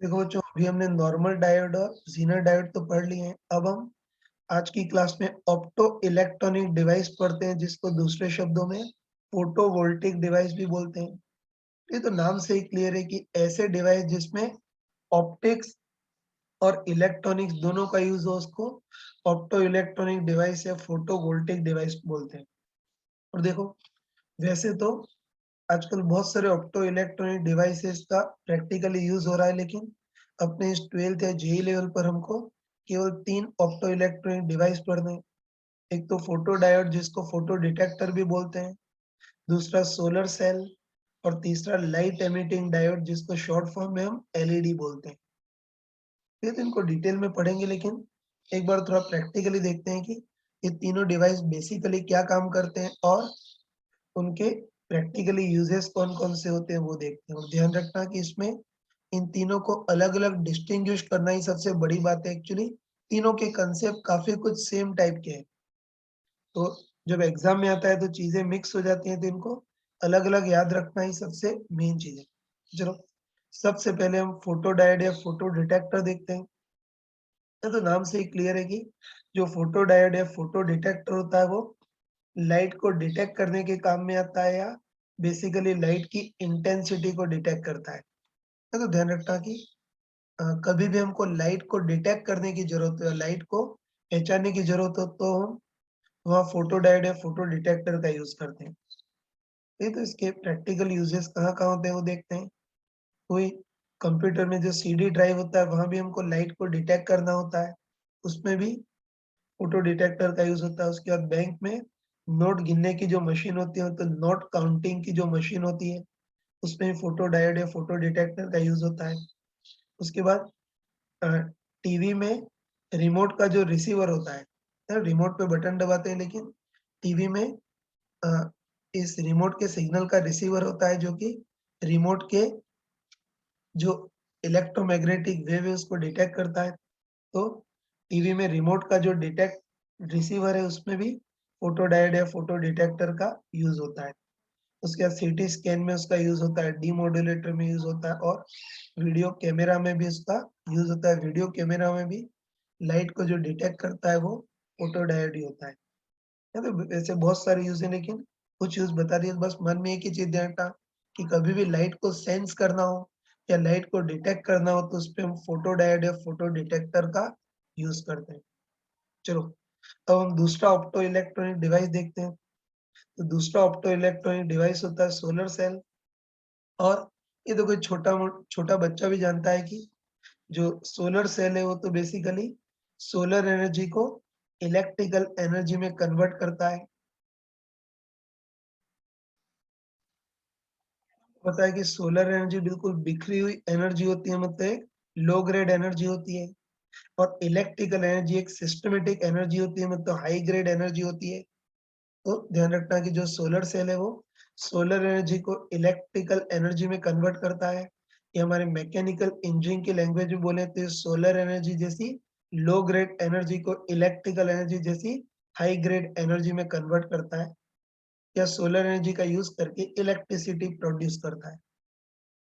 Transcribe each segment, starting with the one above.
देखो बच्चों, अभी हमने नॉर्मल डायोड और ज़ीनर डायोड तो पढ़ लिए हैं। अब हम आज की क्लास में ऑप्टो इलेक्ट्रॉनिक डिवाइस पढ़ते हैं, जिसको दूसरे शब्दों में फोटोवोल्टिक डिवाइस भी बोलते हैं। ये तो नाम से ही क्लियर है कि ऐसे डिवाइस जिसमें ऑप्टिक्स और इलेक्ट्रॉनिक्स दोनों का यूज हो, उसको ऑप्टो इलेक्ट्रॉनिक डिवाइस या फोटोवोल्टिक डिवाइस बोलते हैं। और देखो, वैसे तो आजकल बहुत सारे ऑप्टो इलेक्ट्रॉनिक डिवाइसेस का प्रैक्टिकली यूज हो रहा है, लेकिन अपने इस 12th या जेई लेवल पर हमको केवल 3 ऑप्टो इलेक्ट्रॉनिक डिवाइस पढ़ने हैं। एक तो फोटो डायोड, जिसको फोटो डिटेक्टर भी बोलते हैं, दूसरा सोलर सेल, और तीसरा लाइट एमिटिंग डायोड, जिसको शॉर्ट फॉर्म में हम एलईडी बोलते हैं। ये तो इनको डिटेल में पढ़ेंगे, लेकिन एक बार थोड़ा प्रैक्टिकली देखते हैं कि ये तीनों डिवाइस बेसिकली क्या काम करते हैं और उनके प्रैक्टिकली यूजेस कौन-कौन से होते हैं वो देखते हैं। और ध्यान रखना कि इसमें इन तीनों को अलग-अलग डिस्टिंग्विश करना ही सबसे बड़ी बात है। एक्चुअली तीनों के कांसेप्ट काफ़ी कुछ सेम टाइप के हैं। तो जब एग्ज़ाम में आता है तो चीज़ें मिक्स हो जाती हैं, तो इनको अलग-अलग याद रखना ही सबसे मेन चीज़ है। चलो, सबसे पहले हम फोटो डायोड या फोटो डिटेक्टर देखते हैं। ये तो नाम से ही क्लियर है कि जो फोटो डायोड या फोटो डिटेक्टर होता है वो लाइट को डिटेक्ट करने के काम में आता है, या बेसिकली लाइट की इंटेंसिटी को डिटेक्ट करता है। तो ध्यान रखना कि कभी भी हमको लाइट को डिटेक्ट करने की जरूरत हो या लाइट को पहचानने की जरूरत हो, तो हम वहाँ फोटो डायोड या फोटो डिटेक्टर का यूज करते हैं। ये तो इसके प्रैक्टिकल यूजेस कहाँ-कहाँ होते हैं वो देखते हैं। कोई कंप्यूटर में जो सीडी ड्राइव होता है, वहाँ भी हमको लाइट को डिटेक्ट करना होता है, उसमें भी फोटो डिटेक्टर का यूज होता है। उसके बाद बैंक में नोट गिनने की जो मशीन होती है, तो नोट काउंटिंग की जो मशीन होती है, उसमें फोटो डायोड या फोटो डिटेक्टर का यूज होता है। उसके बाद अ, टीवी में रिमोट का जो रिसीवर होता है, रिमोट पे बटन दबाते हैं, लेकिन टीवी में अ, इस रिमोट के सिग्नल का रिसीवर होता है, जो कि रिमोट के जो इलेक्ट्रोमैग्नेटिक वेव है उसको डिटेक्ट करता है। तो टीवी में रिमोट का जो डिटेक्ट रिसीवर है, उसमें भी फोटो डायोड या फोटो डिटेक्टर का यूज होता है। उसके बाद सीटी स्कैन में उसका यूज होता है, डीमोडुलेटर में यूज होता है, और वीडियो कैमरा में भी उसका यूज होता है। वीडियो कैमरा में भी लाइट को जो डिटेक्ट करता है वो फोटो डायोड ही होता है। तो ऐसे बहुत सारे यूज है, लेकिन कुछ यूज बता दिए। बस मन में एक ही चीज ध्यान रखना कि कभी भी लाइट को सेंस करना हो या लाइट को डिटेक्ट करना हो, तो उसपे हम फोटो डायोड या फोटो डिटेक्टर का यूज करते हैं। चलो, अब हम दूसरा ऑप्टो इलेक्ट्रॉनिक डिवाइस देखते हैं। तो दूसरा ऑप्टो इलेक्ट्रॉनिक डिवाइस होता है सोलर सेल। और ये तो कोई छोटा बच्चा भी जानता है कि जो सोलर सेल है वो तो बेसिकली सोलर एनर्जी को इलेक्ट्रिकल एनर्जी में कन्वर्ट करता है। पता है कि सोलर एनर्जी बिल्कुल बिखरी हुई एनर्जी होती है, मतलब एक लो ग्रेड एनर्जी होती है। और इलेक्ट्रिकल एनर्जी एक सिस्टमेटिक एनर्जी होती है, मतलब हाई ग्रेड एनर्जी होती है। तो ध्यान रखना कि जो सोलर सेल है वो सोलर एनर्जी को इलेक्ट्रिकल एनर्जी में कन्वर्ट करता है। ये हमारे मैकेनिकल इंजीनियरिंग की लैंग्वेज में बोले तो सोलर एनर्जी जैसी लो ग्रेड एनर्जी को इलेक्ट्रिकल एनर्जी जैसी हाई ग्रेड एनर्जी में कन्वर्ट करता है, या सोलर एनर्जी का यूज करके इलेक्ट्रिसिटी प्रोड्यूस करता है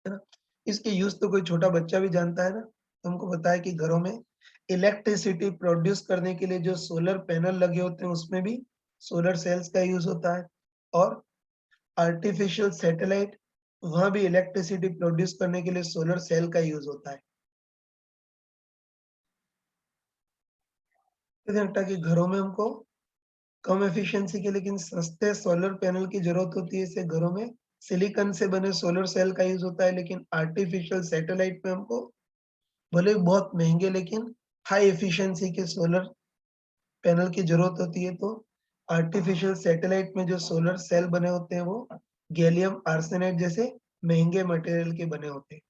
ना। इसके यूज तो कोई छोटा बच्चा भी जानता है ना। तुमको पता है कि घरों में इलेक्ट्रिसिटी प्रोड्यूस करने के लिए जो सोलर पैनल लगे होते हैं, उसमें भी सोलर सेल्स का यूज होता है। और आर्टिफिशियल सैटेलाइट, वहां भी इलेक्ट्रिसिटी प्रोड्यूस करने के लिए सोलर सेल का यूज होता है। ताकि घरों में हमको कम एफिशिएंसी के लेकिन सस्ते सोलर पैनल की जरूरत होती है। इससे घरों में सिलिकॉन से बने सोलर सेल का यूज होता है, लेकिन आर्टिफिशियल सैटेलाइट में हमको भले ही बहुत महंगे लेकिन हाई एफिशिएंसी के सोलर पैनल की जरूरत होती है। तो आर्टिफिशियल सैटेलाइट में जो सोलर सेल बने होते हैं वो गैलियम आर्सेनाइड जैसे महंगे मटेरियल के बने होते हैं।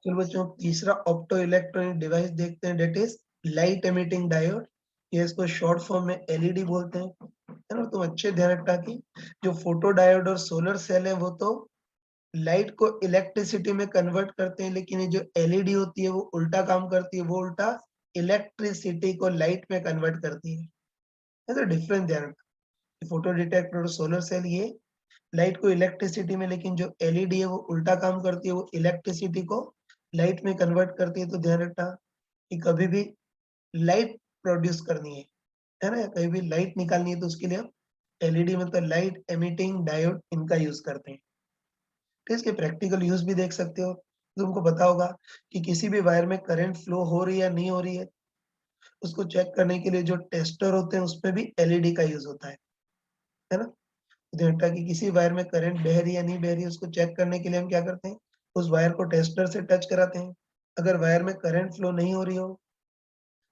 चलो बच्चों, तीसरा ऑप्टो इलेक्ट्रॉनिक डिवाइस देखते हैं, that is light emitting diode. ये इसको शॉर्ट फॉर्म में एलईडी बोलते हैं, है ना। तुम अच्छे ध्यान रखना कि जो फोटो डायोड और सोलर सेल है वो तो लाइट को इलेक्ट्रिसिटी में कन्वर्ट करते हैं, लेकिन ये जो एलईडी होती है वो उल्टा काम करती है। वो उल्टा इलेक्ट्रिसिटी को लाइट में कन्वर्ट करती है। तो डिफरेंस ध्यान रखना। फोटो डिटेक्टर और सोलर सेल ये लाइट को इलेक्ट्रिसिटी में, लेकिन जो एलईडी है वो उल्टा काम करती है, वो इलेक्ट्रिसिटी को लाइट में कन्वर्ट करती है। तो ध्यान रखना कि कभी भी लाइट प्रोड्यूस करनी है ना, कहीं भी लाइट निकालनी है तो उसके लिए हम एलईडी मतलब लाइट एमिटिंग डायोड इनका यूज करते हैं। तो इसके प्रैक्टिकल यूज भी देख सकते हो। तुमको पता होगा कि किसी भी वायर में करंट फ्लो हो रही है या नहीं हो रही है, उसको चेक करने के लिए जो टेस्टर होते हैं उसमें भी एलईडी का यूज होता है ना। डेल्टा की किसी वायर में करंट बह रही है या नहीं बह रही है, उसको चेक करने के लिए हम क्या करते हैं, उस वायर को टेस्टर से टच कराते हैं। अगर वायर में करंट फ्लो नहीं हो रही हो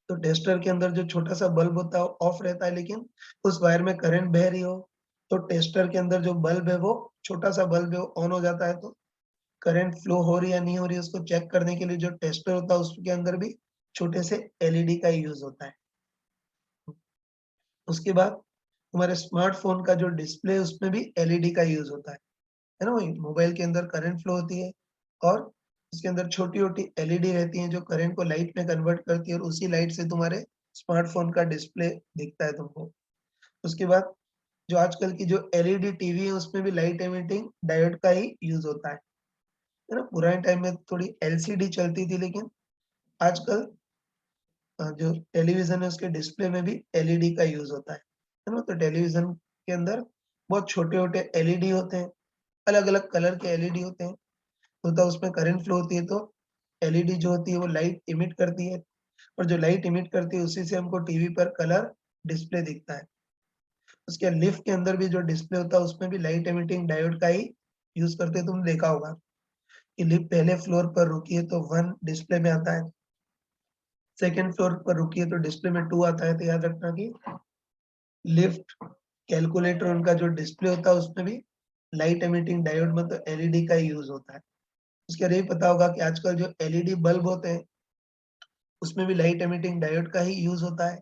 तो टेस्टर के अंदर जो छोटा सा बल्ब होता है वो ऑफ रहता है, लेकिन उस वायर में करंट बह रही हो तो टेस्टर के अंदर जो बल्ब है वो छोटा सा बल्ब है वो ऑन हो जाता है। तो करंट फ्लो हो रही है या नहीं हो रही है उसको चेक करने के लिए जो टेस्टर होता है उसके अंदर भी छोटे से एलईडी का यूज होता है। उसके बाद तुम्हारे स्मार्टफोन का जो डिस्प्ले है उसमें भी एलईडी का यूज होता है ना। वही मोबाइल के अंदर करंट फ्लो होती है और उसके अंदर छोटी-छोटी एलईडी रहती हैं जो करंट को लाइट में कन्वर्ट करती है और उसी लाइट से तुम्हारे स्मार्टफ़ोन का डिस्प्ले दिखता है तुमको। उसके बाद जो आजकल की जो एलईडी टीवी है उसमें भी लाइट एमिटिंग डायोड का ही यूज़ होता है ना। पुराने टाइम में थोड़ी एलसीडी चलती थी, लेकिन आजकल जो टेलीविज़न है उसके डिस्प्ले में भी एलईडी का यूज़ होता है ना। तो टेलीविज़न के अंदर बहुत छोटे-छोटे एलईडी होते हैं, अलग-अलग कलर के एलईडी होते हैं। होता है उसमें करंट फ्लो होती है तो एलईडी जो होती है वो लाइट इमिट करती है और जो लाइट इमिट करती है उसी से हमको टीवी पर कलर डिस्प्ले दिखता है। उसके लिफ्ट के अंदर भी जो डिस्प्ले होता है उसमें भी लाइट इमिटिंग डायोड का ही यूज़ करते हैं। तुमने देखा होगा कि लिफ्ट पहले फ्लोर पर रुकी है तो 1 डिस्प्ले में आता है, सेकंड फ्लोर पर रुकी है तो डिस्प्ले में 2 आता है। तो याद रखना कि लिफ्ट, कैलकुलेटर उनका जो डिस्प्ले होता है उसमें भी लाइट इमिटिंग डायोड मतलब एलईडी का ही यूज़ होता है। उसके बाद ये पता होगा कि आजकल जो एलईडी बल्ब होते हैं उसमें भी लाइट एमिटिंग डायोड का ही यूज़ होता है।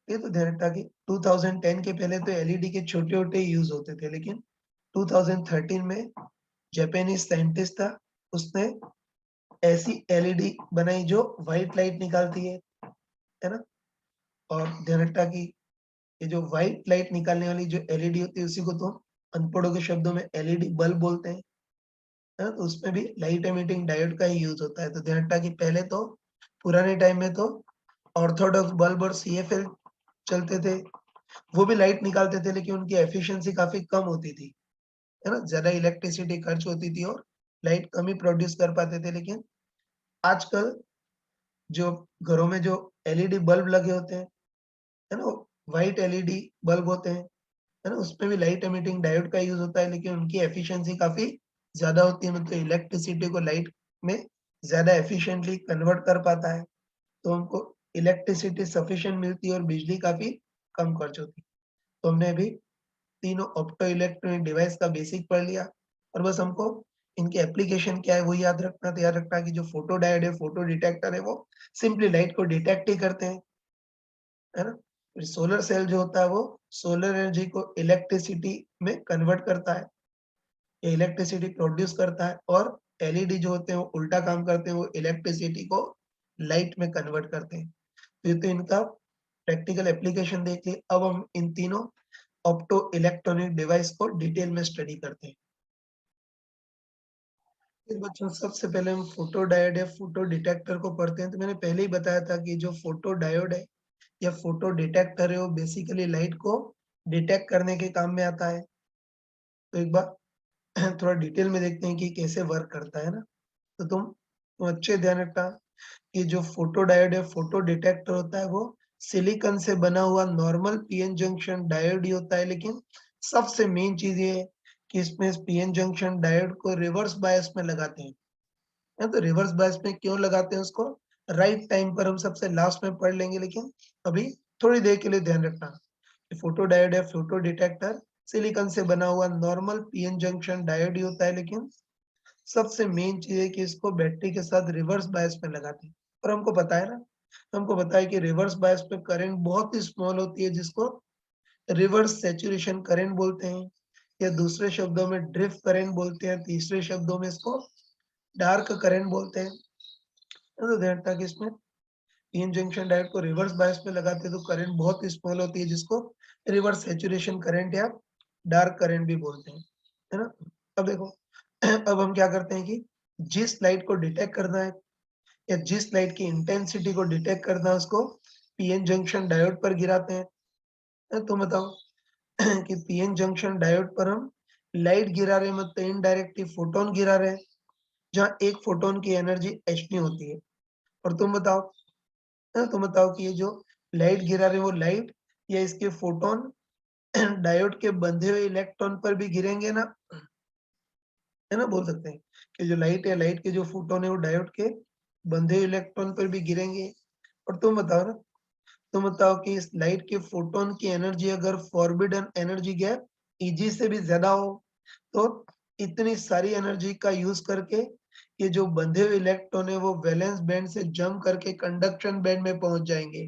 ये तो ध्यान रखना कि 2010 के पहले तो एलईडी के छोटे-छोटे ही यूज़ होते थे, लेकिन 2013 में जापानीज़ साइंटिस्ट था, उसने ऐसी एलईडी बनाई जो व्हाइट लाइट निकालती है ना? और ध्यान रखना कि ये जो व्हाइट लाइट निकालने वाली जो एलईडी होती है उसी को तो अनपढ़ों के शब्दों में एलईडी बल्ब बोलते हैं, है ना? तो उसमें भी लाइट एमिटिंग डायोड का ही यूज़ होता है। तो ध्यान रखना कि पहले तो पुराने टाइम में तो ऑर्थोडॉक्स बल्ब और सीएफएल चलते थे, वो भी लाइट निकालते थे लेकिन उनकी एफिशिएंसी काफ़ी कम होती थी, है ना? ज़्यादा इलेक्ट्रिसिटी खर्च होती थी और लाइट कम ही प्रोड्यूस कर पाते थे। लेकिन आजकल जो घरों में जो एलईडी बल्ब लगे होते हैं, है ना? व्हाइट एलईडी बल्ब होते हैं, है ना? उसमें भी लाइट एमिटिंग डायोड का यूज़ होता है, लेकिन उनकी एफिशिएंसी काफ़ी ज़्यादा होती है, मतलब इलेक्ट्रिसिटी को लाइट में ज़्यादा एफिशिएंटली कन्वर्ट कर पाता है, तो उनको इलेक्ट्रिसिटी सफिशिएंट मिलती है और बिजली काफ़ी कम खर्च होती है। तो हमने अभी तीनों ऑप्टो इलेक्ट्रॉनिक डिवाइस का बेसिक पढ़ लिया और बस हमको इनकी एप्लीकेशन क्या है वो याद रखना। तो याद रखना कि जो फोटो डायोड है, फोटो डिटेक्टर है, वो सिंपली लाइट को डिटेक्ट ही करते हैं, है ना? फिर सोलर सेल जो होता है वो सोलर एनर्जी को इलेक्ट्रिसिटी में कन्वर्ट करता है, ये इलेक्ट्रिसिटी प्रोड्यूस करता है और एलईडी जो होते हैं वो उल्टा काम करते हैं, वो इलेक्ट्रिसिटी को लाइट में कन्वर्ट करते हैं। तो ये तो इनका प्रैक्टिकल एप्लीकेशन देख लिए। अब हम इन तीनों ऑप्टो इलेक्ट्रॉनिक डिवाइस को डिटेल में स्टडी करते हैं। फिर बच्चों सबसे पहले हम फोटो डायोड या फोटो डिटेक्टर को पढ़ते हैं। तो मैंने पहले ही बताया था कि जो फोटो डायोड है या फोटो डिटेक्टर है वो बेसिकली लाइट को डिटेक्ट करने के काम में आता है। तो एक बार थोड़ा डिटेल में देखते हैं कि कैसे वर्क करता है ना। तो तुम अच्छे ध्यान रखना कि जो फोटो डायोड या फोटो डिटेक्टर होता है वो सिलिकॉन से बना हुआ नॉर्मल पीएन जंक्शन डायोड ही होता है, लेकिन सबसे मेन चीज़ ये है कि इसमें इस पीएन जंक्शन डायोड को रिवर्स बायस में लगाते हैं। तो रिवर्स बायस में क्यों लगाते हैं उसको राइट टाइम पर हम सबसे लास्ट में पढ़ लेंगे, लेकिन अभी थोड़ी देर के लिए ध्यान रखना कि फोटो डायोड या फोटो डिटेक्टर सिलिकॉन से बना हुआ नॉर्मल पीएन जंक्शन डायोड ही होता है, लेकिन सबसे मेन चीज़ है कि इसको बैटरी के साथ रिवर्स बायस में लगाते हैं। और हमको पता है ना, हमको पता है कि रिवर्स बायस में करंट बहुत ही स्मॉल होती है जिसको रिवर्स सैचुरेशन करंट बोलते हैं, या दूसरे शब्दों में ड्रिफ्ट करंट बोलते हैं, तीसरे शब्दों में इसको डार्क करंट बोलते हैं। तो ध्यान रखना कि इसमें पीएन जंक्शन डायोड को रिवर्स बायस में लगाते हैं तो करंट बहुत ही स्मॉल होती है जिसको रिवर्स सैचुरेशन करंट या डार्क करंट भी बोलते हैं, है ना? अब देखो अब हम क्या करते हैं कि जिस लाइट को डिटेक्ट करना है या जिस लाइट की इंटेंसिटी को डिटेक्ट करना है उसको पीएन जंक्शन डायोड पर गिराते हैं। तुम बताओ कि पीएन जंक्शन डायोड पर हम लाइट गिरा रहे हैं मतलब इनडायरेक्टली फोटोन गिरा रहे हैं, जहाँ एक फोटोन की एनर्जी h होती है। और तुम बताओ कि ये जो लाइट गिरा रहे हैं वो लाइट या इसके फोटोन डायोड के बंधे हुए इलेक्ट्रॉन पर भी गिरेंगे ना, है ना? बोल सकते हैं कि जो लाइट है, लाइट के जो फोटोन है वो डायोड के बंधे हुए इलेक्ट्रॉन पर भी गिरेंगे। और तुम बताओ कि इस लाइट के फोटोन की एनर्जी अगर फॉरबिडन एनर्जी गैप Eg से भी ज्यादा हो, तो इतनी सारी एनर्जी का यूज करके ये जो बंधे हुए इलेक्ट्रॉन है वो वैलेंस बैंड से जंप करके कंडक्शन बैंड में पहुंच जाएंगे।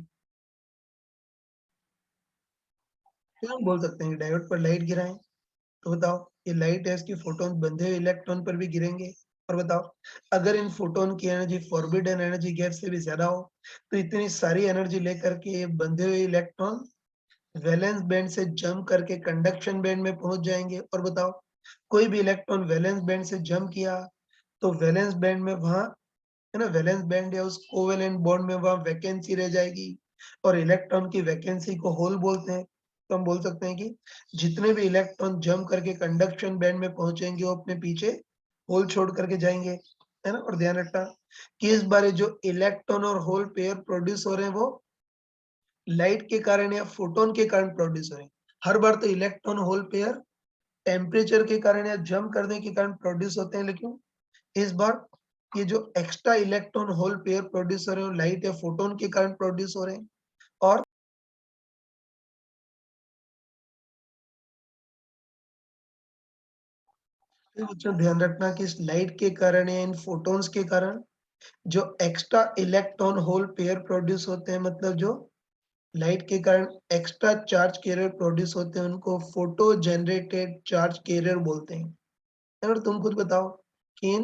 फिर हम बोल सकते हैं डायोड पर लाइट गिराएं, तो बताओ ये लाइट है इसकी फोटोन बंधे हुए इलेक्ट्रॉन पर भी गिरेंगे। और बताओ अगर इन फोटोन की एनर्जी फॉरबिडन एनर्जी गैप से भी ज्यादा हो, तो इतनी सारी एनर्जी लेकर के ये बंधे हुए इलेक्ट्रॉन वैलेंस बैंड से जंप करके कंडक्शन बैंड में पहुंच जाएंगे। और बताओ कोई भी इलेक्ट्रॉन वैलेंस बैंड से जंप किया तो वैलेंस बैंड में वहां, है ना, वैलेंस बैंड या उस कोवेलेंट बॉन्ड में वहां वैकेंसी रह जाएगी, और इलेक्ट्रॉन की वैकेंसी को होल बोलते हैं। तो हम बोल सकते हैं कि जितने भी इलेक्ट्रॉन जंप करके कंडक्शन बैंड में पहुंचेंगे वो अपने पीछे होल छोड़ करके जाएंगे, है ना? और ध्यान रखना कि इस बार जो इलेक्ट्रॉन और होल पेयर प्रोड्यूस हो रहे हैं वो लाइट के कारण या फोटोन के कारण प्रोड्यूस हो रहे हैं। हर बार तो इलेक्ट्रॉन होल पेयर टेम्परेचर के कारण या जंप करने के कारण प्रोड्यूस होते हैं, लेकिन इस बार ये जो extra electron hole pair produce हो रहे हैं लाइट या फोटोन के कारण प्रोड्यूस हो रहे हैं। और बच्चों ध्यान रखना कि इस लाइट के कारण या इन फोटोन्स के कारण जो extra electron hole pair produce होते हैं, मतलब जो लाइट के कारण एक्स्ट्रा चार्ज कैरियर प्रोड्यूस होते हैं, उनको फोटो जनरेटेड चार्ज कैरियर बोलते हैं। और तुम खुद बताओ कि इन,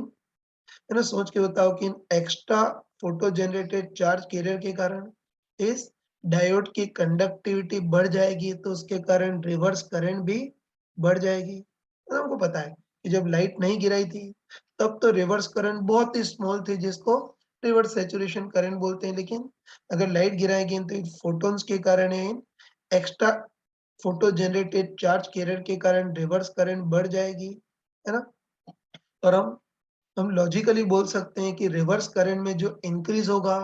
है ना, सोच के बताओ कि इन extra photo generated charge carrier के कारण इस डायोड की कंडक्टिविटी बढ़ जाएगी, तो उसके कारण रिवर्स करंट भी बढ़ जाएगी। तो हमको पता है कि जब लाइट नहीं गिराई थी तब तो रिवर्स करंट बहुत ही स्मॉल थी, जिसको रिवर्स सैचुरेशन करंट बोलते हैं। लेकिन अगर लाइट गिराएगी तो फोटोन्स के कारण इन extra photo generated charge carrier के कारण रिवर्स करंट बढ़ जाएगी, है ना? और हम लॉजिकली बोल सकते हैं कि रिवर्स करंट में जो इंक्रीज होगा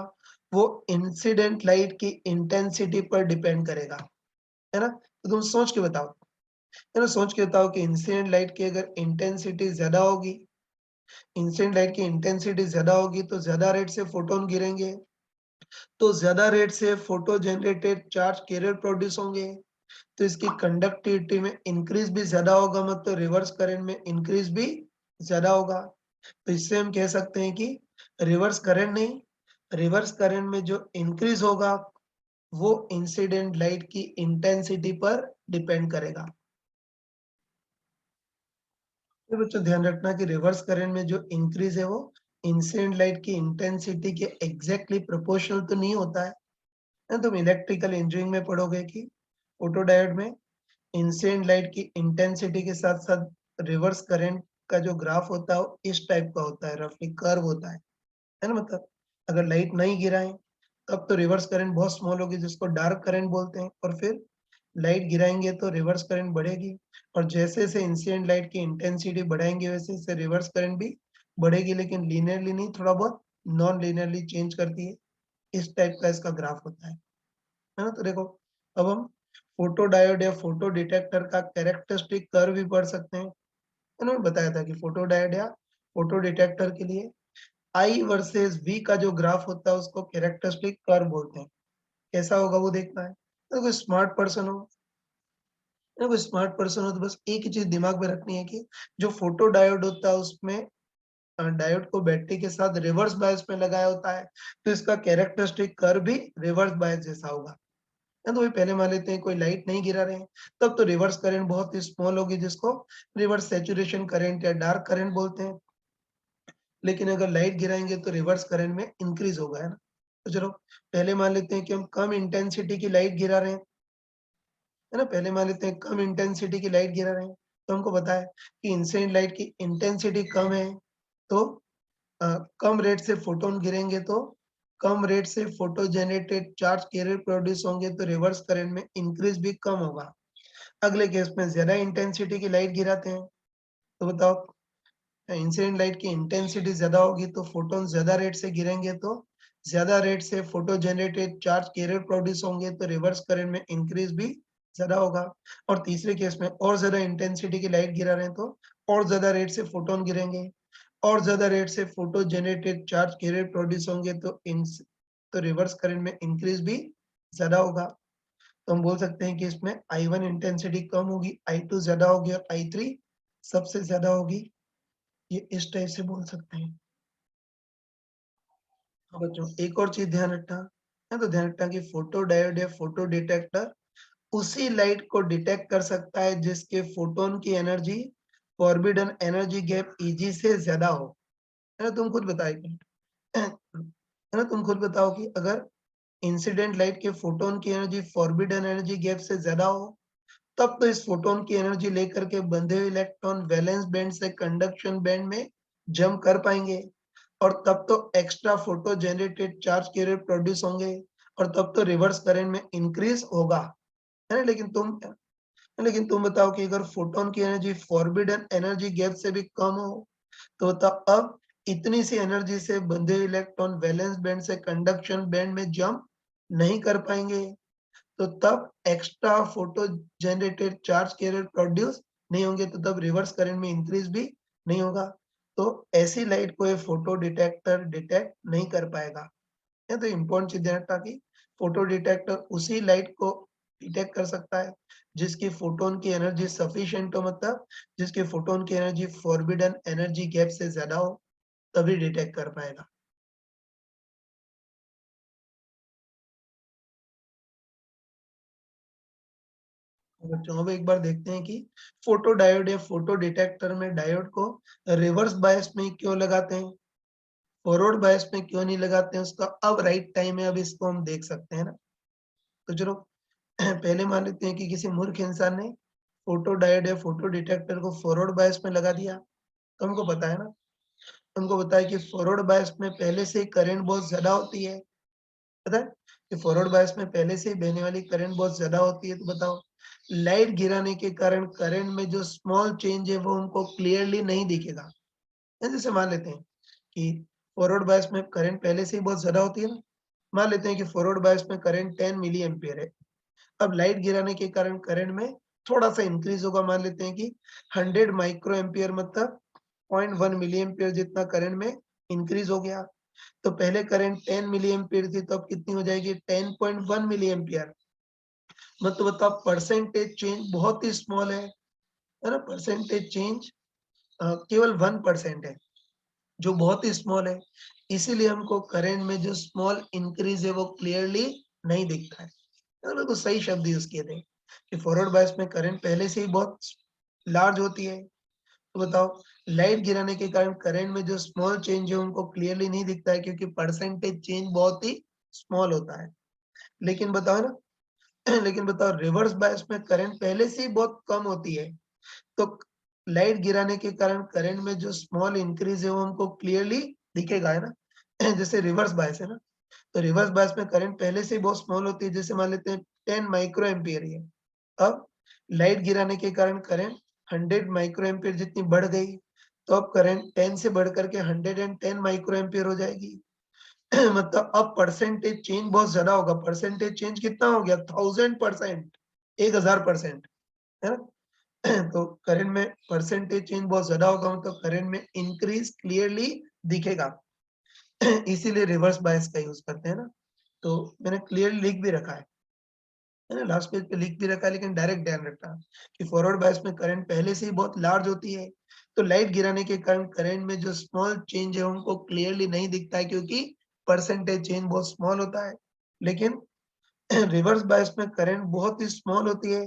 वो इंसिडेंट लाइट की इंटेंसिटी पर डिपेंड करेगा, है ना? तो तुम सोच के बताओ, है ना, सोच के बताओ कि इंसिडेंट लाइट की अगर इंटेंसिटी ज्यादा होगी, इंसिडेंट लाइट की इंटेंसिटी ज्यादा होगी तो ज्यादा रेट से फोटोन गिरेंगे, तो ज्यादा रेट से photo generated charge career produce होंगे, तो इसकी कंडक्टिविटी में इंक्रीज भी ज्यादा होगा, मतलब रिवर्स करंट में इंक्रीज भी ज्यादा होगा। तो इससे हम कह सकते हैं कि रिवर्स करंट नहीं, रिवर्स करंट में जो इंक्रीज होगा वो इंसिडेंट लाइट की इंटेंसिटी पर डिपेंड करेगा। तो बच्चों ध्यान रखना कि रिवर्स करंट में जो इंक्रीज है वो इंसिडेंट लाइट की इंटेंसिटी के एग्जैक्टली प्रोपोर्शनल तो नहीं होता है। ना तुम इलेक्ट्रिकल इंजीनियरिंग में पढ़ोगे कि फोटोडायोड में इंसिडेंट लाइट की इंटेंसिटी के साथ साथ रिवर्स करंट का जो ग्राफ होता है वो इस टाइप का होता है, रफली कर्व होता है ना? मतलब अगर लाइट नहीं गिराएं तब तो रिवर्स करंट बहुत स्मॉल होगी, जिसको डार्क करंट बोलते हैं, और फिर लाइट गिराएंगे तो रिवर्स करंट बढ़ेगी, और जैसे जैसे इंसिडेंट लाइट की इंटेंसिटी बढ़ाएंगे वैसे वैसे रिवर्स करंट भी बढ़ेगी, लेकिन लीनियरली नहीं, थोड़ा बहुत नॉन लीनियरली चेंज करती है। इस टाइप का इसका ग्राफ होता है ना? तो देखो अब हम फोटो डायोड या फोटो डिटेक्टर का कैरेक्टरिस्टिक कर्व भी पढ़ सकते हैं। उन्होंने बताया था कि फोटो डायोड या फोटो डिटेक्टर के लिए आई वर्सेस वी का जो ग्राफ होता है उसको कैरेक्टरिस्टिक कर्व बोलते हैं। कैसा होगा वो देखना है। तो कोई स्मार्ट पर्सन हो, ना कोई स्मार्ट पर्सन हो तो बस एक ही चीज दिमाग में रखनी है कि जो फोटो डायोड होता है उसमें डायोड को बैटरी के साथ रिवर्स बायस में लगाया होता है, तो इसका कैरेक्टरिस्टिक कर्व भी रिवर्स बायस जैसा होगा। है तो वही पहले मान लेते हैं कोई लाइट नहीं गिरा रहे हैं तब तो रिवर्स करंट बहुत ही स्मॉल होगी, जिसको रिवर्स सैचुरेशन करंट या डार्क करंट बोलते हैं। लेकिन अगर लाइट गिराएंगे तो रिवर्स करंट में इंक्रीज होगा, है ना? तो चलो पहले मान लेते हैं कि हम कम इंटेंसिटी की लाइट गिरा रहे हैं, है ना? पहले मान लेते हैं कम इंटेंसिटी की लाइट गिरा रहे हैं, तो हमको पता है कि इंसिडेंट लाइट की इंटेंसिटी कम है, तो कम रेट से फोटोन गिरेंगे, तो कम रेट से photo generated charge career produce होंगे, तो रिवर्स करंट में इंक्रीज भी कम होगा। अगले केस में ज्यादा इंटेंसिटी की लाइट गिराते हैं, तो बताओ इंसिडेंट लाइट की इंटेंसिटी ज्यादा होगी तो फोटोन ज्यादा रेट से गिरेंगे, तो ज्यादा रेट से photo generated charge career produce होंगे, तो रिवर्स करंट में इंक्रीज भी ज्यादा होगा। और तीसरे केस में और ज्यादा इंटेंसिटी की लाइट गिरा रहे हैं, तो और ज्यादा रेट से फोटोन गिरेंगे, और ज्यादा रेट से photo generated charge career produce होंगे, तो रिवर्स करंट में इंक्रीज भी ज्यादा होगा। तो हम बोल सकते हैं कि इसमें I1 इंटेंसिटी कम होगी, I2 ज्यादा होगी और I3 सबसे ज्यादा होगी। ये इस टाइप से बोल सकते हैं। हाँ बच्चों, एक और चीज ध्यान रखना है, तो ध्यान रखना कि फोटो डायोड या फोटो डिटेक्टर उसी लाइट को डिटेक्ट कर सकता है जिसके फोटोन की energy forbidden energy gap Eg से ज्यादा हो। है ना? तुम खुद बताओ एक मिनट। है ना? तुम खुद बताओ कि अगर इंसिडेंट लाइट के फोटोन की एनर्जी फॉरबिडन एनर्जी गैप से ज्यादा हो, तब तो इस फोटोन की एनर्जी लेकर के बंधे हुए इलेक्ट्रॉन वैलेंस बैंड से कंडक्शन बैंड में जंप कर पाएंगे, और तब तो extra photo generated charge career produce होंगे, और तब तो रिवर्स करंट में इंक्रीज होगा। है ना? लेकिन तुम बताओ कि अगर फोटोन की एनर्जी फॉरबिडन एनर्जी गैप से भी कम हो, तो तब अब इतनी सी एनर्जी से बंधे इलेक्ट्रॉन वैलेंस बैंड से कंडक्शन बैंड में जंप नहीं कर पाएंगे, तो तब extra photo generated charge career produce नहीं होंगे, तो तब रिवर्स करंट में इंक्रीज भी नहीं होगा। तो ऐसी लाइट को ये फोटो डिटेक्टर डिटेक्ट नहीं कर पाएगा। है तो इम्पोर्टेंट चीज ध्यान रखना कि फोटो डिटेक्टर उसी लाइट को डिटेक्ट कर सकता है जिसकी फोटोन की एनर्जी सफिशिएंट हो, मतलब जिसकी फोटोन की एनर्जी फॉरबिडन एनर्जी गैप से ज्यादा हो, तभी डिटेक्ट कर पाएगा। बच्चों अब एक बार देखते हैं कि फोटो डायोड या फोटो डिटेक्टर में डायोड को रिवर्स बायस में क्यों लगाते हैं, फॉरवर्ड बायस में क्यों नहीं लगाते हैं, उसका अब राइट टाइम है, अब इसको हम देख सकते हैं ना। तो चलो पहले मान लेते हैं कि किसी मूर्ख इंसान ने फोटो डायोड या फोटो डिटेक्टर को फॉरवर्ड बायस में लगा दिया, तो हमको पता है ना, हमको पता है कि फॉरवर्ड बायस में पहले से ही करंट बहुत ज्यादा होती है। पता है कि फॉरवर्ड बायस में पहले से ही बहने वाली करंट बहुत ज्यादा होती है, तो बताओ लाइट गिराने के कारण करंट में जो स्मॉल चेंज है वो हमको क्लियरली नहीं दिखेगा। जैसे मान लेते हैं कि फॉरवर्ड बायस में करंट पहले से ही बहुत ज्यादा होती है ना। मान लेते हैं कि फॉरवर्ड बायस में करंट 10 मिली एम्पियर है। अब लाइट गिराने के कारण करंट में थोड़ा सा इंक्रीज होगा, मान लेते हैं कि 100 माइक्रो एम्पियर, मतलब 0.1 मिली एम्पियर जितना करंट में इंक्रीज हो गया। तो पहले करंट 10 मिली एम्पियर थी, तो अब कितनी हो जाएगी 10.1 मिली एम्पियर। मतलब बताओ परसेंटेज चेंज बहुत ही स्मॉल है ना? परसेंटेज चेंज केवल 1% है, जो बहुत ही स्मॉल है। इसीलिए हमको करंट में जो स्मॉल इंक्रीज है वो क्लियरली नहीं दिखता है। तो बिल्कुल सही शब्द यूज किए थे कि फॉरवर्ड बायस में करंट पहले से ही बहुत लार्ज होती है। तो बताओ लाइट गिराने के कारण करंट में जो स्मॉल चेंज है उनको क्लियरली नहीं दिखता है, क्योंकि परसेंटेज चेंज बहुत ही स्मॉल होता है। लेकिन बताओ ना लेकिन बताओ रिवर्स बायस में करंट पहले से ही बहुत कम होती है, तो लाइट गिराने के कारण करंट में जो स्मॉल इंक्रीज है वो हमको क्लियरली दिखेगा, है ना? जैसे रिवर्स बायस है ना, तो रिवर्स बायस में करंट पहले से ही बहुत स्मॉल होती है, जैसे मान लेते हैं 10 माइक्रो एम्पियर है। अब लाइट गिराने के कारण करंट 100 माइक्रो एम्पियर जितनी बढ़ गई, तो अब करंट 10 से बढ़ करके 110 माइक्रो एम्पियर हो जाएगी। मतलब अब परसेंटेज चेंज बहुत ज्यादा होगा। परसेंटेज चेंज कितना हो गया 1000%, 1000%, है ना? तो करंट में परसेंटेज चेंज बहुत ज्यादा होगा, मतलब करंट में इंक्रीज क्लियरली दिखेगा। इसीलिए रिवर्स बायस का यूज करते हैं ना। तो मैंने क्लियरली लिख भी रखा है ना, लास्ट पेज पे लिख भी रखा है, लेकिन डायरेक्ट ध्यान रखना कि फॉरवर्ड बायस में करंट पहले से ही बहुत लार्ज होती है, तो लाइट गिराने के कारण करंट में जो स्मॉल चेंज है उनको क्लियरली नहीं दिखता है, क्योंकि परसेंटेज चेंज बहुत स्मॉल होता है। लेकिन रिवर्स बायस में करंट बहुत ही स्मॉल होती है,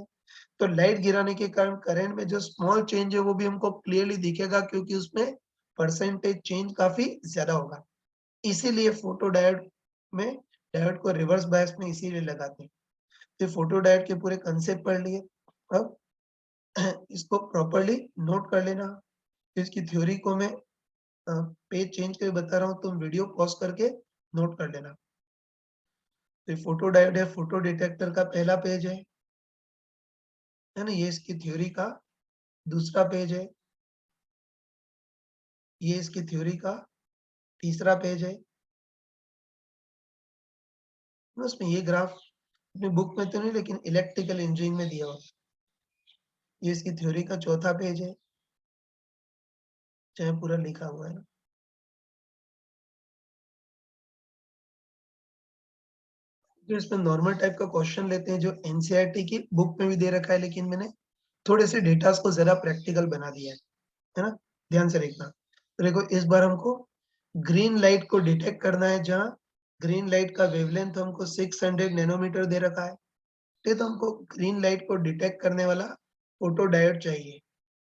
तो लाइट गिराने के कारण करंट में जो स्मॉल चेंज है वो भी हमको क्लियरली दिखेगा, क्योंकि उसमें परसेंटेज चेंज काफी ज्यादा होगा। इसीलिए फोटो डायोड में डायोड को रिवर्स बायस में इसीलिए लगाते हैं। ये फोटो डायोड के पूरे कंसेप्ट पढ़ लिए। अब इसको प्रॉपर्ली नोट कर लेना। इसकी थ्योरी को मैं पेज चेंज करके बता रहा हूँ, तुम वीडियो पॉज़ करके नोट कर लेना। तो ये फोटो डायोड है, फोटो डिटेक्टर का पहला पेज है ना? ये इसकी थ्योरी का दूसरा पेज है। ये इसकी थ्योरी का तीसरा पेज है। उसमें ये ग्राफ अपनी बुक में तो नहीं, लेकिन इलेक्ट्रिकल इंजीनियरिंग में दिया हुआ है। ये इसकी थ्योरी का चौथा पेज है, चाहे पूरा लिखा हुआ है ना। जो इसमें नॉर्मल टाइप का क्वेश्चन लेते हैं, जो एनसीईआरटी की बुक में भी दे रखा है, लेकिन मैंने थोड़े से डेटास को ज़रा प्रैक्टिकल बना दिया है ना? ध्यान से देखना। तो देखो, इस बार हमको ग्रीन लाइट को डिटेक्ट करना है, जहाँ ग्रीन लाइट का वेवलेंथ हमको 600 नैनोमीटर दे रखा है। ठीक है, तो हमको ग्रीन लाइट को डिटेक्ट करने वाला फोटो डायोड चाहिए।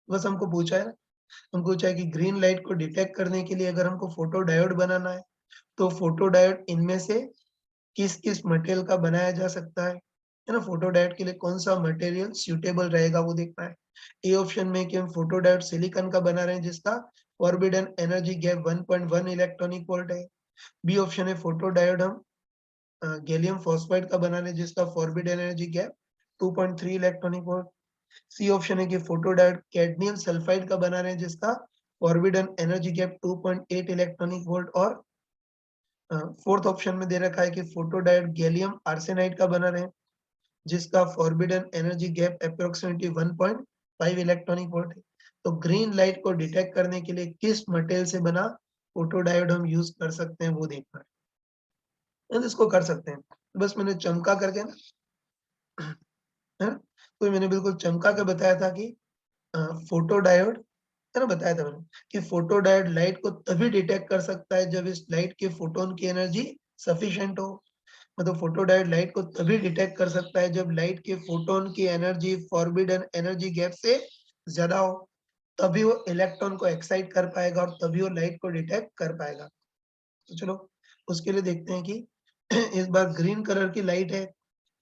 बस हमको पूछा है ना, हमको पूछा है कि ग्रीन लाइट को डिटेक्ट करने के लिए अगर हमको फोटो डायोड बनाना है, तो फोटो डायोड इनमें से किस-किस मटेरियल का बनाया जा सकता है ना? फोटो डायोड के लिए कौन-सा मटेरियल सूटेबल रहेगा वो देखना है। ए ऑप्शन में कि हम फोटो डायोड सिलिकॉन का बना रहे हैं, जिसका forbidden energy gap 1.1 electronic volt है। बी ऑप्शन है फोटो डायोड हम गैलियम फॉस्फाइड का बना रहे हैं, जिसका forbidden energy gap 2.3 electronic volt. C option है कि फोटो डायोड कैडमियम सल्फाइड का बना रहे हैं, जिसका forbidden energy gap 2.8 electronic volt. और फोर्थ ऑप्शन में दे रखा है कि फोटो डायोड गैलियम आर्सेनाइड का बना रहे हैं, जिसका forbidden energy gap approximately 1.5 electronic volt है। तो ग्रीन लाइट को डिटेक्ट करने के लिए किस मटेरियल से बना फोटो डायोड हम यूज कर सकते हैं वो देखना है। तो इसको कर सकते हैं। तो बस मैंने चमका करके ना, है ना? तो मैंने बिल्कुल चमका के बताया था कि फोटो डायोड, है ना? बताया था मैंने कि फोटो डायोड लाइट को तभी डिटेक्ट कर सकता है जब इस लाइट के फोटोन की एनर्जी सफिशिएंट हो। मतलब फोटो डायोड लाइट को तभी डिटेक्ट कर सकता है जब लाइट के फोटोन की एनर्जी फॉरबिडन एनर्जी गैप से ज्यादा हो। तभी वो इलेक्ट्रॉन को एक्साइट कर पाएगा और तभी वो लाइट को डिटेक्ट कर पाएगा। तो चलो उसके लिए देखते हैं कि इस बार ग्रीन कलर की लाइट है,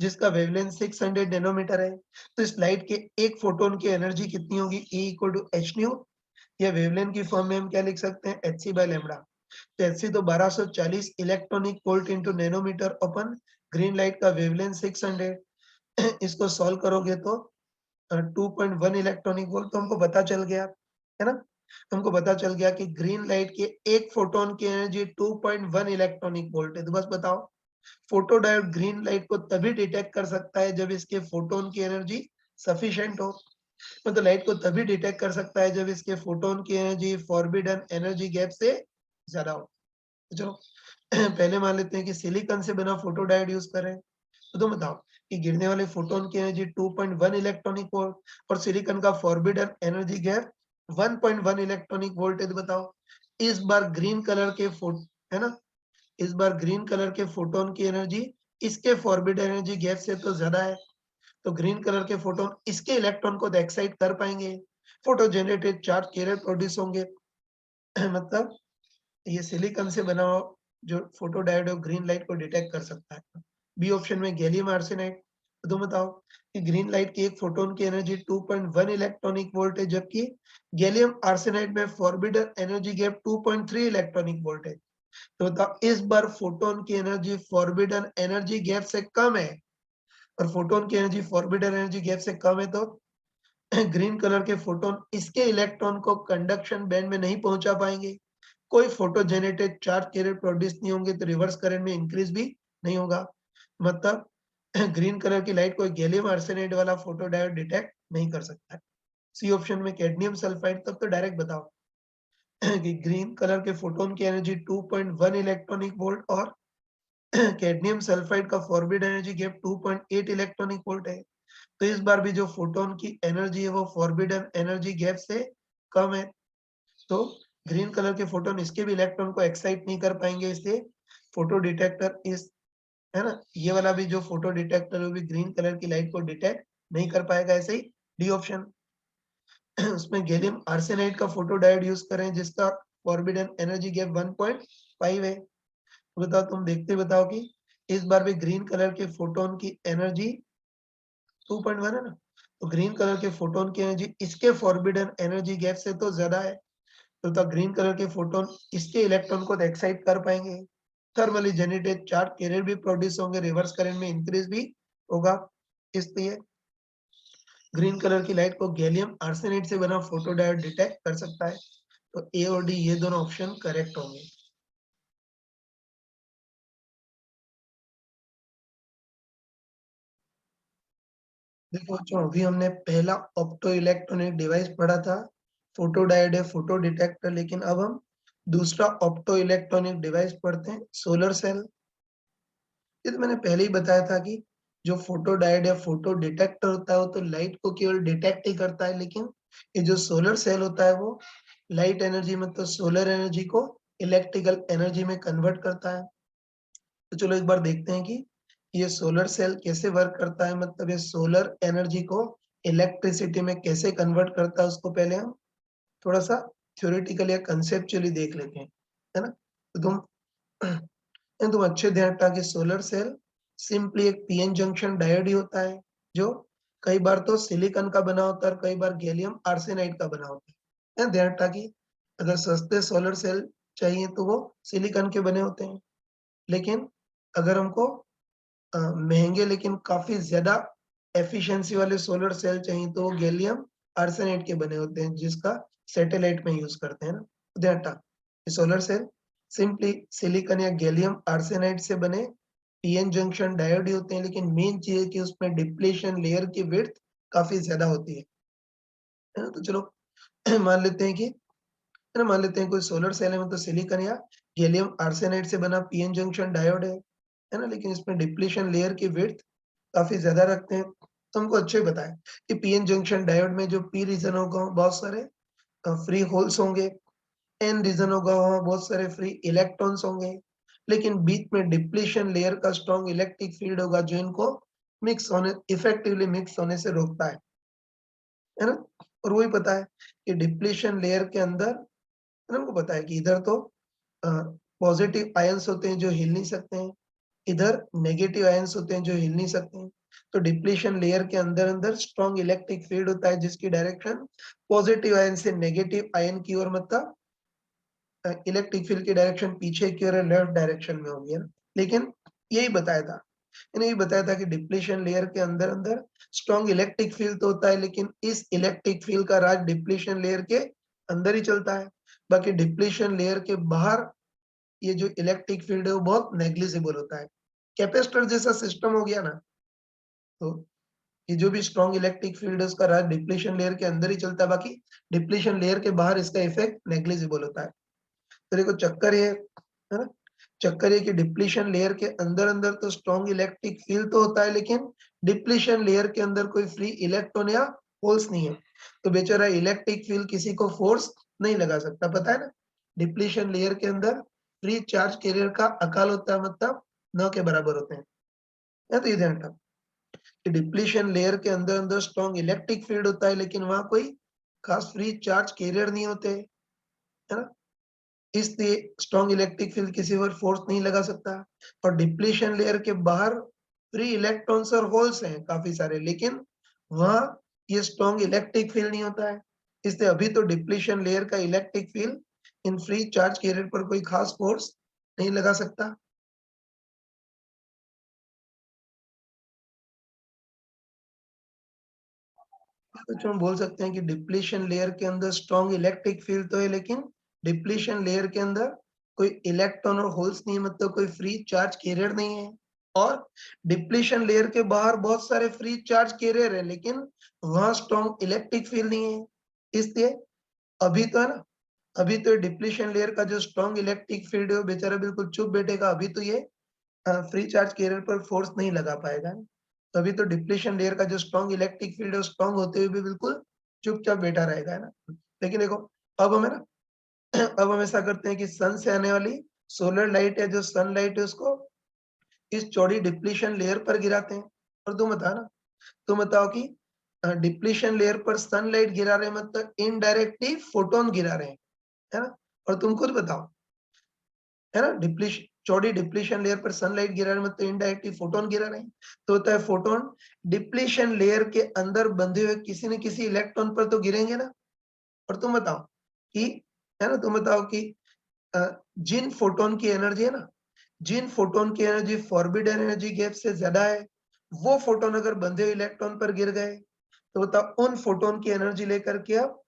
जिसका वेवलेंथ 600 नैनोमीटर है। तो इस लाइट के एक फोटोन की एनर्जी कितनी होगी? E equal to h nu, या वेवलेंथ की फॉर्म में हम क्या लिख सकते हैं? H c by lambda. तो एच सी तो 1240 इलेक्ट्रॉनिक वोल्ट इंटू नैनोमीटर अपन ग्रीन लाइट का वेवलेंथ 600। इसको सॉल्व करोगे तो 2.1 इलेक्ट्रॉनिक वोल्ट तो हमको पता चल गया, है ना? हमको पता चल गया कि ग्रीन लाइट के एक फोटोन की एनर्जी 2.1 इलेक्ट्रॉनिक वोल्ट है। तो बस बताओ, फोटो डायोड ग्रीन लाइट को तभी डिटेक्ट कर सकता है जब इसके फोटोन की एनर्जी सफिशिएंट हो। मतलब लाइट को तभी डिटेक्ट कर सकता है जब इसके फोटोन की एनर्जी फॉरबिडन एनर्जी गैप से ज्यादा हो। तो चलो पहले मान लेते हैं कि सिलिकॉन से बना फोटो डायोड यूज कर रहे हैं। तो तुम बताओ कि गिरने वाले फोटोन की एनर्जी 2.1 इलेक्ट्रॉनिक वोल्ट और सिलिकॉन का forbidden energy gap 1.1 electronic volt है। तो बताओ, इस बार ग्रीन कलर के फोट है ना, इस बार ग्रीन कलर के फोटोन की एनर्जी इसके फॉरबिडन एनर्जी गैप से तो ज्यादा है। तो ग्रीन कलर के फोटोन इसके इलेक्ट्रॉन को तो एक्साइट कर पाएंगे, photo generated charge career produce होंगे। मतलब ये सिलिकॉन से बना हुआ जो फोटो डायोड है, ग्रीन लाइट को डिटेक्ट कर सकता है। बी ऑप्शन में गैलियम आर्सेनाइड। तो तुम बताओ कि ग्रीन लाइट की एक फोटोन की एनर्जी 2.1 इलेक्ट्रॉनिक वोल्ट है, जबकि गैलियम आर्सेनाइड में forbidden energy gap 2.3 electronic volt है। तो बताओ, इस बार फोटोन की एनर्जी फॉरबिडन एनर्जी गैप से कम है, और फोटोन की एनर्जी फॉरबिडन एनर्जी गैप से कम है, तो ग्रीन कलर के फोटोन इसके इलेक्ट्रॉन को कंडक्शन बैंड में नहीं पहुंचा पाएंगे। कोई photo generated charge career produce नहीं होंगे, तो रिवर्स करंट में इंक्रीज भी नहीं होगा। मतलब ग्रीन कलर की लाइट कोई गैलियम आर्सेनाइड वाला फोटो डायोड डिटेक्ट नहीं कर सकता है। सी ऑप्शन में कैडमियम सल्फाइड। तब तो डायरेक्ट बताओ कि ग्रीन कलर के फोटोन की एनर्जी 2.1 इलेक्ट्रॉनिक वोल्ट और कैडमियम सल्फाइड का forbid energy gap 2.8 electronic volt है। तो इस बार भी जो फोटोन की एनर्जी है वो फॉरबिडन एनर्जी गैप से कम है। तो ग्रीन कलर के फोटोन इसके भी इलेक्ट्रॉन को एक्साइट नहीं कर पाएंगे, इसलिए फोटो डिटेक्टर इस, है ना, ये वाला भी जो फोटो डिटेक्टर है वो भी ग्रीन कलर की लाइट को डिटेक्ट नहीं कर पाएगा। ऐसे ही डी ऑप्शन उसमें गैलियम आर्सेनाइड का फोटो डायोड यूज करें, जिसका फॉरबिडन एनर्जी गैप 1.5 है। तो बताओ, तुम देखते बताओ कि इस बार भी ग्रीन कलर के फोटोन की एनर्जी 2.1 है ना, तो ग्रीन कलर के फोटोन की एनर्जी इसके फॉरबिडन एनर्जी गैप से तो ज्यादा है, तो ग्रीन कलर के फोटोन इसके इलेक्ट्रॉन को एक्साइट कर पाएंगे, थर्मली जनरेटेड चार्ज कैरियर भी प्रोड्यूस होंगे, रिवर्स करंट में इंक्रीज भी होगा, इसलिए ग्रीन कलर की लाइट को गैलियम आर्सेनाइड से बना फोटोडायोड डिटेक्ट कर सकता है। तो ए और डी ये दोनों ऑप्शन करेक्ट होंगे। देखो बच्चों, अभी हमने पहला ऑप्टो इलेक्ट्रॉनिक डिवाइस पढ़ा था, फोटोडायोड है, फोटो डिटेक्टर, लेकिन अब हम दूसरा ऑप्टो इलेक्ट्रॉनिक डिवाइस पढ़ते हैं, सोलर सेल। ये तो मैंने पहले ही बताया था कि जो फोटो डायोड या फोटो डिटेक्टर होता है वो तो लाइट को केवल डिटेक्ट ही करता है, लेकिन ये जो सोलर सेल होता है वो लाइट एनर्जी मतलब सोलर एनर्जी को इलेक्ट्रिकल एनर्जी में कन्वर्ट करता है। तो चलो एक बार देखते हैं कि ये सोलर सेल कैसे वर्क करता है, मतलब ये सोलर एनर्जी को इलेक्ट्रिसिटी में कैसे कन्वर्ट करता है, उसको पहले हम थोड़ा सा थ्योरेटिकली या कंसेप्चुअली देख लेते हैं, है ना। तो तुम अच्छे ध्यान रखना कि सोलर सेल सिंपली एक पीएन जंक्शन डायोड ही होता है, जो कई बार तो सिलिकॉन का बना होता है और कई बार गैलियम आर्सेनाइड का बना होता है। ध्यान रखना कि अगर सस्ते सोलर सेल चाहिए तो वो सिलिकॉन के बने होते हैं, लेकिन अगर हमको महंगे लेकिन काफी ज्यादा एफिशिएंसी वाले सोलर सेल चाहिए तो वो गैलियम आर्सेनाइड के बने होते हैं, जिसका सैटेलाइट में यूज करते हैं ना। ध्यान रखना सोलर सेल सिंपली सिलिकॉन या गैलियम आर्सेनाइड से बने पीएन जंक्शन डायोड ही होते हैं, लेकिन मेन चीज है कि उसमें डिप्लीशन लेयर की विड्थ काफी ज्यादा होती है ना। तो चलो मान लेते हैं कि है ना, मान लेते हैं कोई सोलर सेल है मतलब सिलिकॉन या गैलियम आर्सेनाइड से बना पीएन जंक्शन डायोड है ना, लेकिन इसमें डिप्लीशन लेयर की विड्थ काफी ज्यादा रखते हैं। तो हमको अच्छे ही पता है कि पीएन जंक्शन डायोड में जो पी रीजन होगा बहुत सारे फ्री होल्स होंगे, एन रीजन होगा वहां बहुत सारे फ्री इलेक्ट्रॉन्स होंगे, लेकिन बीच में डिप्लीशन लेयर का स्ट्रॉन्ग इलेक्ट्रिक फील्ड होगा जो इनको मिक्स होने इफेक्टिवली मिक्स होने से रोकता है ना। और वही पता है कि डिप्लीशन लेयर के अंदर है ना, हमको पता है कि इधर तो पॉजिटिव आयंस होते हैं जो हिल नहीं सकते हैं, इधर नेगेटिव आयंस होते हैं जो हिल नहीं सकते हैं। तो डिप्लीशन लेयर के अंदर अंदर स्ट्रॉन्ग इलेक्ट्रिक फील्ड होता है जिसकी डायरेक्शन पॉजिटिव आयन से नेगेटिव आयन की ओर, मतलब इलेक्ट्रिक फील्ड की डायरेक्शन पीछे की ओर लेफ्ट डायरेक्शन में होगी, है ना। लेकिन यही बताया था, मैंने यही बताया था कि डिप्लीशन लेयर के अंदर अंदर स्ट्रॉन्ग इलेक्ट्रिक फील्ड तो होता है, लेकिन इस इलेक्ट्रिक फील्ड का राज डिप्लीशन लेयर के अंदर ही चलता है। बाकी डिप्लीशन लेयर के बाहर ये जो इलेक्ट्रिक फील्ड है वो बहुत नेग्लिजिबल होता है, कैपेसिटर जैसा सिस्टम हो गया ना। तो ये जो भी स्ट्रॉन्ग इलेक्ट्रिक फील्ड है उसका राज डिप्लीशन लेयर के अंदर ही चलता है, बाकी डिप्लीशन लेयर के बाहर इसका इफेक्ट नेग्लिजिबल होता है। तो देखो चक्कर ये है ना, चक्कर ये कि डिप्लीशन लेयर के अंदर अंदर तो स्ट्रॉन्ग इलेक्ट्रिक फील्ड तो होता है, लेकिन डिप्लीशन लेयर के अंदर कोई फ्री इलेक्ट्रॉन या होल्स नहीं है, तो बेचारा इलेक्ट्रिक फील्ड किसी को फोर्स नहीं लगा सकता, पता है ना। डिप्लीशन लेयर के अंदर फ्री चार्ज कैरियर का अकाल होता है, मतलब न के बराबर होते हैं, या तो ये ध्यान रखना कि डिप्लीशन लेयर के अंदर अंदर स्ट्रॉन्ग इलेक्ट्रिक फील्ड होता है, लेकिन वहां कोई खास फ्री चार्ज कैरियर नहीं होते, है ना। इसलिए स्ट्रॉन्ग इलेक्ट्रिक फील्ड किसी पर फोर्स नहीं लगा सकता। और डिप्लीशन लेयर के बाहर फ्री इलेक्ट्रॉन्स और होल्स हैं काफी सारे, लेकिन वहां ये स्ट्रॉन्ग इलेक्ट्रिक फील्ड नहीं होता है, इसलिए अभी तो डिप्लीशन लेयर का electric field in free charge carrier पर कोई खास फोर्स नहीं लगा सकता। तो हम बोल सकते हैं कि डिप्लीशन लेयर के अंदर स्ट्रॉन्ग इलेक्ट्रिक फील्ड तो है, लेकिन डिप्लीशन लेयर के अंदर कोई इलेक्ट्रॉन और होल्स नहीं है, मतलब कोई फ्री चार्ज कैरियर नहीं है। और डिप्लीशन लेयर के बाहर बहुत सारे फ्री चार्ज कैरियर है, लेकिन वहां स्ट्रॉन्ग इलेक्ट्रिक फील्ड नहीं है, इसलिए अभी तो है ना, अभी तो डिप्लीशन लेयर का जो स्ट्रॉन्ग इलेक्ट्रिक फील्ड है वो बेचारा बिल्कुल चुप बैठेगा, अभी तो ये फ्री चार्ज कैरियर पर फोर्स नहीं लगा पाएगा। तभी तो डिप्लीशन लेयर का जो स्ट्रॉन्ग इलेक्ट्रिक फील्ड है स्ट्रॉन्ग होते हुए भी बिल्कुल चुपचाप बैठा रहेगा, है ना। लेकिन देखो अब हम है ना अब हम ऐसा करते हैं कि सन से आने वाली सोलर लाइट या जो सनलाइट है उसको इस चौड़ी डिप्लीशन लेयर पर गिराते हैं। और तुम बता ना, तुम बताओ कि डिप्लीशन लेयर पर सनलाइट गिरा रहे हैं मतलब इनडायरेक्टली फोटोन गिरा रहे हैं, है ना। और तुम खुद बताओ, है ना, डिप्लीशन चौड़ी डिप्लीशन लेयर पर सनलाइट गिरा रहे मतलब इनडायरेक्टली फोटोन गिरा रहे हैं, तो होता है फोटोन डिप्लीशन लेयर के अंदर बंधे हुए किसी न किसी इलेक्ट्रॉन पर तो गिरेंगे ना। और तुम बताओ कि, है ना, तुम बताओ कि जिन फोटोन की एनर्जी है ना, जिन फोटोन की एनर्जी फॉरबिडन एनर्जी गैप से ज्यादा है, वो फोटोन अगर बंधे हुए इलेक्ट्रॉन पर गिर गए, तो बताओ उन फोटोन की एनर्जी लेकर के अब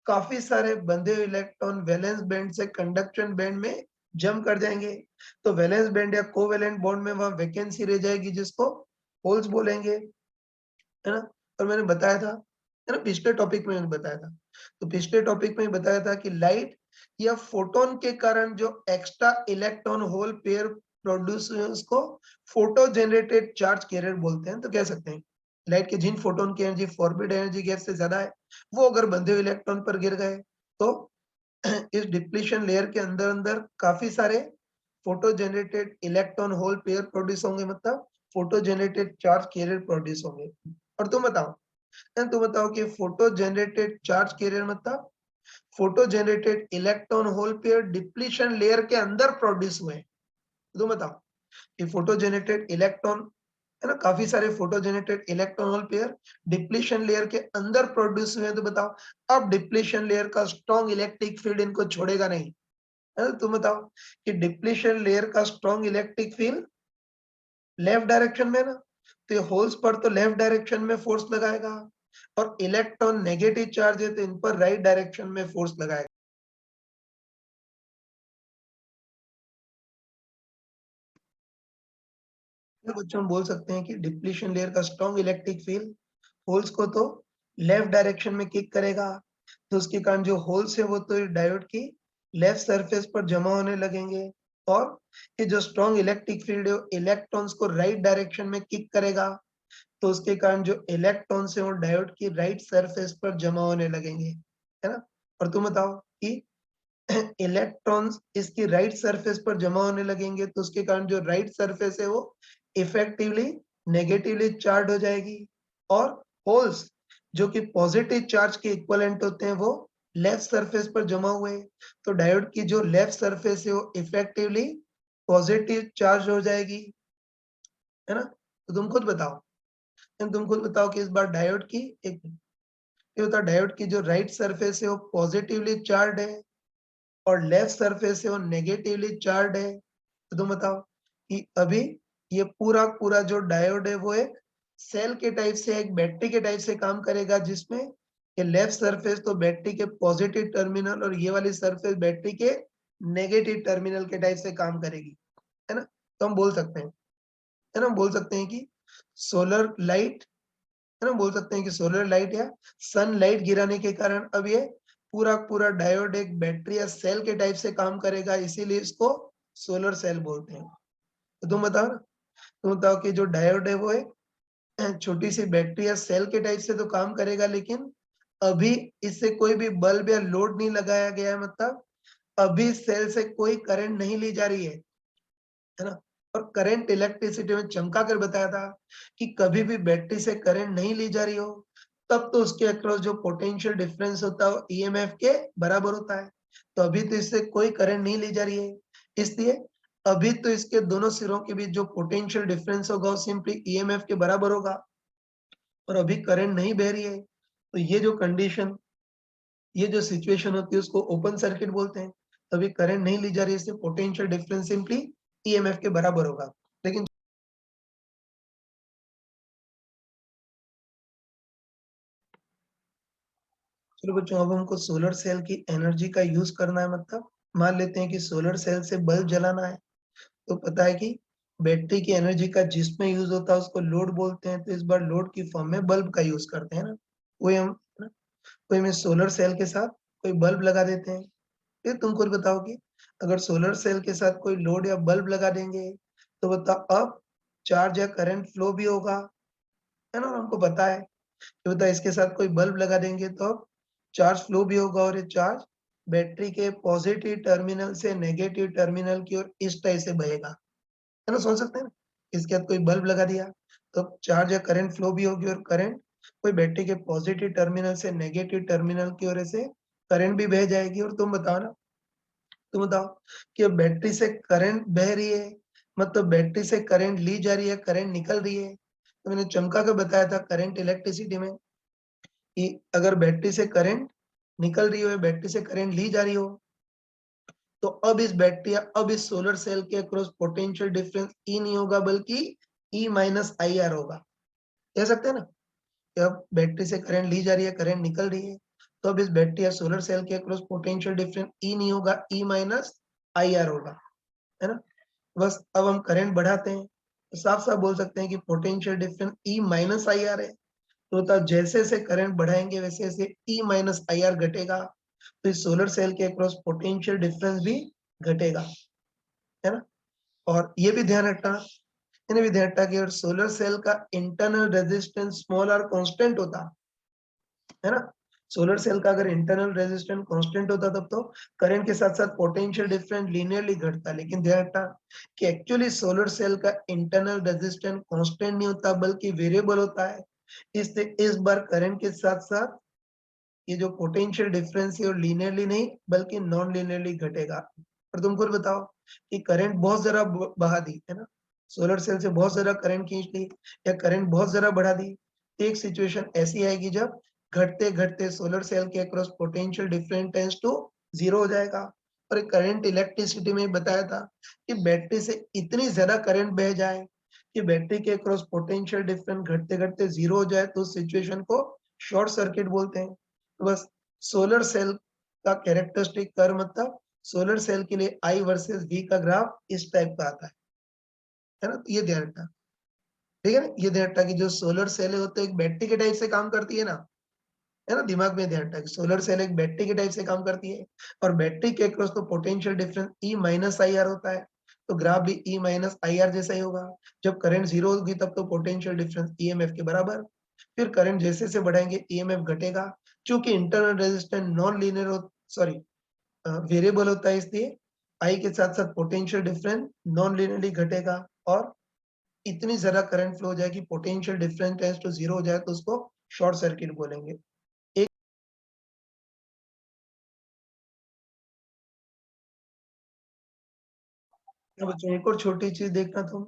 काफी सारे बंधे हुए इलेक्ट्रॉन वैलेंस बैंड से कंडक्शन बैंड में जंप कर जाएंगे। तो वैलेंस बैंड या कोवेलेंट बॉन्ड में वहां वैकेंसी रह जाएगी जिसको होल्स बोलेंगे, है ना। और मैंने बताया था, है ना, पिछले टॉपिक में मैंने बताया था, तो पिछले टॉपिक में बताया था कि लाइट या फोटोन के कारण जो extra electron hole pair produce हुए उसको फोटो जनरेटेड चार्ज कैरियर बोलते हैं। तो कह सकते हैं लाइट के जिन फोटोन की एनर्जी फॉरबिड एनर्जी गैप से ज्यादा है, वो अगर बंधे हुए इलेक्ट्रॉन पर गिर गए, तो इस डिप्लीशन लेयर के अंदर अंदर काफी सारे photo generated electron hole pair produce होंगे, मतलब photo generated charge career produce होंगे। और तुम बताओ कि फोटो जनरेटेड चार्ज कैरियर मतलब photo generated electron hole pair depletion layer के अंदर प्रोड्यूस हुए। तुम बताओ कि फोटो जनरेटेड इलेक्ट्रॉन, है ना, काफी सारे photo generated electron hole pair depletion layer के अंदर प्रोड्यूस हुए हैं, तो बताओ अब डिप्लीशन लेयर का स्ट्रॉन्ग इलेक्ट्रिक फील्ड इनको छोड़ेगा नहीं, है ना। तुम बताओ कि डिप्लीशन लेयर का strong electric field left direction में ना, तो ये होल्स पर तो लेफ्ट डायरेक्शन में फोर्स लगाएगा, और इलेक्ट्रॉन नेगेटिव चार्ज है तो इन पर राइट डायरेक्शन में फोर्स लगाएगा। तो बच्चों हम बोल सकते हैं कि डिप्लीशन लेयर का स्ट्रॉन्ग इलेक्ट्रिक फील्ड होल्स को तो लेफ्ट डायरेक्शन में किक करेगा, तो उसके कारण जो होल्स है वो तो डायोड की लेफ्ट सरफेस पर जमा होने लगेंगे, और ये जो स्ट्रॉन्ग इलेक्ट्रिक फील्ड है इलेक्ट्रॉन्स को राइट डायरेक्शन में किक करेगा, तो उसके कारण जो इलेक्ट्रॉन्स है वो डायोड की राइट सरफेस पर जमा होने लगेंगे, है ना। और तुम बताओ कि इलेक्ट्रॉन्स इसकी राइट सरफेस पर जमा होने लगेंगे, तो उसके कारण जो राइट सरफेस है वो इफेक्टिवली नेगेटिवली चार्ज हो जाएगी, और होल्स जो कि पॉजिटिव चार्ज के इक्विवेलेंट होते हैं वो लेफ्ट सरफेस पर जमा हुए, तो डायोड की जो लेफ्ट सरफेस है वो इफेक्टिवली पॉजिटिव चार्ज हो जाएगी, है ना। तो तुम खुद बताओ कि इस बार डायोड की एक ये होता है, डायोड की जो राइट सरफेस है वो पॉजिटिवली चार्ज है और लेफ्ट सरफेस है वो नेगेटिवली चार्ज है, तो तुम बताओ कि अभी ये पूरा पूरा जो डायोड है वो एक सेल के टाइप से, एक बैटरी के टाइप से काम करेगा, जिसमें ये लेफ्ट सरफेस तो बैटरी के पॉजिटिव टर्मिनल और ये वाली सरफेस बैटरी के नेगेटिव टर्मिनल के टाइप से काम करेगी, है ना। तो हम बोल सकते हैं, है ना, हम बोल सकते हैं कि सोलर लाइट, है ना, बोल सकते हैं कि सोलर लाइट या सनलाइट गिराने के कारण अब ये पूरा पूरा डायोड एक बैटरी या सेल के टाइप से काम करेगा, इसीलिए इसको सोलर सेल बोलते हैं। तो तुम बताओ कि जो डायोड है वो एक छोटी सी बैटरी या सेल के टाइप से तो काम करेगा, लेकिन अभी इससे कोई भी बल्ब या लोड नहीं लगाया गया है, मतलब अभी सेल से कोई करंट नहीं ली जा रही है ना। और करंट इलेक्ट्रिसिटी में चमका कर बताया था कि कभी भी बैटरी से करंट नहीं ली जा रही हो, तब तो उसके अक्रॉस जो पोटेंशियल डिफरेंस होता है वो ईएमएफ के बराबर होता है। तो अभी तो इससे कोई करंट नहीं ली जा रही है, इसलिए अभी तो इसके दोनों सिरों के बीच जो पोटेंशियल डिफरेंस होगा वो सिंपली ईएमएफ के बराबर होगा, और अभी करंट नहीं बह रही है, तो ये जो कंडीशन, ये जो सिचुएशन होती है उसको ओपन सर्किट बोलते हैं। अभी करंट नहीं ली जा रही है, इससे पोटेंशियल डिफरेंस सिंपली ईएमएफ के बराबर होगा। लेकिन चलो बच्चों, अब हमको सोलर सेल की एनर्जी का यूज करना है, मतलब मान लेते हैं कि सोलर सेल से बल्ब जलाना है, तो पता है कि बैटरी की एनर्जी का जिसमें यूज होता है उसको लोड बोलते हैं, तो इस बार लोड की फॉर्म में बल्ब का यूज करते हैं ना। वही हम ना, वही में सोलर सेल के साथ कोई बल्ब लगा देते हैं। फिर तुम खुद बताओ कि अगर सोलर सेल के साथ कोई लोड या बल्ब लगा देंगे, तो बताओ अब चार्ज या करंट फ्लो भी होगा, है ना। और हमको पता है कि बता इसके साथ कोई बल्ब लगा देंगे तो अब चार्ज फ्लो भी होगा, और ये चार्ज बैटरी के पॉजिटिव टर्मिनल से नेगेटिव टर्मिनल की ओर इस टाइप से बहेगा, है ना। सोच सकते हैं ना, इसके साथ कोई बल्ब लगा दिया तो चार्ज या करंट फ्लो भी होगी, और करंट कोई बैटरी के पॉजिटिव टर्मिनल से नेगेटिव टर्मिनल की ओर से करंट भी बह जाएगी। और तुम बताओ ना तुम बताओ कि अब बैटरी से करंट बह रही है, मतलब बैटरी से करंट ली जा रही है, करंट निकल रही है। तो मैंने चमका के बताया था करंट इलेक्ट्रिसिटी में कि अगर बैटरी से करंट निकल रही हो, बैटरी से करंट ली जा रही हो, तो अब इस बैटरी या अब इस सोलर सेल के अक्रॉस पोटेंशियल डिफरेंस ई नहीं होगा बल्कि ई माइनस आई आर होगा। कह सकते हैं ना कि अब बैटरी से करंट ली जा रही है, करंट निकल रही है, तो अब इस बैटरी या सोलर सेल के अक्रॉस पोटेंशियल डिफरेंस ई नहीं होगा, ई माइनस आई आर होगा, है ना। बस अब हम करंट बढ़ाते हैं तो साफ साफ बोल सकते हैं कि potential difference E minus I R है। तो होता जैसे जैसे करंट बढ़ाएंगे वैसे वैसे ई माइनस आई आर घटेगा, तो इस सोलर सेल के अक्रॉस पोटेंशियल डिफरेंस भी घटेगा, है ना। और ये भी ध्यान रखना, इन्हें भी ध्यान रखना कि अगर सोलर सेल का इंटरनल रेजिस्टेंस स्मॉल और कांस्टेंट होता है ना, सोलर सेल का अगर इंटरनल रेजिस्टेंस कांस्टेंट होता तब तो करंट के साथ साथ पोटेंशियल डिफरेंस लीनियरली घटता, लेकिन ध्यान रखना कि एक्चुअली सोलर सेल का इंटरनल रेजिस्टेंस कांस्टेंट नहीं होता बल्कि वेरिएबल होता है। इससे इस बार करंट के साथ साथ ये जो पोटेंशियल डिफरेंस है वो लीनियरली नहीं बल्कि नॉन लीनियरली घटेगा। और तुम खुद बताओ कि करंट बहुत जरा बहा दी है ना, सोलर सेल से बहुत जरा करंट खींच ली या करंट बहुत जरा बढ़ा दी, एक सिचुएशन ऐसी आएगी जब घटते घटते सोलर सेल के across potential difference tends to zero हो जाएगा। और एक करंट इलेक्ट्रिसिटी में बताया था कि बैटरी से इतनी ज्यादा करंट बह जाए कि बैटरी के अक्रॉस पोटेंशियल डिफरेंस घटते घटते जीरो हो जाए तो उस सिचुएशन को शॉर्ट सर्किट बोलते हैं। तो बस सोलर सेल का कैरेक्टरिस्टिक कर्व मतलब सोलर सेल के लिए आई वर्सेस वी का ग्राफ इस टाइप का आता है ना। तो ये ध्यान रखना, ठीक है ना, ये ध्यान रखना कि जो सोलर सेल है वो तो एक बैटरी के टाइप से काम करती है ना, दिमाग में ध्यान रखना कि सोलर सेल एक बैटरी के टाइप से काम करती है और बैटरी के अक्रॉस तो potential difference E minus I R होता है, तो ग्राफ भी ई माइनस आई आर जैसा ही होगा। जब करंट जीरो होगी तब तो पोटेंशियल डिफरेंस ईएमएफ के बराबर, फिर करंट जैसे जैसे बढ़ाएंगे ईएमएफ घटेगा, क्योंकि internal resistance non linear sorry variable होता है, इसलिए आई के साथ साथ पोटेंशियल डिफरेंस नॉन लीनियरली घटेगा और इतनी ज्यादा करंट फ्लो हो जाएगी potential difference tends to zero हो जाए तो उसको शॉर्ट सर्किट बोलेंगे। एक बच्चों एक और छोटी चीज देखना तुम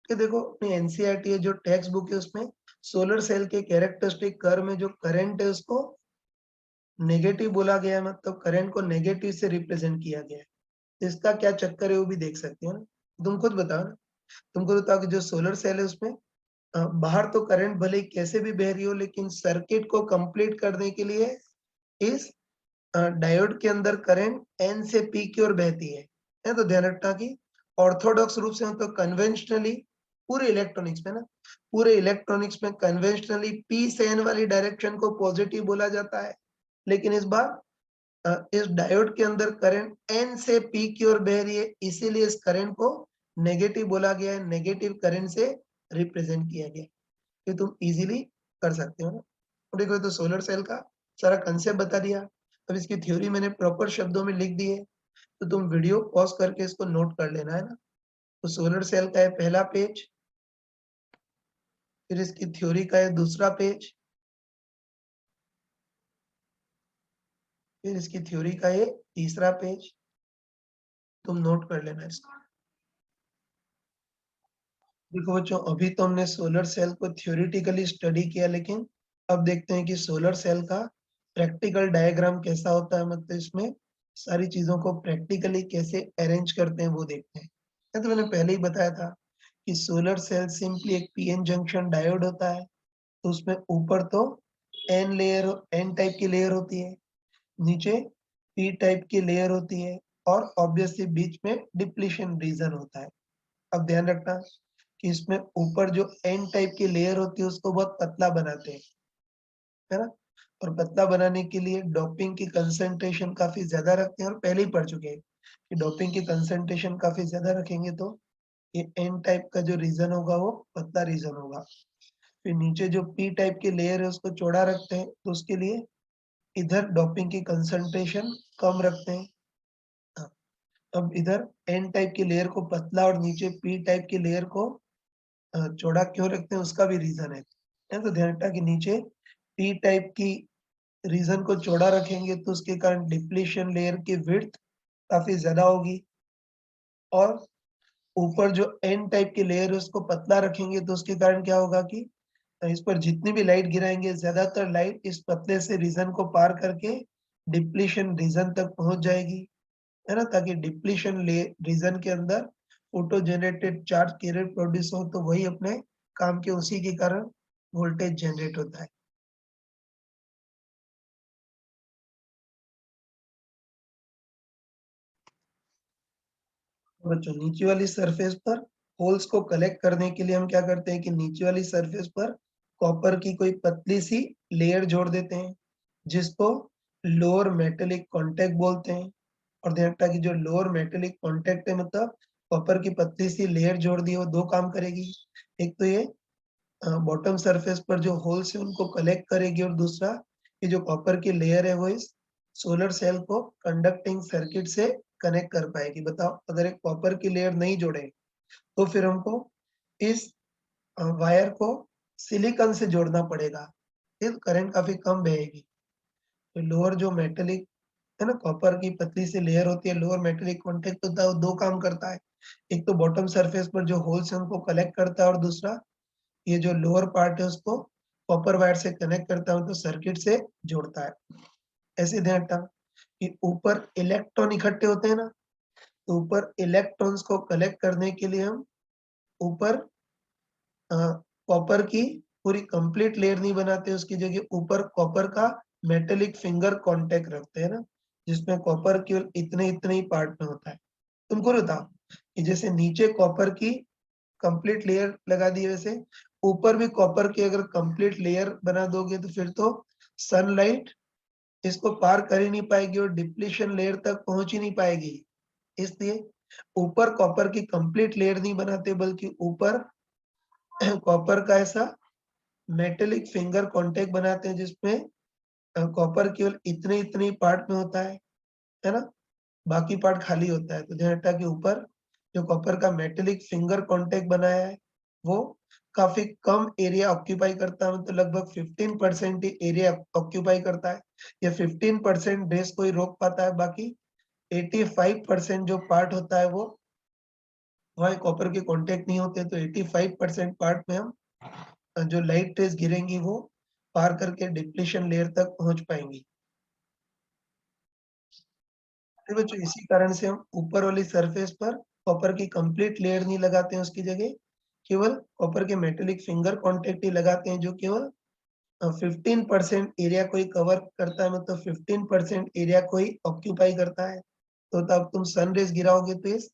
कि देखो अपनी एनसीईआरटी है जो टेक्स्ट बुक है उसमें सोलर सेल के कैरेक्टरिस्टिक कर्व में जो करंट है उसको नेगेटिव बोला गया है, मतलब करंट को नेगेटिव से रिप्रेजेंट किया गया है। इसका क्या चक्कर है वो भी देख सकते हो ना, तुम खुद बताओ ना। तुमको बताओ कि जो सोलर सेल है उसमें बाहर तो करंट भले ही कैसे भी बह रही हो लेकिन सर्किट को कंप्लीट करने के लिए इस डायोड के अंदर करंट एन से पी की ओर बहती है। तो ध्यान रखना कि ऑर्थोडॉक्स रूप से मतलब कन्वेंशनली पूरे इलेक्ट्रॉनिक्स में ना, पूरे इलेक्ट्रॉनिक्स में कन्वेंशनली पी से एन वाली डायरेक्शन को पॉजिटिव बोला जाता है, लेकिन इस बार इस डायोड के अंदर करंट एन से पी की ओर बह रही है, इसीलिए इस करंट को नेगेटिव बोला गया है, नेगेटिव करंट से रिप्रेजेंट किया गया। ये तुम इजीली कर सकते हो ना। और देखो तो सोलर सेल का सारा कंसेप्ट बता दिया, अब इसकी थ्योरी मैंने प्रॉपर शब्दों में लिख दी है, तो तुम वीडियो पॉज करके इसको नोट कर लेना है ना। तो सोलर सेल का है पहला पेज, फिर इसकी थ्योरी का है दूसरा पेज, फिर इसकी थ्योरी का है तीसरा पेज, तुम नोट कर लेना इसको। देखो बच्चों अभी तो हमने सोलर सेल को थ्योरेटिकली स्टडी किया, लेकिन अब देखते हैं कि सोलर सेल का प्रैक्टिकल डायग्राम कैसा होता है, मतलब इसमें सारी चीजों को प्रैक्टिकली कैसे अरेंज करते हैं वो देखते हैं। ये तो मैंने पहले ही बताया था कि सोलर सेल सिंपली एक पीएन जंक्शन डायोड होता है, तो उसमें ऊपर तो एन लेयर एन टाइप की लेयर होती है, नीचे पी टाइप की लेयर होती है और ऑब्वियसली बीच में डिप्लीशन रीजन होता है। अब ध्यान रखना कि इसमें ऊपर जो एन टाइप की लेयर होती है उसको बहुत पतला बनाते हैं, है ना। और पतला बनाने के लिए डोपिंग की कंसंट्रेशन काफी ज्यादा रखते हैं और पहले ही पढ़ चुके हैं कि डोपिंग की कंसंट्रेशन काफी ज्यादा रखेंगे तो ये एन टाइप का जो रीजन होगा वो पतला रीजन होगा। फिर नीचे जो पी टाइप की लेयर है उसको चौड़ा रखते हैं, तो उसके लिए इधर डोपिंग की कंसंट्रेशन कम रखते हैं। हाँ, अब इधर एन टाइप की लेयर को पतला और नीचे पी टाइप की लेयर को चौड़ा क्यों रखते हैं उसका भी रीजन है। तो ध्यान रखना कि नीचे पी टाइप की रीजन को चौड़ा रखेंगे तो उसके कारण डिप्लीशन लेयर की विड्थ काफी ज्यादा होगी, और ऊपर जो एन टाइप की लेयर है उसको पतला रखेंगे तो उसके कारण क्या होगा कि इस पर जितनी भी लाइट गिराएंगे ज्यादातर लाइट इस पतले से रीजन को पार करके डिप्लीशन रीजन तक पहुंच जाएगी, है ना, ताकि डिप्लीशन रीजन के अंदर photo generated charge career produce हो, तो वही अपने काम के उसी के कारण वोल्टेज जनरेट होता है। तो बच्चों नीचे वाली सरफेस पर होल्स को कलेक्ट करने के लिए हम क्या करते हैं कि नीचे वाली सरफेस पर कॉपर की कोई पतली सी लेयर जोड़ देते हैं, जिसको लोअर मेटेलिक कांटेक्ट बोलते हैं। और ध्यान रखना कि जो लोअर मेटेलिक कांटेक्ट है मतलब कॉपर की पतली सी लेयर जोड़ दी, वो दो काम करेगी। एक तो ये बॉटम सरफेस पर जो होल्स है उनको कलेक्ट करेगी, और दूसरा ये जो कॉपर की लेयर है वो इस सोलर सेल को कंडक्टिंग सर्किट से कनेक्ट कर पाएगी। बताओ अगर एक कॉपर की लेयर नहीं जोड़े तो फिर हमको इस वायर को सिलिकॉन से जोड़ना पड़ेगा, फिर करंट काफी कम बहेगी। तो लोअर जो मेटेलिक है ना, कॉपर की पतली सी लेयर होती है, लोअर मेटेलिक कॉन्टेक्ट होता है, वो दो काम करता है। एक तो बॉटम सरफेस पर जो होल्स है उनको कलेक्ट करता है, और दूसरा ये जो लोअर पार्ट है उसको कॉपर वायर से कनेक्ट करता है, तो सर्किट से जोड़ता है। ऐसे ध्यान रखना कि ऊपर इलेक्ट्रॉन इकट्ठे होते हैं ना, तो ऊपर इलेक्ट्रॉन्स को कलेक्ट करने के लिए हम ऊपर कॉपर की पूरी कंप्लीट लेयर नहीं बनाते, उसकी जगह ऊपर कॉपर का मेटेलिक फिंगर कांटेक्ट रखते हैं ना, जिसमें कॉपर केवल इतने इतने ही पार्ट में होता है। तुमको बताओ कि जैसे नीचे कॉपर की कंप्लीट लेयर लगा दी, वैसे ऊपर भी कॉपर की अगर कंप्लीट लेयर बना दोगे तो फिर तो सनलाइट इसको पार कर ही नहीं पाएगी और डिप्लीशन लेयर तक पहुंच ही नहीं पाएगी। इसलिए ऊपर कॉपर की कंप्लीट लेयर नहीं बनाते, बल्कि ऊपर कॉपर का ऐसा मेटेलिक फिंगर कांटेक्ट बनाते हैं जिसमें कॉपर केवल इतने इतने पार्ट में होता है ना, बाकी पार्ट खाली होता है। तो ध्यान रखना कि ऊपर जो कॉपर का मेटेलिक फिंगर कांटेक्ट बनाया है वो काफी कम एरिया ऑक्यूपाई करता है, मतलब लगभग 15% ही एरिया ऑक्यूपाई करता है। ये 15% रेस को ही रोक पाता है, बाकी 85% जो पार्ट होता है वो वहाँ कॉपर के कांटेक्ट नहीं होते। तो 85% पार्ट में हम जो लाइट रेस गिरेंगी वो पार करके डिप्लीशन लेयर तक पहुंच पाएंगी। फिर बच्चों इसी कारण से हम ऊपर वाली सरफेस पर कॉपर की कंप्लीट लेयर नहीं लगाते हैं, उसकी जगह केवल कॉपर के मेटेलिक फिंगर कांटेक्ट ही लगाते हैं, जो केवल 15% एरिया को ही कवर करता है, मतलब 15% एरिया को ही ऑक्यूपाई करता है। तो तब तुम सन रेज गिराओगे तो इस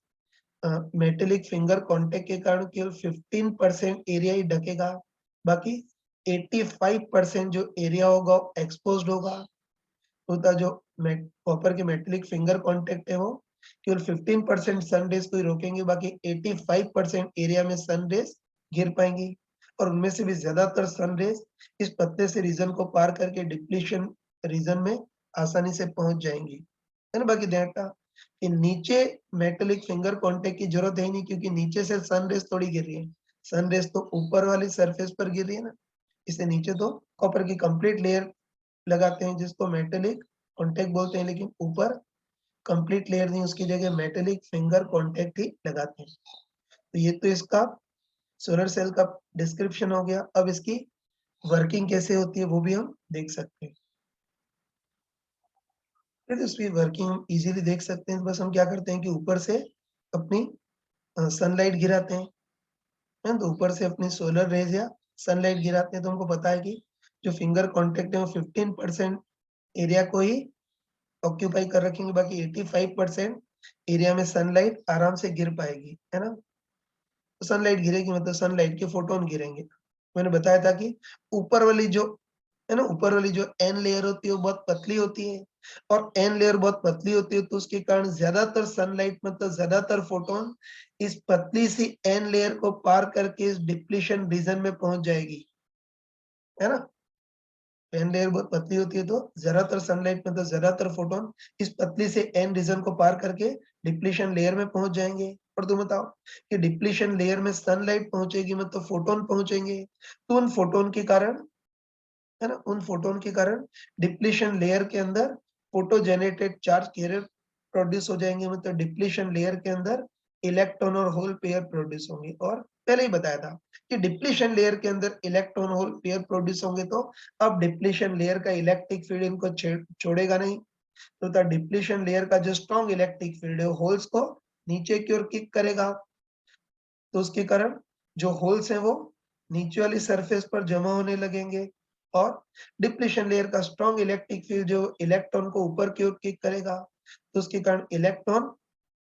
मेटेलिक फिंगर कांटेक्ट के कारण केवल 15% एरिया ही ढकेगा, बाकी 85% जो एरिया होगा एक्सपोज्ड होगा। होता जो कॉपर के मेटेलिक फिंगर कांटेक्ट है वो केवल 15% सन रेज को ही रोकेंगे, बाकी 85% एरिया में सन रेज गिर पाएंगी, और उनमें से भी ज्यादातर सन रेज इस पतले से रीजन को पार करके डिप्लीशन रीजन में आसानी से पहुंच जाएंगी, है ना। बाकी ध्यान रखना कि नीचे मेटेलिक फिंगर कांटेक्ट की जरूरत है ही नहीं, क्योंकि नीचे से सन रेज थोड़ी गिर रही है, सन रेज तो ऊपर वाली सरफेस पर गिर रही है ना। इससे नीचे तो कॉपर की कंप्लीट लेयर लगाते हैं जिसको मेटेलिक कांटेक्ट बोलते हैं, लेकिन ऊपर कंप्लीट लेयर नहीं, उसकी जगह मेटेलिक फिंगर कांटेक्ट ही लगाते हैं। तो ये तो इसका सोलर सेल का डिस्क्रिप्शन हो गया। अब इसकी वर्किंग कैसे होती है वो भी हम देख सकते हैं। फिर इसकी वर्किंग हम इजीली देख सकते हैं। बस हम क्या करते हैं कि ऊपर से अपनी सनलाइट गिराते हैं, है ना। तो ऊपर से अपनी सोलर रेज या सनलाइट गिराते हैं, तो हमको पता है कि जो फिंगर कांटेक्ट है वो 15% एरिया को ही ऑक्यूपाई कर रखेंगे, बाकी 85% एरिया में सनलाइट आराम से गिर पाएगी, है ना। तो सनलाइट गिरेगी मतलब सनलाइट के फोटोन गिरेंगे। मैंने बताया था कि ऊपर वाली जो है ना, ऊपर वाली जो एन लेयर होती है वो बहुत पतली होती है, और एन लेयर बहुत पतली होती है तो उसके कारण ज्यादातर सनलाइट मतलब ज्यादातर फोटोन इस पतली सी एन लेयर को पार करके इस डिप्लीशन रीजन में पहुंच जाएगी, है ना। एन लेयर बहुत पतली होती है तो ज्यादातर सनलाइट मतलब ज्यादातर फोटोन इस पतली से एन रीजन को पार करके डिप्लीशन लेयर में पहुंच जाएंगे। और तुम बताओ कि डिप्लीशन लेयर में सनलाइट पहुंचेगी मतलब फोटोन पहुंचेंगे, तो उन फोटोन के कारण, है ना, उन फोटोन के कारण डिप्लीशन लेयर के अंदर photo generated charge career produce हो जाएंगे, मतलब डिप्लीशन लेयर के अंदर इलेक्ट्रॉन और होल पेयर प्रोड्यूस होंगे। और पहले ही बताया था कि डिप्लीशन लेयर के अंदर इलेक्ट्रॉन होल पेयर प्रोड्यूस होंगे, तो अब डिप्लीशन लेयर का इलेक्ट्रिक फील्ड इनको छोड़ेगा नहीं, तो द डिप्लीशन लेयर का जो स्ट्रॉन्ग इलेक्ट्रिक फील्ड है होल्स को नीचे की ओर किक करेगा, तो उसके कारण जो होल्स हैं वो नीचे वाली सरफेस पर जमा होने लगेंगे, और डिप्लीशन लेयर का स्ट्रॉन्ग इलेक्ट्रिक फील्ड जो इलेक्ट्रॉन को ऊपर की ओर किक करेगा, तो उसके कारण इलेक्ट्रॉन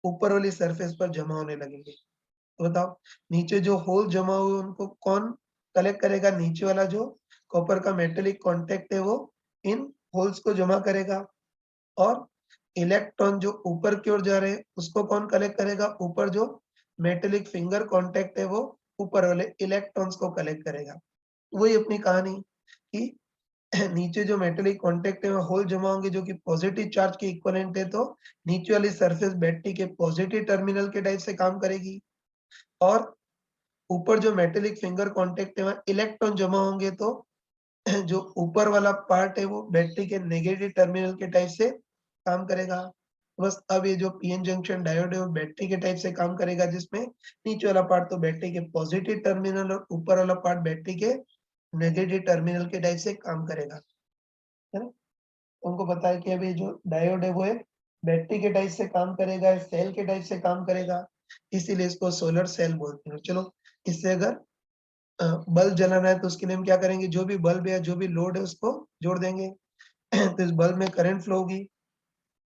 ऊपर वाली सरफेस पर जमा होने लगेंगे। तो बताओ, नीचे जो होल जमा हुए उनको कौन कलेक्ट करेगा? नीचे वाला जो कॉपर का मेटेलिक कॉन्टैक्ट है वो इन होल्स को जमा करेगा, और इलेक्ट्रॉन जो ऊपर की ओर जा रहे हैं उसको कौन कलेक्ट करेगा? ऊपर जो मेटेलिक फिंगर कॉन्टैक्ट है वो ऊपर वाले इलेक्ट्रॉन्स को कलेक्ट करेगा। वही अपनी कहानी कि नीचे जो मेटेलिक कॉन्टैक्ट है वहाँ होल जमा होंगे जो कि पॉजिटिव चार्ज के इक्विवेलेंट है, तो नीचे वाली सरफेस बैटरी के पॉजिटिव टर्मिनल के टाइप से काम करेगी, और ऊपर जो मेटेलिक फिंगर कॉन्टैक्ट है वहाँ इलेक्ट्रॉन जमा होंगे, तो जो ऊपर वाला पार्ट है वो बैटरी के नेगेटिव टर्मिनल के टाइप से काम करेगा। बस अब ये जो पीएन जंक्शन डायोड है वो बैटरी के टाइप से काम करेगा, जिसमें नीचे वाला पार्ट तो बैटरी के पॉजिटिव टर्मिनल और ऊपर वाला पार्ट बैटरी के नेगेटिव टर्मिनल के टाइप से काम करेगा, है ना? उनको पता है कि अभी जो डायोड है वो एक बैटरी के टाइप से काम करेगा, सेल के टाइप से काम करेगा, इसीलिए इसको सोलर सेल बोलते हैं। चलो, इससे अगर बल्ब जलाना है तो उसके लिए हम क्या करेंगे? जो भी बल्ब या जो भी लोड है उसको जोड़ देंगे। तो इस बल्ब में करंट फ्लो होगी,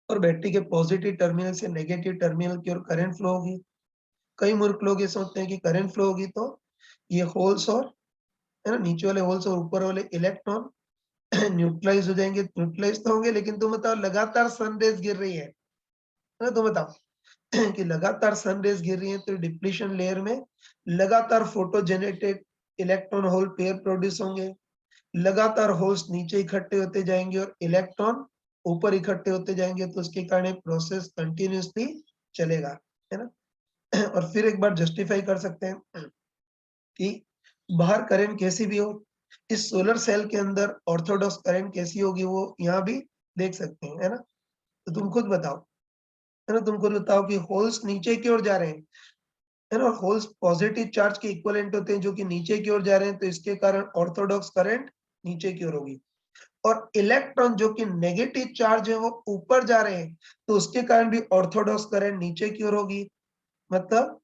और बैटरी के पॉजिटिव टर्मिनल से नेगेटिव टर्मिनल की ओर करंट फ्लो होगी। कई मूर्ख लोग ये सोचते हैं कि करंट फ्लो होगी तो ये होल्स और, है ना, नीचे वाले होल्स और ऊपर वाले इलेक्ट्रॉन न्यूट्रलाइज हो जाएंगे। न्यूट्रलाइज तो होंगे, लेकिन तुम बताओ, लगातार सन रेज गिर रही है ना, तुम बताओ कि लगातार सन रेज गिर रही है तो डिप्लीशन लेयर में लगातार photo generated electron hole pair produce होंगे, लगातार होल्स नीचे इकट्ठे होते जाएंगे और इलेक्ट्रॉन ऊपर इकट्ठे होते जाएंगे, तो उसके कारण प्रोसेस कंटिन्यूअसली चलेगा, है ना? और फिर एक बार जस्टिफाई कर सकते हैं कि बाहर करंट कैसी भी हो, इस सोलर सेल के अंदर ऑर्थोडॉक्स करंट कैसी होगी वो यहाँ भी देख सकते हैं, है ना? तो तुम खुद बताओ, है ना? तुम खुद बताओ कि होल्स नीचे की ओर जा रहे हैं, है ना? होल्स पॉजिटिव चार्ज के इक्विवेलेंट होते हैं जो कि नीचे की ओर जा रहे हैं, तो इसके कारण ऑर्थोडॉक्स करंट नीचे की ओर होगी, और इलेक्ट्रॉन जो कि नेगेटिव चार्ज है वो ऊपर जा रहे हैं, तो उसके कारण भी ऑर्थोडॉक्स करंट नीचे की ओर होगी। मतलब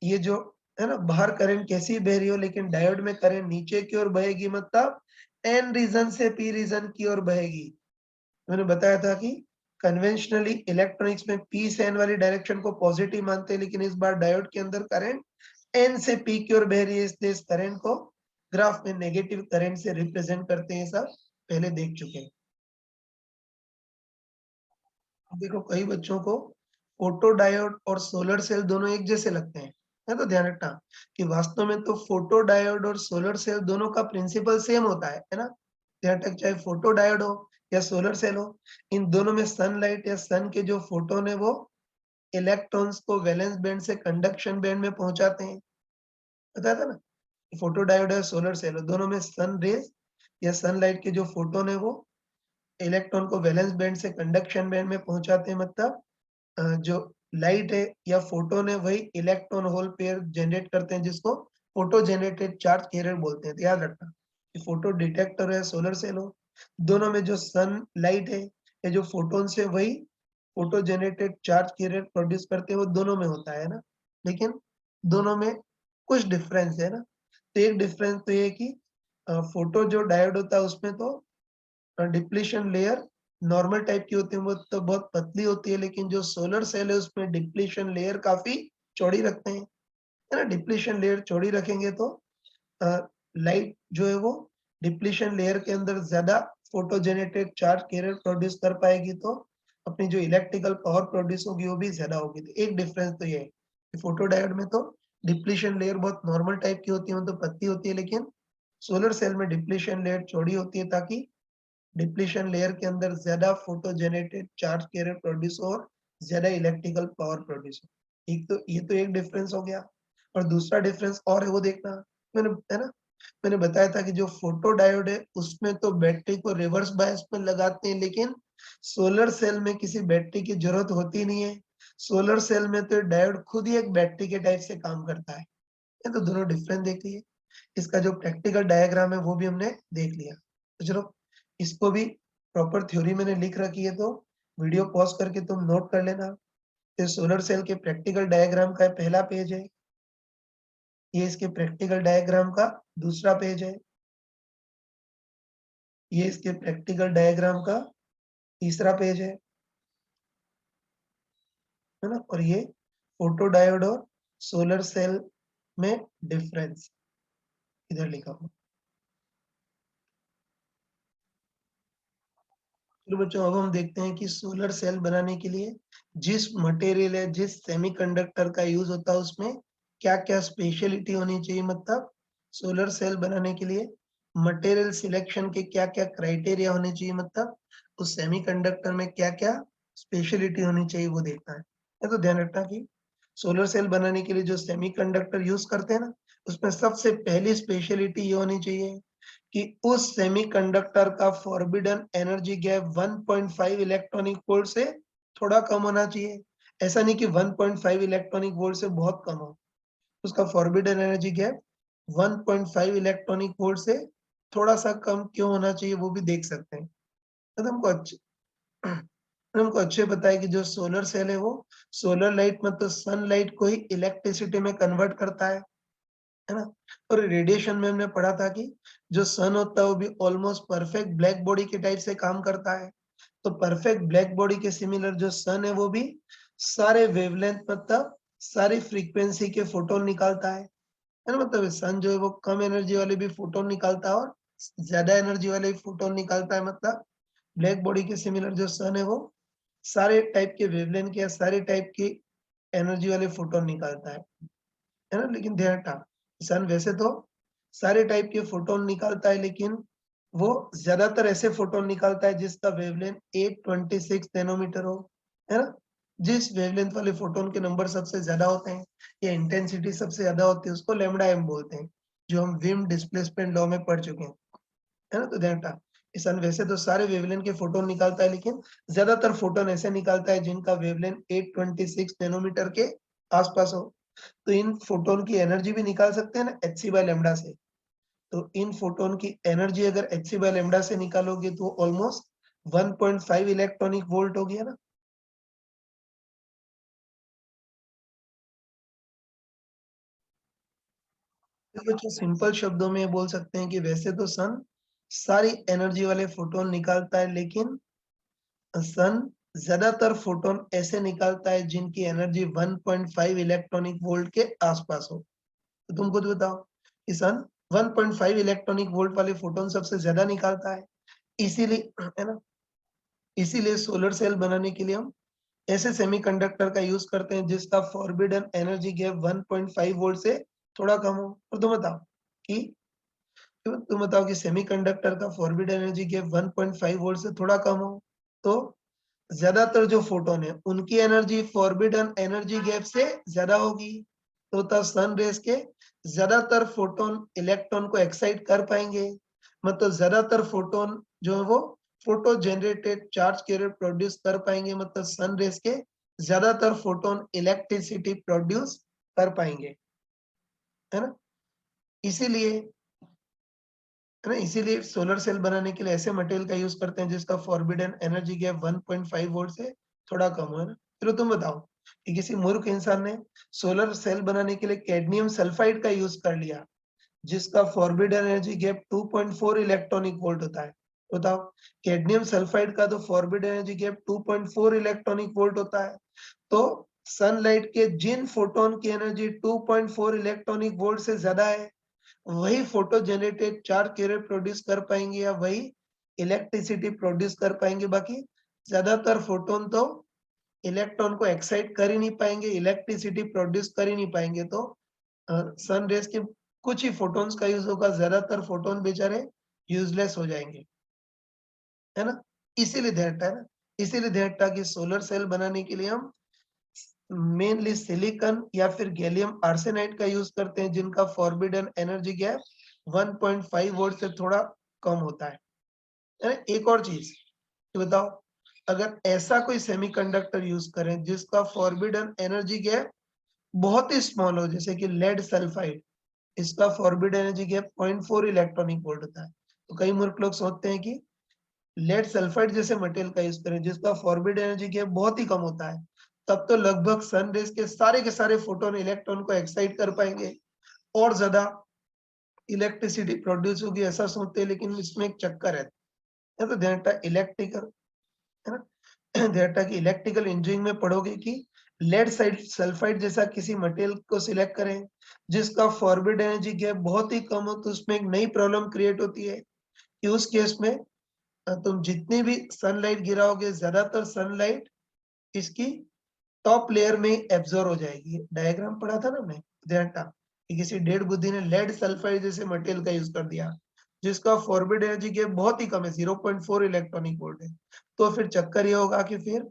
ये जो, है ना, बाहर करंट कैसी बह रही हो लेकिन डायोड में करंट नीचे की ओर बहेगी, मतलब एन रीजन से पी रीजन की ओर बहेगी। मैंने बताया था कि कन्वेंशनली इलेक्ट्रॉनिक्स में पी से एन वाली डायरेक्शन को पॉजिटिव मानते हैं, लेकिन इस बार डायोड के अंदर करंट एन से पी की ओर बह रही है, इसलिए इस करंट को ग्राफ में नेगेटिव करंट से रिप्रेजेंट करते हैं, सब पहले देख चुके हैं। देखो, कई बच्चों को फोटो डायोड और सोलर सेल दोनों एक जैसे लगते हैं, है, तो ध्यान रखना कि वास्तव में तो फोटो डायोड और सोलर सेल दोनों का प्रिंसिपल सेम होता है ना? ध्यान रख, चाहे फोटो डायोड हो या सोलर सेल हो, इन दोनों में सनलाइट या सन के जो फोटोन है वो इलेक्ट्रॉन्स को वैलेंस बैंड से कंडक्शन बैंड में पहुंचाते हैं। बताया था ना, फोटो डायोड है, सोलर सेल है, दोनों में सन रेज या सनलाइट के जो फोटोन है वो इलेक्ट्रॉन को वैलेंस बैंड से कंडक्शन बैंड में पहुंचाते हैं। मतलब जो लाइट है या फोटोन है वही इलेक्ट्रॉन होल पेयर जनरेट करते हैं, जिसको फोटो जनरेटेड चार्ज कैरियर बोलते हैं। तो याद रखना कि फोटो डिटेक्टर है, सोलर सेल हो, दोनों में जो सन लाइट है या जो फोटोन से वही photo generated charge career produce करते हैं, वो दोनों में होता है ना, लेकिन दोनों में कुछ डिफरेंस है ना। तो एक डिफरेंस तो ये कि फोटो जो डायोड होता है उसमें तो डिप्लीशन लेयर नॉर्मल टाइप की होती है, वो तो बहुत पतली होती है, लेकिन जो सोलर सेल है उसमें डिप्लीशन लेयर काफी चौड़ी रखते हैं, है ना? डिप्लीशन लेयर चौड़ी रखेंगे तो लाइट जो है वो डिप्लीशन लेयर के अंदर ज्यादा photo generated charge career produce कर पाएगी, तो अपनी जो इलेक्ट्रिकल पावर प्रोड्यूस होगी वो भी ज्यादा होगी। तो एक डिफरेंस तो ये है कि फोटो डायोड में तो डिप्लीशन लेयर बहुत नॉर्मल टाइप की होती है, वो तो पतली होती है, लेकिन सोलर सेल में डिप्लीशन लेयर चौड़ी होती है, ताकि डिप्लीशन लेयर के अंदर ज्यादा photo generated charge career produce हो और ज्यादा इलेक्ट्रिकल पावर प्रोड्यूस हो। एक तो ये तो एक डिफरेंस हो गया, और दूसरा डिफरेंस और है वो देखना। मैंने, है ना, मैंने बताया था कि जो फोटो डायोड है उसमें तो बैटरी को रिवर्स बायस में लगाते हैं, लेकिन सोलर सेल में किसी बैटरी की जरूरत होती नहीं है। सोलर सेल में तो डायोड खुद ही एक बैटरी के टाइप से काम करता है। ये तो दोनों डिफरेंट देख लिए। इसका जो प्रैक्टिकल डायग्राम है वो भी हमने देख लिया। तो चलो इसको भी प्रॉपर थ्योरी मैंने लिख रखी है, तो वीडियो पॉज करके तुम नोट कर लेना। ये सोलर सेल के प्रैक्टिकल डायग्राम का पहला पेज है, ये इसके प्रैक्टिकल डायग्राम का दूसरा पेज है, ये इसके प्रैक्टिकल डायग्राम का तीसरा पेज है ना। और ये फोटो डायोड और सोलर सेल में डिफरेंस इधर लिखा हुआ। चलो बच्चों, अब हम देखते हैं कि सोलर सेल बनाने के लिए जिस मटेरियल है, जिस सेमीकंडक्टर का यूज होता है, उसमें क्या क्या स्पेशलिटी होनी चाहिए। मतलब सोलर सेल बनाने के लिए मटेरियल सिलेक्शन के क्या क्या क्राइटेरिया होने चाहिए, मतलब उस सेमीकंडक्टर में क्या क्या स्पेशलिटी होनी चाहिए वो देखना है। ये तो ध्यान रखना कि सोलर सेल बनाने के लिए जो सेमीकंडक्टर यूज करते हैं ना, उसमें सबसे पहली स्पेशलिटी ये होनी चाहिए कि उस सेमीकंडक्टर का forbidden energy gap 1.5 electronic volt से थोड़ा कम होना चाहिए। ऐसा नहीं कि 1.5 इलेक्ट्रॉनिक वोल्ट से बहुत कम हो। उसका forbidden energy gap 1.5 electronic volt से थोड़ा सा कम क्यों होना चाहिए वो भी देख सकते हैं। तो हमको अच्छे पता है कि जो सोलर सेल है वो सोलर लाइट मतलब सनलाइट को ही इलेक्ट्रिसिटी में कन्वर्ट करता है ना। और रेडिएशन में हमने पढ़ा था कि जो सन होता है वो भी ऑलमोस्ट परफेक्ट ब्लैक बॉडी के टाइप से काम करता है। तो परफेक्ट ब्लैक बॉडी के सिमिलर जो सन है वो भी सारे वेवलेंथ मतलब सारी फ्रीक्वेंसी के फोटोन निकालता है ना। मतलब सन जो है वो कम एनर्जी वाले भी फोटोन निकालता है और ज्यादा एनर्जी वाले भी फोटोन निकालता है। मतलब ब्लैक बॉडी के सिमिलर जो सन है वो सारे टाइप के वेवलेंथ के या सारे टाइप की एनर्जी वाले फोटोन निकालता है ना। लेकिन ध्यान रखना, सन वैसे तो सारे टाइप के फोटोन निकालता है, लेकिन वो ज्यादातर ऐसे फोटोन निकालता है जिसका वेवलेंथ 826 नैनोमीटर हो, है ना। जिस वेवलेंथ वाले फोटोन के नंबर सबसे ज्यादा होते हैं या इंटेंसिटी सबसे ज्यादा होती है उसको लैम्डा एम बोलते हैं, जो हम विम डिस्प्लेसमेंट लॉ में पढ़ चुके हैं, है ना। तो ध्यान रखना, सन वैसे तो सारे वेवलेंथ के फोटोन निकालता है, लेकिन ज्यादातर फोटोन ऐसे निकालता है जिनका वेवलेंथ 826 नैनोमीटर के आसपास हो। तो इन फोटोन की एनर्जी भी निकाल सकते हैं ना एच सी बाय लेमडा से। तो इन फोटोन की एनर्जी अगर एच सी बाय लेमडा से निकालोगे तो ऑलमोस्ट 1.5 इलेक्ट्रॉनिक वोल्ट हो गया ना। तो बच्चों सिंपल शब्दों में बोल सकते हैं कि वैसे तो सन सारी एनर्जी वाले फोटोन निकालता है, लेकिन सन ज्यादातर फोटोन ऐसे निकालता है जिनकी एनर्जी 1.5 इलेक्ट्रॉनिक वोल्ट के आसपास हो। तो तुम खुद बताओ कि सन 1.5 इलेक्ट्रॉनिक वोल्ट वाले फोटोन सबसे ज्यादा निकालता है। इसीलिए, है ना, इसीलिए सोलर सेल बनाने के लिए हम ऐसे सेमीकंडक्टर का यूज करते हैं जिसका फॉरबिडन एनर्जी गैप 1.5 वोल्ट से थोड़ा कम हो। और कि तुम बताओ कि सेमीकंडक्टर का फॉरबिडन एनर्जी गैप 1.5 वोल्ट से थोड़ा कम हो, तो ज्यादातर जो फोटोन है उनकी एनर्जी फॉरबिडन एनर्जी गैप से ज्यादा होगी। तो तब सन रेस के ज्यादातर फोटोन इलेक्ट्रॉन को एक्साइट कर पाएंगे। मतलब ज्यादातर फोटोन जो है वो photo generated charge career produce कर पाएंगे। मतलब सन रेस के ज्यादातर फोटोन इलेक्ट्रिसिटी प्रोड्यूस कर पाएंगे, है ना। इसीलिए, है ना, इसीलिए सोलर सेल बनाने के लिए ऐसे मटेरियल का यूज करते हैं जिसका फॉरबिडन एनर्जी गैप 1.5 वोल्ट से थोड़ा कम हो, है ना। चलो तुम बताओ कि किसी मूर्ख इंसान ने सोलर सेल बनाने के लिए कैडमियम सल्फाइड का यूज कर लिया जिसका forbidden energy gap 2.4 electronic volt होता है। बताओ, कैडमियम सल्फाइड का तो forbidden energy gap 2.4 electronic volt होता है। तो सनलाइट के जिन फोटोन की एनर्जी 2.4 इलेक्ट्रॉनिक वोल्ट से ज्यादा है वही photo generated charge career produce कर पाएंगे या वही इलेक्ट्रिसिटी प्रोड्यूस कर पाएंगे। बाकी ज्यादातर फोटोन तो इलेक्ट्रॉन को एक्साइट कर ही नहीं पाएंगे, इलेक्ट्रिसिटी प्रोड्यूस कर ही नहीं पाएंगे। तो सन रेस के कुछ ही फोटोन्स का यूज होगा, ज्यादातर फोटोन बेचारे यूजलेस हो जाएंगे, है ना। इसीलिए ध्यान रखना, है ना, इसीलिए ध्यान रखना कि सोलर सेल बनाने के लिए हम मेनली सिलिकॉन या फिर गैलियम आर्सेनाइड का यूज करते हैं जिनका फॉरबिडन एनर्जी गैप 1.5 वोल्ट से थोड़ा कम होता है ना। एक और चीज तो बताओ अगर ऐसा कोई सेमीकंडक्टर यूज करें जिसका फॉरबिडन एनर्जी गैप बहुत ही स्मॉल हो, जैसे कि लेड सल्फाइड, इसका forbidden energy gap 0.4 electronic volt होता है। तो कई मूर्ख लोग सोचते हैं कि लेड सल्फाइड जैसे मटेरियल का यूज करें जिसका फॉरबिडन एनर्जी गैप बहुत ही कम होता है, तब तो लगभग सन रेज के सारे फोटोन इलेक्ट्रॉन को एक्साइट कर पाएंगे और ज्यादा इलेक्ट्रिसिटी प्रोड्यूस होगी, ऐसा सोचते हैं। लेकिन इसमें एक चक्कर है, तो ध्यान रखना इलेक्ट्रिकल, है ना, ध्यान रखना कि इलेक्ट्रिकल इंजीनियरिंग में पढ़ोगे कि लेड साइड सल्फाइड जैसा किसी मटेरियल को सिलेक्ट करें जिसका फॉरबिड एनर्जी गैप बहुत ही कम हो, तो उसमें एक नई प्रॉब्लम क्रिएट होती है कि उस केस में तुम जितनी भी सनलाइट गिराओगे, ज्यादातर सनलाइट इसकी टॉप लेयर में एब्जॉर्ब हो जाएगी। डायग्राम पढ़ा था ना हमने, ध्यान था कि किसी डेढ़ बुद्धि ने लेड सल्फाइड जैसे मटेरियल का यूज कर दिया जिसका फॉरबिड एनर्जी गैप बहुत ही कम है, 0.4 इलेक्ट्रॉनिक वोल्ट है। तो फिर चक्कर ये होगा कि फिर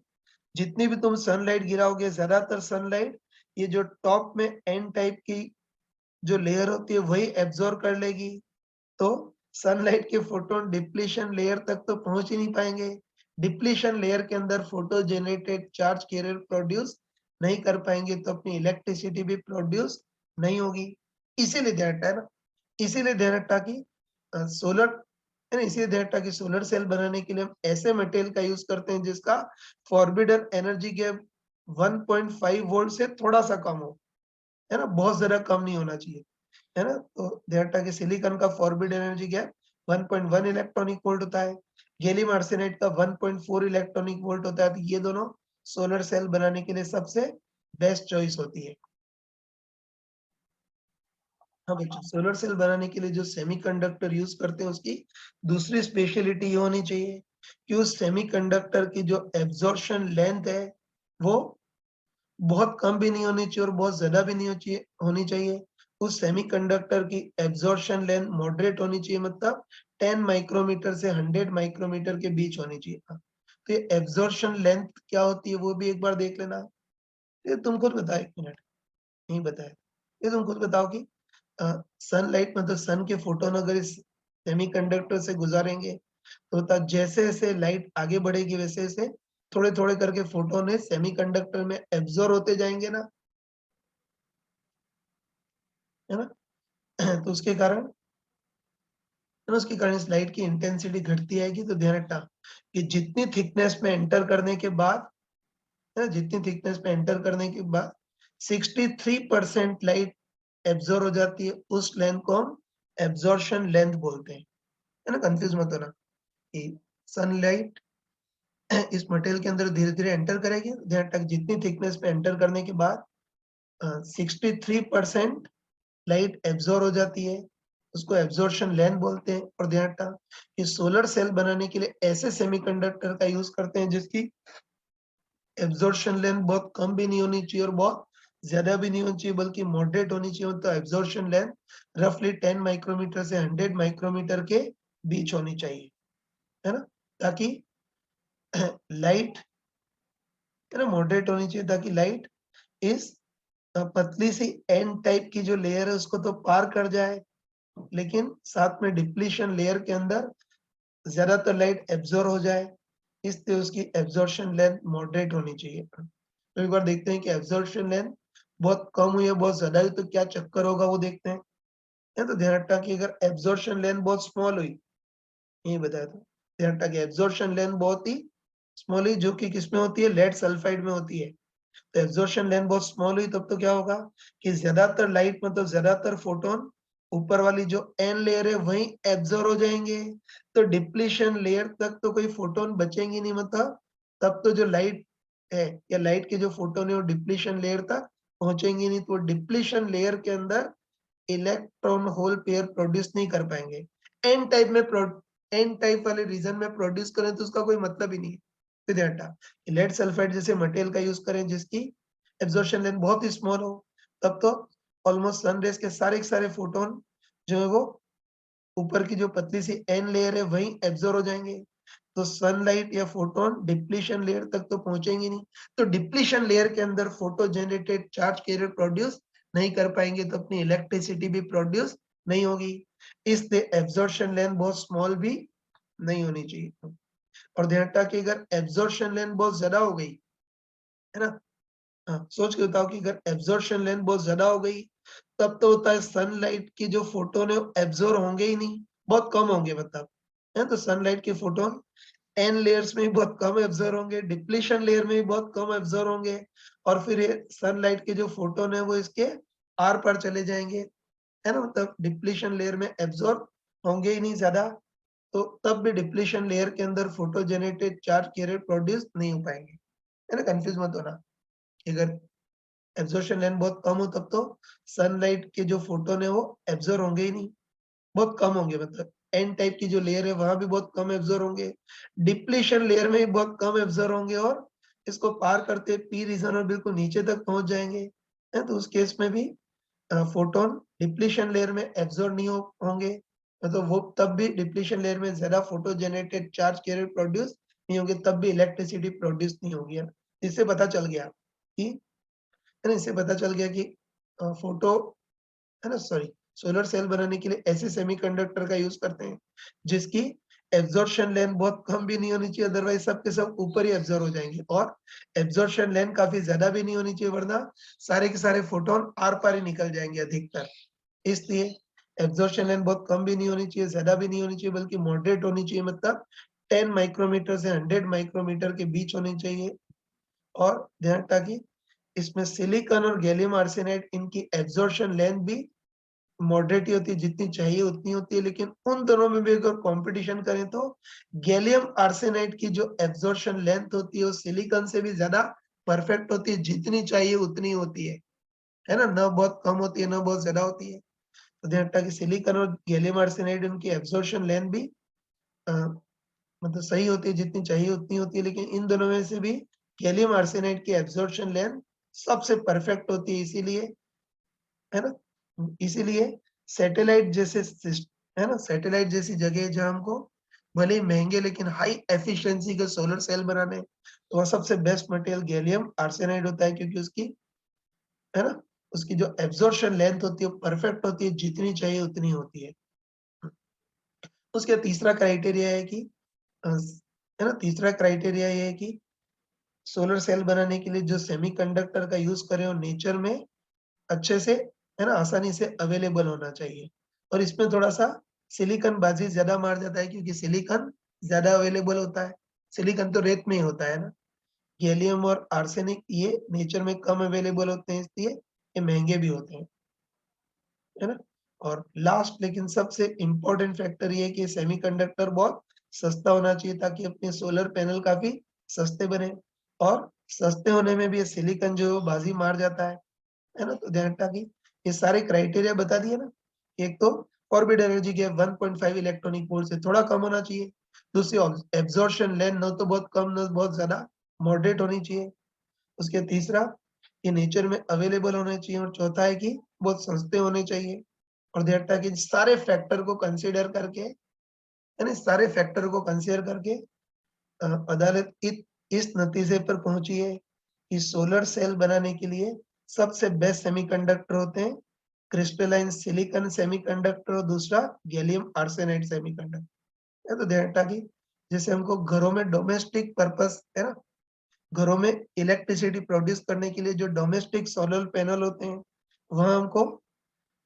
जितनी भी तुम सनलाइट गिराओगे, ज्यादातर सनलाइट ये जो टॉप में एन टाइप की जो लेयर होती है वही एब्जॉर्ब कर लेगी। तो सनलाइट के फोटोन डिप्लीशन लेयर तक तो पहुंच ही नहीं पाएंगे। डिप्लीशन लेयर के अंदर photo generated charge career produce नहीं कर पाएंगे, तो अपनी इलेक्ट्रिसिटी भी प्रोड्यूस नहीं होगी। इसीलिए ध्यान रखना है ना, इसीलिए ध्यान रखना कि सोलर, है ना, इसीलिए ध्यान रखना कि सोलर सेल बनाने के लिए हम ऐसे मटेरियल का यूज करते हैं जिसका फॉरबिडन एनर्जी गैप 1.5 वोल्ट से थोड़ा सा कम हो, है ना, बहुत ज्यादा कम नहीं होना चाहिए, है ना। तो ध्यान रखना कि सिलिकॉन का forbid energy gap 1.1 electronic volt होता है, गैलियम आर्सेनाइड का 1.4 इलेक्ट्रॉनिक वोल्ट होता है। तो ये दोनों सोलर सेल बनाने के लिए सबसे बेस्ट चॉइस होती है। हाँ बच्चों, सोलर सेल बनाने के लिए जो सेमीकंडक्टर यूज करते हैं उसकी दूसरी स्पेशलिटी ये होनी चाहिए कि उस सेमीकंडक्टर की जो एब्जॉर्प्शन लेंथ है वो बहुत कम भी नहीं होनी चाहिए और बहुत ज्यादा भी नहीं होनी चाहिए। उस सेमीकंडक्टर की एब्जॉर्प्शन लेंथ मॉडरेट होनी चाहिए, मतलब 10 माइक्रोमीटर से 100 माइक्रोमीटर के बीच होनी चाहिए। तो ये एब्जॉर्प्शन लेंथ क्या होती है वो भी एक बार देख लेना। ये तुम खुद बताओ, 1 मिनट नहीं बताया, ये तुम खुद बताओ कि सनलाइट मतलब सन के फोटोन अगर इस सेमीकंडक्टर से गुजारेंगे तो जैसे जैसे लाइट आगे बढ़ेगी वैसे वैसे थोड़े थोड़े करके फोटोन सेमीकंडक्टर में एब्जॉर्ब होते जाएंगे ना, है ना। तो उसके कारण, है ना, उसके कारण इस लाइट की इंटेंसिटी घटती आएगी। तो ध्यान रखना कि जितनी थिकनेस में एंटर करने के बाद, है ना, जितनी थिकनेस में एंटर करने के बाद 63% लाइट एब्जॉर्ब हो जाती है, उस लेंथ को हम एब्जॉर्प्शन लेंथ बोलते हैं, है ना। कंफ्यूज मत होना कि सनलाइट इस मटेरियल के अंदर धीरे धीरे एंटर करेगी, ध्यान रखना जितनी थिकनेस पे एंटर करने के बाद 63% लाइट एब्जॉर्ब हो जाती है, उसको एब्जॉर्प्शन लेंथ बोलते हैं। और ध्यान रखना कि सोलर सेल बनाने के लिए ऐसे सेमीकंडक्टर का यूज करते हैं जिसकी एब्जॉर्प्शन लेंथ बहुत कम भी नहीं होनी चाहिए और बहुत ज्यादा भी नहीं होनी चाहिए, बल्कि मॉडरेट होनी चाहिए। तो एब्जॉर्प्शन लेंथ रफली 10 माइक्रोमीटर से 100 माइक्रोमीटर के बीच होनी चाहिए, है ना, ताकि लाइट, है ना, मॉडरेट होनी चाहिए ताकि लाइट इस पतली सी एन टाइप की जो लेयर है उसको तो पार कर जाए, लेकिन साथ में डिप्लीशन लेयर के अंदर ज्यादातर लाइट एब्जॉर्ब हो जाए, इसलिए उसकी एब्जॉर्प्शन लेंथ मॉडरेट होनी चाहिए। तो एक बार देखते हैं कि एब्जॉर्प्शन लेंथ बहुत कम हुई है, बहुत ज्यादा हुई, तो क्या चक्कर होगा वो देखते हैं। है तो ध्यान रखना कि अगर एब्जॉर्प्शन लेंथ बहुत स्मॉल हुई, ये बताया था, ध्यान रखना कि एब्जॉर्प्शन लेंथ बहुत ही स्मॉल हुई जो कि किसमें होती है, लेड सल्फाइड में होती है। तो एब्जॉर्प्शन लेंथ बहुत स्मॉल हुई तब तो क्या होगा कि ज्यादातर लाइट मतलब ज्यादातर फोटोन ऊपर वाली जो एन लेयर है वहीं एब्जॉर्ब हो जाएंगे, तो डिप्लीशन लेयर तक तो कोई फोटोन बचेंगे नहीं, मतलब तब तो जो लाइट है या लाइट के जो फोटोन है वो डिप्लीशन लेयर तक पहुंचेंगे नहीं, तो डिप्लीशन लेयर के अंदर इलेक्ट्रॉन होल पेयर प्रोड्यूस नहीं कर पाएंगे। एन टाइप में एन टाइप वाले रीजन में प्रोड्यूस करें तो उसका कोई मतलब ही नहीं है। तो ध्यान रखना, लेड सल्फाइड जैसे मटेरियल का यूज करें जिसकी एब्जॉर्प्शन लेंथ बहुत ही स्मॉल हो, तब तो ऑलमोस्ट सन रेज के सारे फोटोन जो है वो ऊपर की जो पतली सी एन लेयर है वहीं एब्जॉर्ब हो जाएंगे, तो सनलाइट या फोटोन डिप्लीशन लेयर तक तो पहुंचेंगे नहीं, तो डिप्लीशन लेयर के अंदर photo generated charge career produce नहीं कर पाएंगे, तो अपनी इलेक्ट्रिसिटी भी प्रोड्यूस नहीं होगी, इसलिए एब्जॉर्प्शन लेंथ बहुत स्मॉल भी नहीं होनी चाहिए। और ध्यान रखना कि अगर एब्जॉर्प्शन लेंथ बहुत ज्यादा हो गई, है ना, हाँ, सोच के बताओ कि अगर एब्जॉर्प्शन लेंथ बहुत ज्यादा हो गई तब तो होता है सनलाइट की जो फोटोन है वो एब्जॉर्ब होंगे ही नहीं, बहुत कम होंगे मतलब, है तो सनलाइट के फोटोन एन लेयर्स में भी बहुत कम एब्जॉर्ब होंगे, डिप्लीशन लेयर में भी बहुत कम एब्जॉर्ब होंगे, और फिर ये सनलाइट के जो फोटोन है वो इसके आर पार चले जाएंगे, है ना, मतलब डिप्लीशन लेयर में एब्जॉर्ब होंगे ही नहीं ज्यादा, तो तब भी डिप्लीशन लेयर के अंदर photo generated charge carrier produce नहीं हो पाएंगे, है ना, कंफ्यूज मत होना। अगर एब्जॉर्प्शन लेंथ बहुत कम हो तब तो सनलाइट के जो फोटोन है वो एब्जॉर्ब होंगे ही नहीं, बहुत कम होंगे, मतलब एन टाइप की जो लेयर है वहां भी बहुत कम एब्जॉर्ब होंगे, डिप्लीशन लेयर में भी बहुत कम एब्जॉर्ब होंगे, और इसको पार करते पी रीजन और बिल्कुल नीचे तक पहुंच जाएंगे, है तो उस केस में भी फोटोन डिप्लीशन लेयर में एब्जॉर्ब नहीं होंगे, मतलब वो तब भी डिप्लीशन लेयर में ज्यादा photo generated charge career produce नहीं होंगे, तब भी इलेक्ट्रिसिटी प्रोड्यूस नहीं होगी, है ना। इससे पता चल गया कि, है ना, इससे पता चल गया कि फोटो, है ना, सॉरी, सोलर सेल बनाने के लिए ऐसे सेमीकंडक्टर का यूज करते हैं जिसकी एब्जॉर्प्शन लेंथ बहुत कम भी नहीं होनी चाहिए, अदरवाइज सब के सब ऊपर ही एब्जॉर्ब हो जाएंगे, और एब्जॉर्प्शन लेंथ काफी ज्यादा भी नहीं होनी चाहिए वरना सारे के सारे फोटोन आर पार ही निकल जाएंगे अधिकतर, इसलिए एब्जॉर्प्शन लेंथ बहुत कम भी नहीं होनी चाहिए, ज्यादा भी नहीं होनी चाहिए, बल्कि मॉडरेट होनी चाहिए, मतलब 10 माइक्रोमीटर से 100 माइक्रोमीटर के बीच होनी चाहिए। और ध्यान ताकि इसमें सिलिकॉन और गैलियम आर्सेनाइड इनकी एब्जॉर्प्शन लेंथ भी मॉडरेट ही होती है, जितनी चाहिए उतनी होती है, लेकिन उन दोनों में भी अगर कंपटीशन करें तो गैलियम आर्सेनाइड की जो एब्जॉर्प्शन लेंथ होती है वो सिलिकॉन से भी ज्यादा परफेक्ट होती है, जितनी चाहिए उतनी होती है ना, न बहुत कम होती है न बहुत ज्यादा होती है। तो ध्यान रखना कि सिलिकॉन और गैलियम आर्सेनाइड उनकी एब्जॉर्प्शन लेंथ भी मतलब सही होती है, जितनी चाहिए उतनी होती है, लेकिन इन दोनों में से भी गैलियम आर्सेनाइड की एब्जॉर्प्शन लेंथ सबसे परफेक्ट होती है, इसीलिए, है ना, इसीलिए सैटेलाइट जैसे है ना, सैटेलाइट जैसी जगह जहां हमको भले ही महंगे लेकिन हाई एफिशिएंसी के सोलर सेल बनाने हैं, तो वहाँ सबसे बेस्ट मटेरियल गैलियम आर्सेनाइड होता है, क्योंकि उसकी, है ना, उसकी जो एब्जॉर्प्शन लेंथ होती है वो परफेक्ट होती है, जितनी चाहिए उतनी होती है। उसका तीसरा क्राइटेरिया है कि है ना, तीसरा क्राइटेरिया ये है कि सोलर सेल बनाने के लिए जो सेमीकंडक्टर का यूज करें वो नेचर में अच्छे से, है ना, आसानी से अवेलेबल होना चाहिए, और इसमें थोड़ा-सा सिलिकॉन बाजी ज़्यादा मार जाता है क्योंकि सिलिकॉन ज़्यादा अवेलेबल होता है। सिलिकॉन तो रेत में ही होता है ना। गैलियम और आर्सेनिक ये नेचर में कम अवेलेबल होते हैं, इसलिए ये महँगे भी होते हैं, है ना? और लास्ट लेकिन सबसे इम्पोर्टेंट फैक्टर ये है कि सेमीकंडक्टर बहुत सस्ता होना चाहिए ताकि अपने सोलर पैनल काफ़ी सस्ते बने, और सस्ते होने में भी ये सिलिकॉन जो है वो बाजी मार जाता है ना? तो ध्यान रखना कि ये सारे क्राइटेरिया बता दिए ना। एक तो orbit energy gap 1.5 electronic volt से थोड़ा कम होना चाहिए। दूसरी एब्जॉर्प्शन लेंथ ना तो बहुत कम ना बहुत ज्यादा, मॉडरेट होनी चाहिए। उसके तीसरा, ये नेचर में अवेलेबल होने चाहिए, और चौथा है कि बहुत सस्ते होने चाहिए। और ध्यान रखना कि सारे फैक्टर को कंसीडर करके, यानी सारे फैक्टर को कंसीडर करके अदालत इस नतीजे पर पहुंची है कि सोलर सेल बनाने के लिए सबसे बेस्ट सेमीकंडक्टर होते हैं क्रिस्टलाइन सिलिकॉन सेमीकंडक्टर, और दूसरा गैलियम आर्सेनाइड सेमीकंडक्टर, है तो ध्यान रखना कि जैसे हमको घरों में डोमेस्टिक पर्पस, है ना, घरों में इलेक्ट्रिसिटी प्रोड्यूस करने के लिए जो डोमेस्टिक सोलर पैनल होते हैं वहां हमको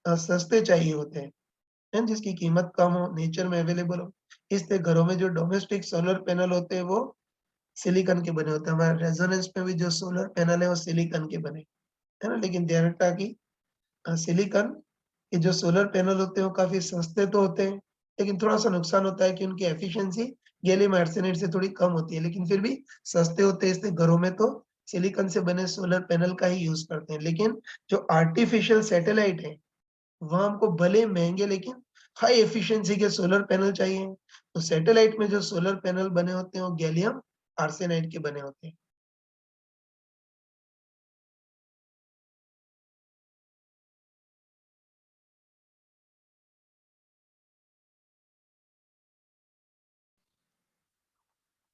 सस्ते चाहिए होते हैं जिसकी कीमत कम हो, नेचर में अवेलेबल हो, इसलिए घरों में जो डोमेस्टिक सोलर पैनल होते हैं वो सिलिकॉन के बने होते हैं। हमारे रेजोनेंस में भी जो सोलर पैनल है वो सिलिकॉन के बने, है ना, लेकिन ध्यान रखना कि सिलिकॉन के जो सोलर पैनल होते हैं वो काफी सस्ते तो होते हैं, लेकिन थोड़ा सा नुकसान होता है कि उनकी एफिशिएंसी गैलियम आर्सेनाइड से थोड़ी कम होती है, लेकिन फिर भी सस्ते होते हैं, इसलिए घरों में तो सिलिकॉन से बने सोलर पैनल का ही यूज करते हैं। लेकिन जो आर्टिफिशियल सैटेलाइट है वहां हमको भले महंगे लेकिन हाई एफिशिएंसी के सोलर पैनल चाहिए, तो सैटेलाइट में जो सोलर पैनल बने होते हैं वो गैलियम आर्सेनाइड के बने होते हैं।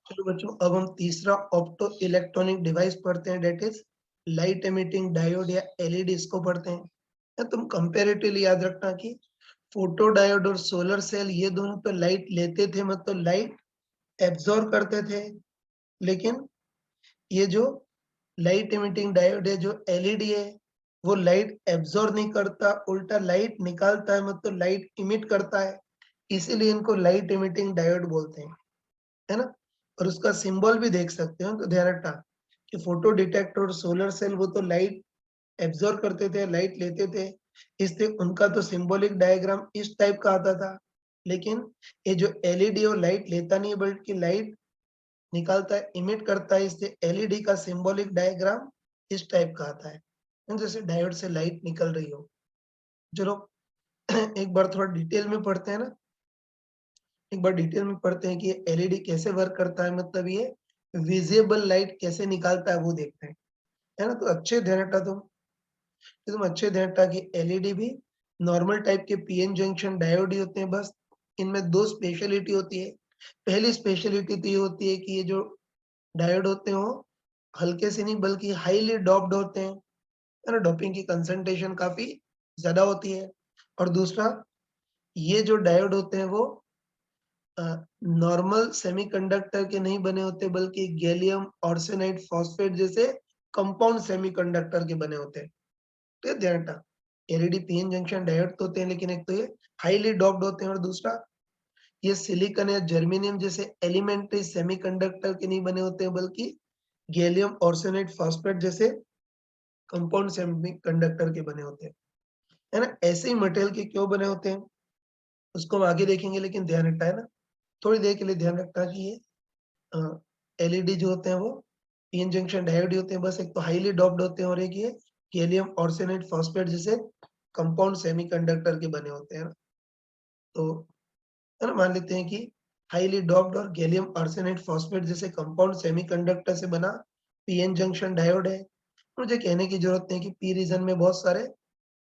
चलो बच्चों, अब हम तीसरा ऑप्टो इलेक्ट्रॉनिक डिवाइस पढ़ते हैं, that is light emitting diode या एलईडी, इसको पढ़ते हैं। या तुम कंपैरेटिवली याद रखना कि फोटो डायोड और सोलर सेल ये दोनों तो लाइट लेते थे, मतलब लाइट एब्जॉर्ब करते थे, लेकिन ये जो लाइट इमिटिंग डायोड है, जो एलईडी है, वो लाइट एब्जॉर्ब नहीं करता, उल्टा लाइट निकालता है, मतलब लाइट इमिट करता है। इसीलिए इनको लाइट इमिटिंग डायोड बोलते हैं, है ना? और उसका सिंबल भी देख सकते हो, तो ध्यान रखना कि फोटो डिटेक्टर और सोलर सेल वो तो लाइट एब्जॉर्ब करते थे, लाइट लेते थे, इसलिए उनका तो सिंबॉलिक डायग्राम इस टाइप का आता था। लेकिन ये जो एलईडी वो लाइट लेता नहीं है, बल्कि लाइट निकालता है, इमिट करता है, इसलिए एलईडी का सिंबॉलिक डायग्राम इस टाइप का आता है, जैसे डायोड से लाइट निकल रही हो। चलो एक बार थोड़ा डिटेल में पढ़ते हैं ना, एक बार डिटेल में पढ़ते हैं कि ये एलईडी कैसे वर्क करता है, मतलब ये विजिबल लाइट कैसे निकालता है वो देखते हैं, है ना? तो अच्छे ध्यान रखना तुम अच्छे ध्यान रखना कि एलईडी भी नॉर्मल टाइप के पीएन जंक्शन डायोड ही होते हैं, बस इनमें दो स्पेशलिटी होती है। पहली स्पेशलिटी तो ये होती है कि ये जो डायोड होते हो हल्के से नहीं बल्कि हाईली डोप्ड होते हैं, है ना? डोपिंग की कंसंट्रेशन काफी ज्यादा होती है। और दूसरा, ये जो डायोड होते हैं वो नॉर्मल सेमीकंडक्टर के नहीं बने होते, बल्कि गैलियम आर्सेनाइड फॉस्फेट जैसे कंपाउंड सेमीकंडक्टर के बने होते हैं। तो ध्यान रखना, एलईडी पीएन जंक्शन डायोड तो होते हैं, लेकिन एक तो ये हाईली डोप्ड होते हैं और दूसरा ये सिलिकॉन या जर्मेनियम जैसे एलिमेंट्री सेमीकंडक्टर के नहीं बने होते हैं, बल्कि गैलियम आर्सेनाइड फॉस्फेट जैसे कंपाउंड सेमीकंडक्टर के बने होते हैं, है ना? ऐसे ही मटेरियल के क्यों बने होते हैं उसको हम आगे देखेंगे, लेकिन ध्यान रखना है ना, थोड़ी देर के लिए ध्यान रखना कि ये एलईडी जो होते हैं वो पीएन जंक्शन डायोड ही होते हैं, बस एक तो हाईली डोप्ड होते हैं और एक ये गैलियम आर्सेनाइड फॉस्फेट जैसे कंपाउंड सेमीकंडक्टर के बने होते हैं ना। तो है ना, मान लेते हैं कि हाईली डोप्ड और गैलियम आर्सेनाइड फॉस्फेट जैसे कंपाउंड सेमीकंडक्टर से बना पीएन जंक्शन डायोड है। मुझे कहने की जरूरत नहीं कि पी रीजन में बहुत सारे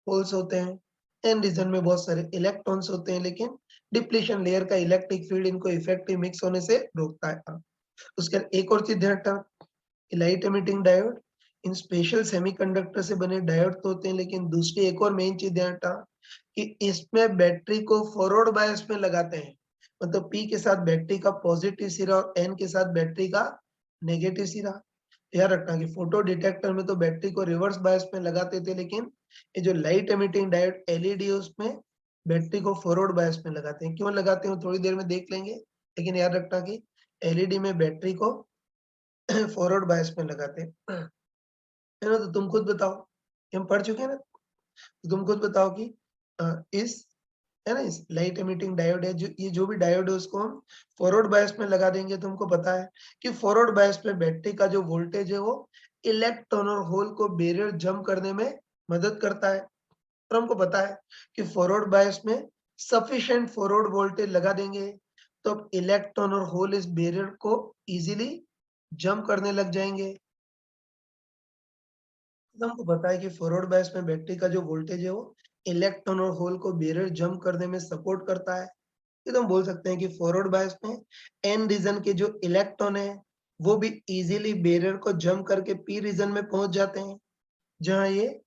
होल्स होते हैं, एन रीजन में बहुत सारे इलेक्ट्रॉन्स होते हैं, लेकिन डिप्लीशन लेयर का इलेक्ट्रिक फील्ड इनको इफेक्टिव मिक्स होने से रोकता है। उसके बाद एक और चीज ध्यान रखना, light emitting diode in special semiconductor से बने डायोड तो होते हैं, लेकिन दूसरी एक और मेन चीज ध्यान रखना कि इसमें बैटरी को फॉरवर्ड बायस में लगाते हैं, मतलब पी के साथ बैटरी का पॉजिटिव सिरा और एन के साथ बैटरी का नेगेटिव सिरा। याद रखना कि फोटो डिटेक्टर में तो बैटरी को रिवर्स बायस में लगाते थे, लेकिन ये जो लाइट एमिटिंग डायोड एलईडी है उसमें बैटरी को फॉरवर्ड बायस में लगाते हैं। क्यों लगाते हैं थोड़ी देर में देख लेंगे, लेकिन याद रखना कि एलईडी में बैटरी को फॉरवर्ड बायस में लगाते हैं, है ना? तो तुम खुद बताओ, हम पढ़ चुके हैं ना, तो तुम खुद बताओ कि इस है ना, इस लाइट एमिटिंग डायोड है, जो ये जो भी डायोड है उसको हम फॉरवर्ड बायस में लगा देंगे। तुमको पता है कि फॉरवर्ड बायस में बैटरी का जो वोल्टेज है वो इलेक्ट्रॉन और होल को बैरियर जंप करने में मदद करता है। और हमको पता है कि फॉरवर्ड बायस में सफिशिएंट फॉरवर्ड वोल्टेज लगा देंगे तो अब इलेक्ट्रॉन और होल इस बैरियर को इजीली जंप करने लग जाएंगे। तो हमको पता है कि फॉरवर्ड बायस में बैटरी का जो वोल्टेज है वो इलेक्ट्रॉन और होल को बैरियर जंप करने में सपोर्ट करता है। तो हम बोल सकते हैं कि फॉरवर्ड बायस में एन रीजन के जो इलेक्ट्रॉन है वो भी इजीली बैरियर को जंप करके पी रीजन में पहुंच जाते हैं, जहां ये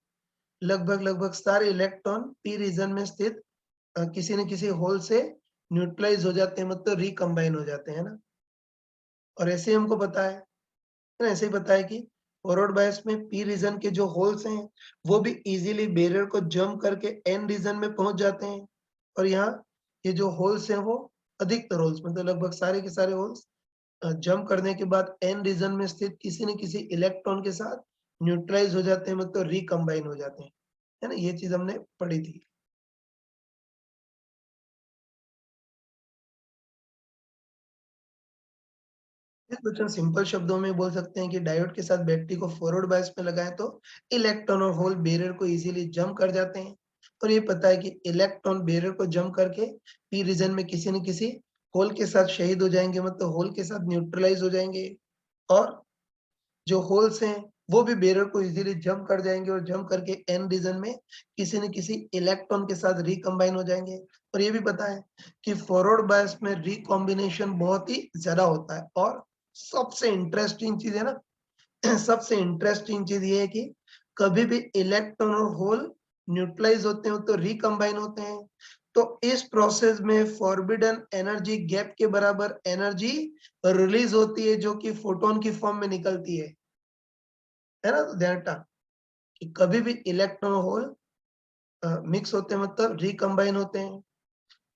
लगभग सारे इलेक्ट्रॉन पी रीजन में स्थित किसी न किसी होल से न्यूट्रलाइज हो जाते हैं, मतलब रिकम्बाइन हो जाते हैं ना। और ऐसे ही हमको पता है ना, ऐसे ही पता है कि फॉरवर्ड बायस में पी रीजन के जो होल्स हैं वो भी इजीली बैरियर को जंप करके एन रीजन में पहुंच जाते हैं। और यहाँ ये जो होल्स हैं वो अधिकतर होल्स, मतलब लगभग सारे के सारे होल्स जंप करने के बाद एन रीजन में स्थित किसी न किसी इलेक्ट्रॉन के साथ न्यूट्रलाइज हो जाते हैं, मतलब रिकम्बाइन हो जाते हैं, है ना? ये चीज हमने पढ़ी थी। इस क्वेश्चन सिंपल शब्दों में बोल सकते हैं कि डायोड के साथ बैटरी को फॉरवर्ड बायस में लगाएं तो इलेक्ट्रॉन और होल बैरियर को इजीली जंप कर जाते हैं। और ये पता है कि इलेक्ट्रॉन बैरियर को जंप करके पी रीजन में किसी न किसी होल के साथ शहीद हो जाएंगे, मतलब होल के साथ न्यूट्रलाइज हो जाएंगे। और जो होल्स हैं वो भी बैरियर को इजीली जंप कर जाएंगे और जंप करके एन रीजन में किसी न किसी इलेक्ट्रॉन के साथ रिकम्बाइन हो जाएंगे। और ये भी पता है कि फॉरवर्ड बायस में रिकॉम्बिनेशन बहुत ही ज्यादा होता है। और सबसे इंटरेस्टिंग चीज है ना, सबसे इंटरेस्टिंग चीज ये है कि कभी भी इलेक्ट्रॉन और होल न्यूट्रलाइज होते हैं तो रिकम्बाइन होते हैं, तो इस प्रोसेस में फॉरबिडन एनर्जी गैप के बराबर एनर्जी रिलीज होती है, जो कि फोटोन की फॉर्म में निकलती है ना। तो ध्यान रखना कि कभी भी इलेक्ट्रॉन होल मिक्स होते हैं, मतलब रिकम्बाइन होते हैं,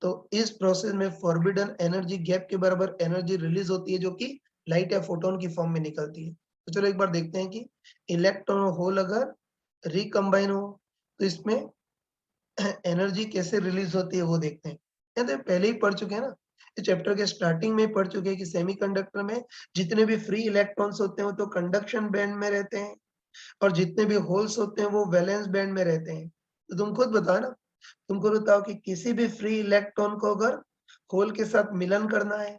तो इस प्रोसेस में फॉरबिडन एनर्जी गैप के बराबर एनर्जी रिलीज होती है, जो कि लाइट या फोटोन की फॉर्म में निकलती है। तो चलो एक बार देखते हैं कि इलेक्ट्रॉन और होल अगर रिकम्बाइन हो तो इसमें एनर्जी कैसे रिलीज होती है वो देखते हैं। ये तो पहले ही पढ़ चुके हैं ना, इस चैप्टर के स्टार्टिंग में पढ़ चुके हैं कि सेमीकंडक्टर में जितने भी फ्री इलेक्ट्रॉन्स होते हैं वो तो कंडक्शन बैंड में रहते हैं, और जितने भी होल्स होते हैं वो वैलेंस बैंड में रहते हैं। तो तुम खुद बताओ ना, तुमको बताओ कि किसी भी फ्री इलेक्ट्रॉन को अगर होल के साथ मिलन करना है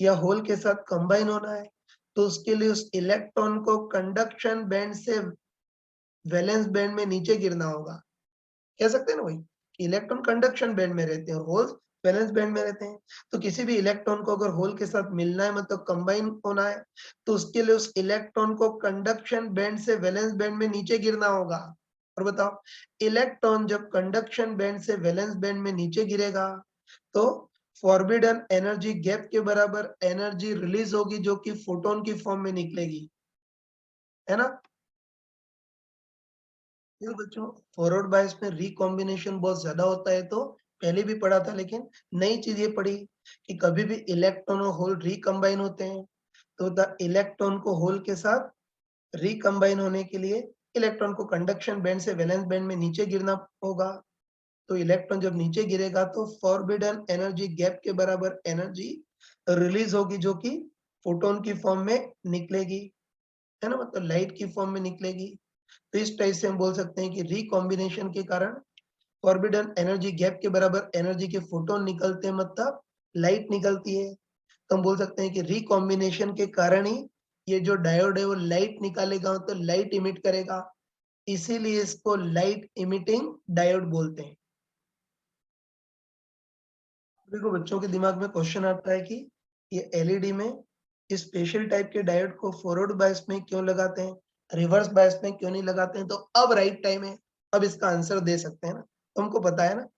या होल के साथ कंबाइन होना है, तो उसके लिए उस इलेक्ट्रॉन को कंडक्शन बैंड से वैलेंस बैंड में नीचे गिरना होगा। कह सकते हैं ना वही कि इलेक्ट्रॉन कंडक्शन बैंड में रहते हैं और होल्स वैलेंस बैंड में रहते हैं। तो किसी भी इलेक्ट्रॉन को अगर होल के साथ मिलना है, मतलब कंबाइन होना है, तो उसके लिए उस इलेक्ट्रॉन को कंडक्शन बैंड से वैलेंस बैंड में नीचे गिरना होगा। और बताओ, इलेक्ट्रॉन जब कंडक्शन बैंड से वैलेंस बैंड में नीचे गिरेगा तो फॉरबिडन एनर्जी गैप के बराबर एनर्जी रिलीज होगी, जो कि फोटोन की फॉर्म में निकलेगी, है ना। ये बच्चों, फॉरवर्ड बायस में रिकॉम्बिनेशन बहुत ज्यादा होता है, तो पहले भी पढ़ा था, लेकिन नई चीज ये पढ़ी कि कभी भी इलेक्ट्रॉन और होल रिकम्बाइन होते हैं, तो द इलेक्ट्रॉन को होल के साथ रिकम्बाइन होने के लिए इलेक्ट्रॉन को कंडक्शन बैंड से वैलेंस बैंड में नीचे गिरना होगा। तो इलेक्ट्रॉन जब नीचे गिरेगा तो फॉरबिडन एनर्जी गैप के बराबर एनर्जी रिलीज होगी, जो कि फोटोन की फॉर्म में निकलेगी, है ना, मतलब लाइट की फॉर्म में निकलेगी। तो इस टाइप से हम बोल सकते हैं कि रिकॉम्बिनेशन के कारण फॉरबिडन एनर्जी गैप के बराबर एनर्जी के फोटोन निकलते हैं, मतलब लाइट निकलती है। तो हम बोल सकते हैं कि रिकॉम्बिनेशन के कारण ही ये जो डायोड है वो लाइट निकालेगा, तो लाइट इमिट करेगा, इसीलिए इसको लाइट इमिटिंग डायोड बोलते हैं। देखो बच्चों के दिमाग में क्वेश्चन आता है कि ये एलईडी में इस स्पेशल टाइप के डायोड को फॉरवर्ड बायस में क्यों लगाते हैं, रिवर्स बायस में क्यों नहीं लगाते हैं। तो अब राइट टाइम है, अब इसका आंसर दे सकते हैं ना। तो हमको पता है ना,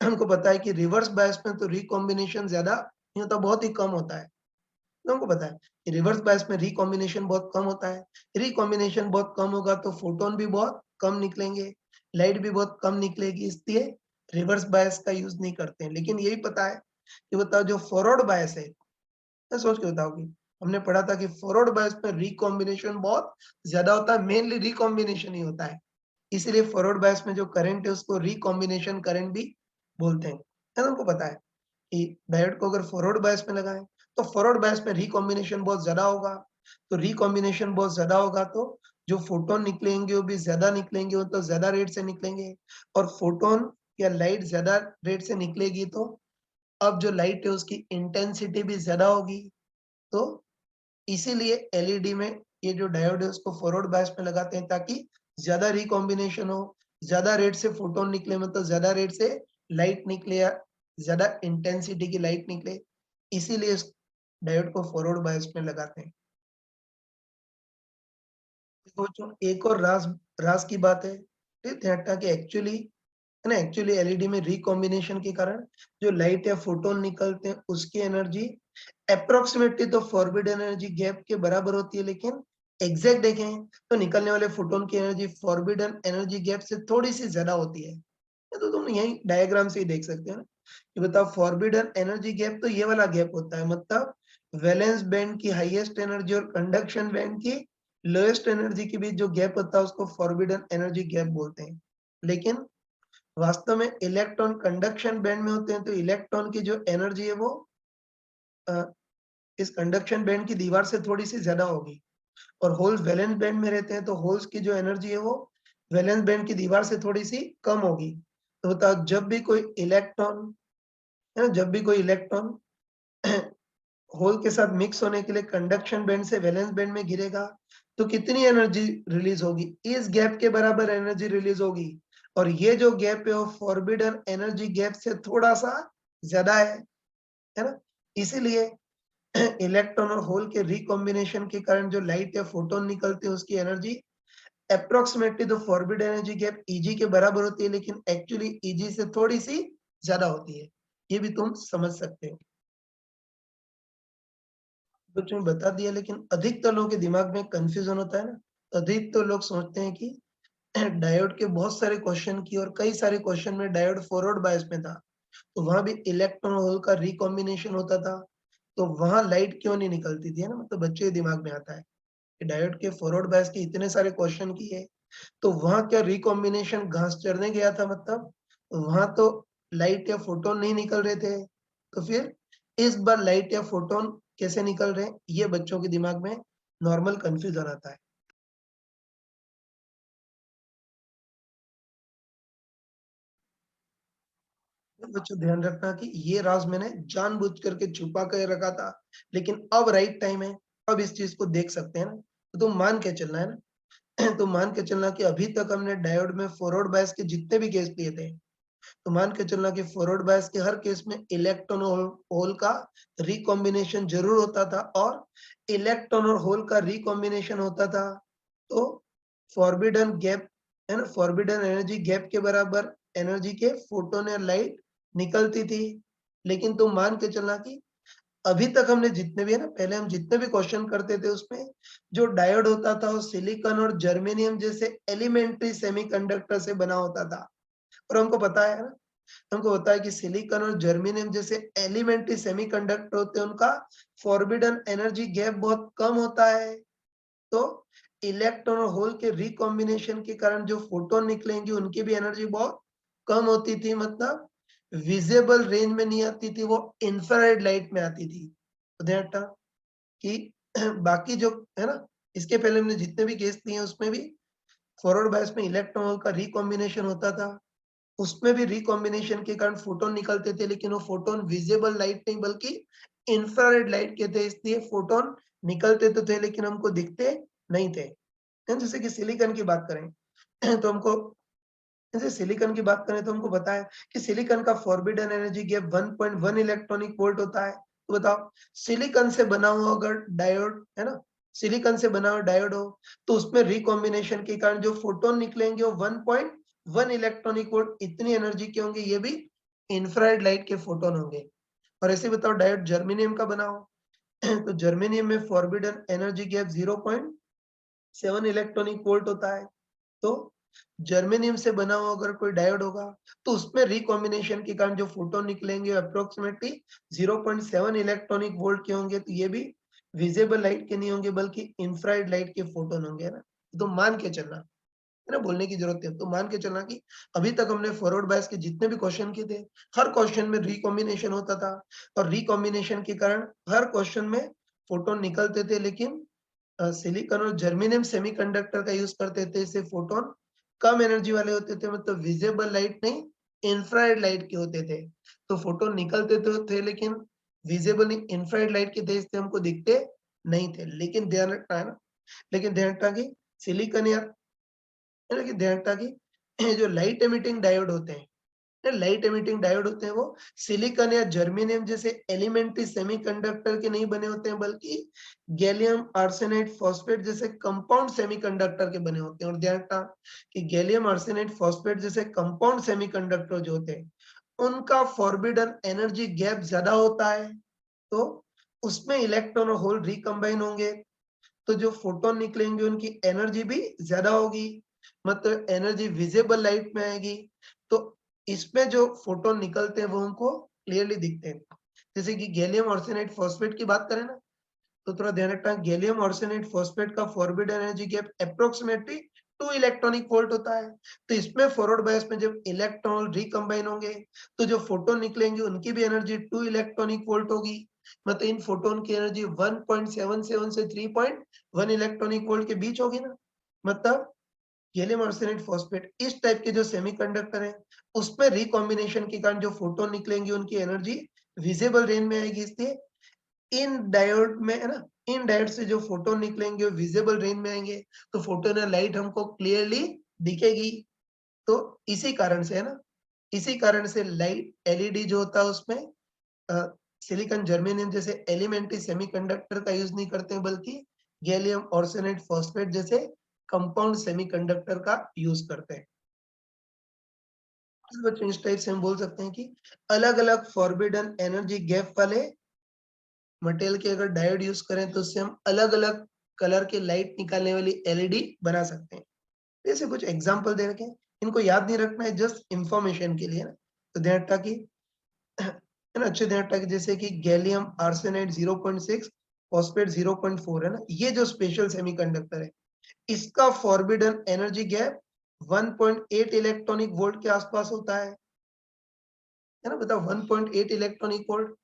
हमको पता है कि रिवर्स बायस में तो रिकॉम्बिनेशन ज्यादा नहीं होता, बहुत ही कम होता है। तो हमको पता है कि रिवर्स बायस में रिकॉम्बिनेशन बहुत कम होता है। रिकॉम्बिनेशन बहुत कम होगा तो फोटोन भी बहुत कम निकलेंगे, लाइट भी बहुत कम निकलेगी, इसलिए रिवर्स बायस का यूज नहीं करते हैं। लेकिन यही पता है कि बताओ जो फॉरवर्ड बायस है, मैं सोच के बताओ कि हमने पढ़ा था कि फॉरवर्ड बायस में रिकॉम्बिनेशन बहुत ज्यादा होता है, मेनली रिकॉम्बिनेशन ही होता है, इसीलिए फॉरवर्ड बायस में जो करंट है उसको रिकॉम्बिनेशन करंट भी बोलते हैं। हमको पता है कि डायोड को अगर फॉरवर्ड बायस में लगाएं तो फॉरवर्ड बायस में रिकॉम्बिनेशन बहुत ज्यादा होगा, तो रिकॉम्बिनेशन बहुत ज्यादा होगा तो जो फोटोन निकलेंगे वो भी ज्यादा निकलेंगे, वो तो ज्यादा रेट से निकलेंगे, और फोटोन या लाइट ज्यादा रेट से निकलेगी तो अब जो लाइट है उसकी इंटेंसिटी भी ज्यादा होगी। तो इसीलिए एलईडी में ये जो डायोड है उसको फॉरवर्ड बायस में लगाते हैं, ताकि ज्यादा रिकॉम्बिनेशन हो, ज्यादा रेट से फोटोन निकले, मतलब ज्यादा रेट से लाइट निकले या ज्यादा इंटेंसिटी की लाइट निकले, इसीलिए इस डायोड को फॉरवर्ड बायस में लगाते हैं। तो बच्चों एक और राज राज की बात है, ध्यान रखना कि एक्चुअली है ना, एक्चुअली एलईडी में रिकॉम्बिनेशन के कारण जो लाइट या फोटोन निकलते हैं उसकी एनर्जी अप्रोक्सीमेटली तो फॉरबिडन एनर्जी गैप के बराबर होती है, लेकिन एग्जैक्ट देखें तो निकलने वाले फोटोन की एनर्जी फॉरबिडन एनर्जी गैप से थोड़ी सी ज्यादा होती है। तो तुम यही डायग्राम से ही देख सकते हो ना कि बताओ फॉरबिडन एनर्जी गैप तो ये वाला गैप होता है, मतलब वैलेंस बैंड की हाईएस्ट एनर्जी और कंडक्शन बैंड की लोएस्ट एनर्जी के बीच जो गैप होता है उसको फॉरबिडन एनर्जी गैप बोलते हैं। लेकिन वास्तव में इलेक्ट्रॉन कंडक्शन बैंड में होते हैं, तो इलेक्ट्रॉन की जो एनर्जी है वो इस कंडक्शन बैंड की दीवार से थोड़ी सी ज्यादा होगी, और होल्स वैलेंस बैंड में रहते हैं तो होल्स की जो एनर्जी है वो वैलेंस बैंड की दीवार से थोड़ी सी कम होगी। तो बताओ जब भी कोई इलेक्ट्रॉन है ना, जब भी कोई इलेक्ट्रॉन होल के साथ मिक्स होने के लिए कंडक्शन बैंड से वैलेंस बैंड में गिरेगा तो कितनी एनर्जी रिलीज होगी, इस गैप के बराबर एनर्जी रिलीज होगी, और ये जो गैप है वो फॉरबिडन एनर्जी गैप से थोड़ा सा ज्यादा है ना। इसीलिए इलेक्ट्रॉन और होल के रिकॉम्बिनेशन के कारण जो लाइट या फोटोन निकलते हैं उसकी एनर्जी अप्रोक्सीमेटली तो फॉरबिडन एनर्जी गैप Eg के बराबर होती है, लेकिन एक्चुअली Eg से थोड़ी सी ज्यादा होती है, ये भी तुम समझ सकते हो। तो तुम्हें बता दिया, लेकिन अधिकतर लोगों के दिमाग में कंफ्यूजन होता है ना, तो अधिकतर लोग सोचते हैं कि डायोड के बहुत सारे क्वेश्चन की और कई सारे क्वेश्चन में डायोड फॉरवर्ड बायस में था, तो वहां भी इलेक्ट्रॉन होल का रिकॉम्बिनेशन होता था, तो वहां लाइट क्यों नहीं निकलती थी, है ना, मतलब बच्चे के दिमाग में आता है कि डायोड के फॉरवर्ड बायस के इतने सारे क्वेश्चन की है, तो वहां क्या रिकॉम्बिनेशन घास चरने गया था, मतलब वहां तो लाइट या फोटोन नहीं निकल रहे थे, तो फिर इस बार लाइट या फोटोन कैसे निकल रहे हैं, ये बच्चों के दिमाग में नॉर्मल कंफ्यूजन आता है। तो बच्चों ध्यान रखना कि ये राज मैंने जानबूझ करके छुपा कर रखा था, लेकिन अब राइट टाइम है, अब इस चीज को देख सकते हैं ना, तो तुम मान के चलना है ना। तो मान के चलना कि अभी तक हमने डायोड में फॉरवर्ड बायस के जितने भी केस लिए थे, तो मान के चलना कि फॉरवर्ड बायस के हर केस में इलेक्ट्रॉन और होल का रिकॉम्बिनेशन जरूर होता था, और इलेक्ट्रॉन और होल का रिकॉम्बिनेशन होता था तो फॉरबिडन गैप, है ना, फॉरबिडन एनर्जी गैप के बराबर एनर्जी के फोटोन या लाइट निकलती थी। लेकिन तुम मान के चलना कि अभी तक हमने जितने भी, है ना, पहले हम जितने भी क्वेश्चन करते थे उसमें जो डायोड होता था वो सिलिकॉन और जर्मेनियम जैसे एलिमेंट्री सेमीकंडक्टर से बना होता था, और हमको पता है ना, हमको पता है कि सिलिकॉन और जर्मेनियम जैसे एलिमेंट्री सेमीकंडक्टर होते हैं, उनका फॉरबिडन एनर्जी गैप बहुत कम होता है, तो इलेक्ट्रॉन और होल के रिकॉम्बिनेशन के कारण जो फोटोन निकलेंगे उनकी भी एनर्जी बहुत कम होती थी, मतलब विजिबल रेंज में नहीं आती थी, वो इंफ्रारेड लाइट में आती थी। तो ध्यान रखना कि बाकी जो, है ना, इसके पहले हमने जितने भी केस लिए हैं उसमें भी फॉरवर्ड बायस में इलेक्ट्रॉन होल का रिकॉम्बिनेशन होता था, उसमें भी रिकॉम्बिनेशन के कारण फोटोन निकलते थे, लेकिन वो फोटोन विजिबल लाइट नहीं बल्कि इंफ्रारेड लाइट के थे, इसलिए फोटोन निकलते तो थे लेकिन हमको दिखते नहीं थे। जैसे कि सिलिकॉन की बात करें तो हमको, जैसे सिलिकॉन की बात करें तो हमको पता है कि सिलिकॉन का forbidden energy gap 1.1 electronic volt होता है। तो बताओ, सिलिकॉन से बना हुआ अगर डायोड, है ना, सिलिकॉन से बना हुआ डायोड हो, तो उसमें रिकॉम्बिनेशन के कारण जो फोटोन निकलेंगे वो 1.1 इलेक्ट्रॉनिक वोल्ट इतनी एनर्जी के होंगे, ये भी इंफ्रारेड लाइट के फोटोन होंगे। और ऐसे बताओ डायोड जर्मेनियम का बना हो तो जर्मेनियम में forbidden energy gap 0.7 electronic volt होता है। तो जर्मेनियम से बना हुआ अगर कोई डायोड होगा, तो उसमें रिकॉम्बिनेशन के कारण जो फोटोन निकलेंगे अप्रोक्सीमेटली 0.7 इलेक्ट्रॉनिक वोल्ट के होंगे, तो ये भी विजिबल लाइट के नहीं होंगे बल्कि इंफ्रारेड लाइट के फोटोन होंगे, है ना। तो मान के चलना, है ना, बोलने की जरूरत है, तो मान के चलना कि अभी तक हमने फॉरवर्ड बायस के जितने भी क्वेश्चन किए थे, हर क्वेश्चन में रिकॉम्बिनेशन होता था, और रिकॉम्बिनेशन के कारण हर क्वेश्चन में फोटोन निकलते थे, लेकिन सिलिकॉन और जर्मेनियम सेमीकंडक्टर का यूज करते थे, इससे फोटोन कम एनर्जी वाले होते थे, मतलब विजिबल लाइट नहीं इंफ्रारेड लाइट के होते थे, तो फोटोन निकलते तो थे लेकिन विजिबल नहीं इंफ्रारेड लाइट के थे, इससे हमको दिखते नहीं थे। लेकिन ध्यान रखना है ना, लेकिन ध्यान रखना कि सिलिकॉन या, है ना, कि ध्यान रखना कि जो लाइट एमिटिंग डायोड होते हैं, लाइट एमिटिंग डायोड होते हैं, वो सिलिकॉन या जर्मेनियम जैसे एलिमेंट्री सेमीकंडक्टर के नहीं बने होते हैं बल्कि गैलियम आर्सेनाइड फॉस्फेट जैसे कंपाउंड सेमीकंडक्टर के बने होते हैं। और ध्यान रखना कि गैलियम आर्सेनाइड फॉस्फेट जैसे कंपाउंड सेमीकंडक्टर जो होते हैं उनका फॉरबिडन एनर्जी गैप ज्यादा होता है, तो उसमें इलेक्ट्रॉन और होल रिकम्बाइन होंगे, तो जो फोटोन निकलेंगे उनकी एनर्जी भी ज्यादा होगी, मतलब एनर्जी विजिबल लाइट में आएगी, तो इसमें जो फोटोन निकलते हैं वो हमको क्लियरली दिखते हैं। जैसे कि गैलियम आर्सेनाइड फॉस्फेट की बात करें ना, तो थोड़ा ध्यान रखना, गैलियम आर्सेनाइड फॉस्फेट का forbidden energy gap approximately 2 electronic volt होता है, तो इसमें फॉरवर्ड बायस में जब इलेक्ट्रॉन रिकम्बाइन होंगे तो जो फोटोन निकलेंगे उनकी भी एनर्जी 2 इलेक्ट्रॉनिक वोल्ट होगी, मतलब इन फोटोन की एनर्जी 1.77 से 3.1 इलेक्ट्रॉनिक वोल्ट के बीच होगी ना, मतलब गैलियम आर्सेनाइड फॉस्फेट इस टाइप के जो सेमीकंडक्टर है उसमें रिकॉम्बिनेशन के कारण जो फोटोन निकलेंगे उनकी एनर्जी विजिबल रेंज में आएगी, इसलिए इन डायोड में, है ना, इन डायोड से जो फोटोन निकलेंगे वो विजिबल रेंज में आएंगे, तो फोटोन या लाइट हमको क्लियरली दिखेगी। तो इसी कारण से, है ना, इसी कारण से लाइट एलईडी जो होता है उसमें सिलिकॉन जर्मेनियम जैसे एलिमेंट्री सेमीकंडक्टर का यूज नहीं करते हैं बल्कि गैलियम आर्सेनाइड फॉस्फेट जैसे कंपाउंड सेमीकंडक्टर का यूज करते हैं। बच्चों इस टाइप से हम बोल सकते हैं कि अलग अलग फॉरबिडन एनर्जी गैप वाले मटेरियल के अगर डायोड यूज करें तो उससे हम अलग अलग कलर के लाइट निकालने वाली एलईडी बना सकते हैं। जैसे कुछ एग्जांपल दे रखे हैं, इनको याद नहीं रखना है, जस्ट इंफॉर्मेशन के लिए ना। तो ध्यान रखना कि है ना, अच्छे ध्यान रखना कि जैसे कि गैलियम आर्सेनाइड 0.6 फॉस्फेट 0.4 है ना, ये जो स्पेशल सेमीकंडक्टर है इसका forbidden energy gap 1.8 electronic volt के आसपास होता है ना। बताओ 1.8 इलेक्ट्रॉनिक वोल्ट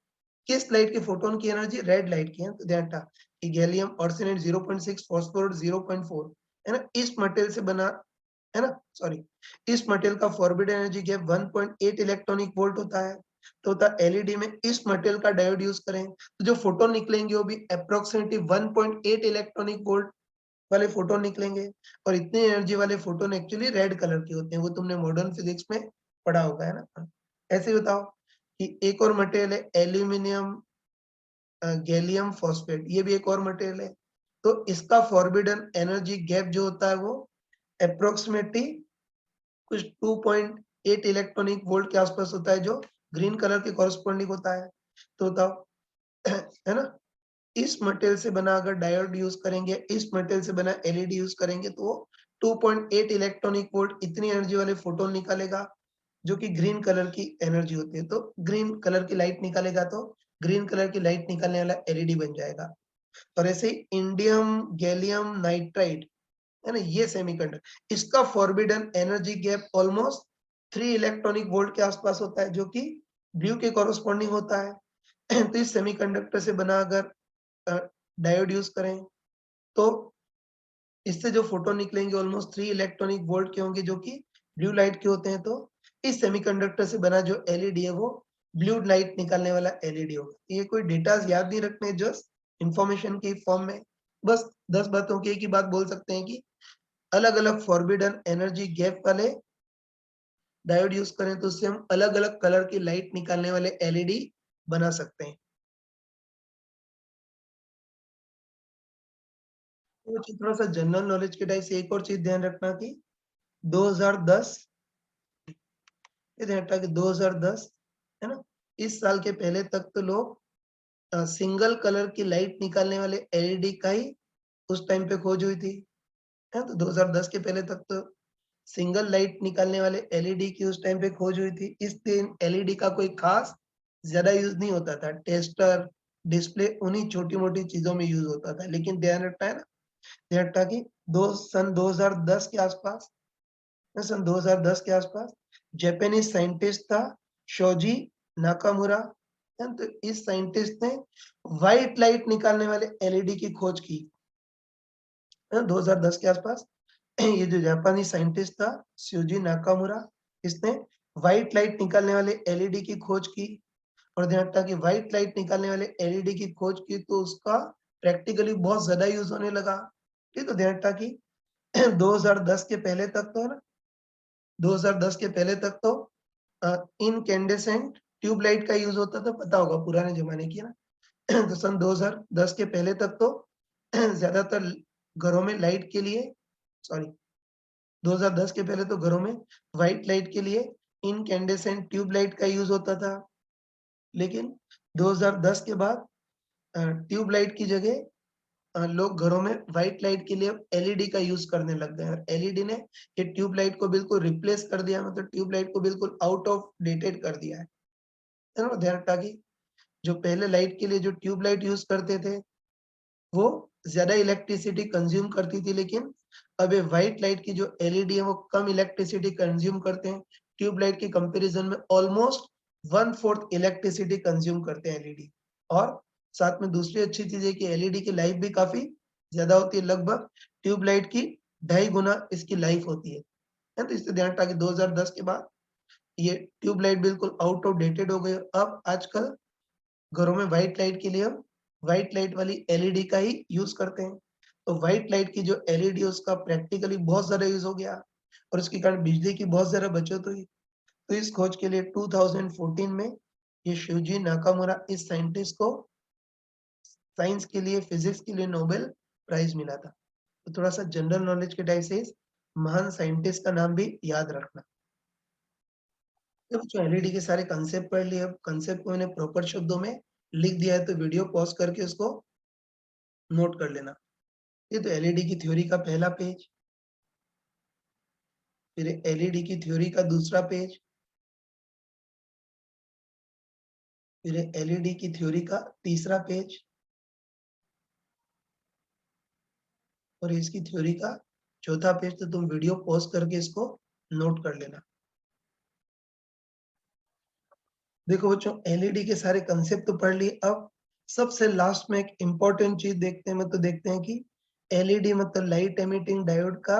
किस लाइट के फोटोन की एनर्जी? रेड लाइट की है। तो ध्यान रखना कि गैलियम आर्सेनाइड 0.6 फॉस्फोरस 0.4 है ना, इस मटेरियल से बना है ना, सॉरी, इस मटेरियल का forbidden energy gap 1.8 electronic volt होता है। तो होता है एलईडी में इस मटेरियल का डायोड यूज करें तो जो फोटोन निकलेंगे वो भी अप्रोक्सीमेटली 1.8 इलेक्ट्रॉनिक वोल्ट वाले फोटोन निकलेंगे। और इतनी एनर्जी वाले फोटोन एक्चुअली रेड कलर के होते हैं, वो तुमने मॉडर्न फिजिक्स में पढ़ा होगा, है ना। ऐसे ही बताओ कि एक और मटेरियल है एल्यूमिनियम गैलियम फॉस्फेट, ये भी एक और मटेरियल है। तो इसका फॉरबिडन एनर्जी गैप जो होता है वो अप्रोक्सीमेटली कुछ 2.8 इलेक्ट्रॉनिक वोल्ट के आसपास होता है, जो ग्रीन कलर के कॉरेस्पॉन्डिंग होता है। तो बताओ है ना, इस मटेरियल से बना अगर डायोड यूज करेंगे, इस मटेरियल से बना एलईडी यूज करेंगे तो वो 2.8 इलेक्ट्रॉनिक वोल्ट इतनी एनर्जी वाले फोटोन निकालेगा, जो कि ग्रीन कलर की एनर्जी होती है। तो ग्रीन कलर की लाइट निकालेगा तो ग्रीन कलर की लाइट निकालने वाला एलईडी बन जाएगा। और ऐसे ही इंडियम गैलियम नाइट्राइड है ना, ये सेमीकंडक्टर, इसका forbidden energy gap almost 3 electronic volt के आसपास होता है, जो कि ब्लू के कॉरेस्पॉन्डिंग होता है। तो इस सेमीकंडक्टर से बना अगर डायोड यूज करें तो इससे जो फोटोन निकलेंगे ऑलमोस्ट 3 इलेक्ट्रॉनिक वोल्ट के होंगे, जो कि ब्लू लाइट के होते हैं। तो इस सेमीकंडक्टर से बना जो एलईडी है वो ब्लू लाइट निकालने वाला एलईडी होगा। ये कोई डेटा याद नहीं रखने, जस्ट इंफॉर्मेशन के फॉर्म में। बस 10 बातों की एक ही बात बोल सकते हैं कि अलग अलग फॉरबिडन एनर्जी गैप वाले डायोड यूज करें तो उससे हम अलग अलग कलर की लाइट निकालने वाले एलईडी बना सकते हैं। तो थोड़ा सा जनरल नॉलेज के टाइप से एक और चीज ध्यान रखना कि 2010, ये ध्यान रखना कि 2010 है ना, इस साल के पहले तक तो लोग सिंगल कलर की लाइट निकालने वाले एलईडी का ही उस टाइम पे खोज हुई थी, है। तो 2010 के पहले तक तो सिंगल लाइट निकालने वाले एलईडी की उस टाइम पे खोज हुई थी। इस दिन एलईडी का कोई खास ज्यादा यूज नहीं होता था, टेस्टर डिस्प्ले उन्हीं छोटी मोटी चीजों में यूज होता था। लेकिन ध्यान रखना है ना, ध्यान रखना कि सन 2010 के आसपास, सन 2010 के आसपास जापानीज साइंटिस्ट था शोजी नाकामुरा, तो इस साइंटिस्ट ने व्हाइट लाइट निकालने वाले एलईडी की खोज की, 2010 के आसपास। ये जो जापानी साइंटिस्ट था शोजी नाकामुरा, इसने व्हाइट लाइट निकालने वाले एलईडी की खोज की। और ध्यान रखना कि व्हाइट लाइट निकालने वाले एलईडी की खोज की तो उसका प्रैक्टिकली बहुत ज्यादा यूज होने लगा। ठीक, तो ध्यान रखना कि 2010 के पहले तक तो है ना, 2010 के पहले तक तो इनकैंडेसेंट ट्यूबलाइट का यूज होता था, पता होगा पुराने जमाने की, है ना। तो सन 2010 के पहले तक तो ज्यादातर घरों में लाइट के लिए, सॉरी, 2010 के पहले तो घरों में व्हाइट लाइट के लिए इनकैंडेसेंट ट्यूबलाइट का यूज होता था। लेकिन 2010 के बाद ट्यूबलाइट की जगह लोग घरों में व्हाइट लाइट के लिए एलईडी का यूज करने लग गए, और एलईडी ने ये ट्यूबलाइट को बिल्कुल रिप्लेस कर दिया, मतलब ट्यूबलाइट को बिल्कुल आउट ऑफ डेटेड कर दिया है ना। ध्यान रखा कि जो पहले लाइट के लिए जो ट्यूबलाइट यूज करते थे वो ज्यादा इलेक्ट्रिसिटी कंज्यूम करती थी, लेकिन अब ये व्हाइट लाइट की जो एलईडी है वो कम इलेक्ट्रिसिटी कंज्यूम करते हैं, ट्यूबलाइट के कंपैरिजन में ऑलमोस्ट 1/4 इलेक्ट्रिसिटी कंज्यूम करते हैं एलईडी। और साथ में दूसरी अच्छी चीज है कि एलईडी की लाइफ भी काफी ज्यादा होती है, लगभग ट्यूबलाइट की 2.5 गुना इसकी लाइफ होती है। तो इससे ध्यान रखा कि 2010 के बाद ये ट्यूबलाइट बिल्कुल आउट ऑफ डेटेड हो गई। अब आजकल घरों में व्हाइट लाइट के लिए हम व्हाइट लाइट वाली एलईडी का ही यूज करते हैं। तो व्हाइट लाइट की जो एलईडी है उसका प्रैक्टिकली बहुत ज्यादा यूज हो गया, और उसके कारण बिजली की बहुत ज्यादा बचत हुई। तो इस खोज के लिए 2014 में ये शिवजी नाकामुरा, इस साइंटिस्ट को साइंस के लिए, फिजिक्स के लिए नोबेल प्राइज मिला था। तो थोड़ा सा जनरल नॉलेज के टाइप से इस महान साइंटिस्ट का नाम भी याद रखना। तो बच्चों एलईडी के सारे कंसेप्ट पढ़ लिए, अब कंसेप्ट को मैंने प्रॉपर शब्दों में लिख दिया है, तो वीडियो पॉज करके उसको नोट कर लेना। ये तो एलईडी की थ्योरी का पहला पेज, फिर एलईडी की थ्योरी का दूसरा पेज, फिर एलईडी की थ्योरी का तीसरा पेज और इसकी थ्योरी का चौथा पेज। तो तुम वीडियो पॉज करके इसको नोट कर लेना। देखो बच्चों एलईडी के सारे कंसेप्ट तो पढ़ लिए, अब सबसे लास्ट में एक इम्पोर्टेंट चीज देखते हैं, मतलब देखते हैं कि एलईडी मतलब लाइट एमिटिंग डायोड का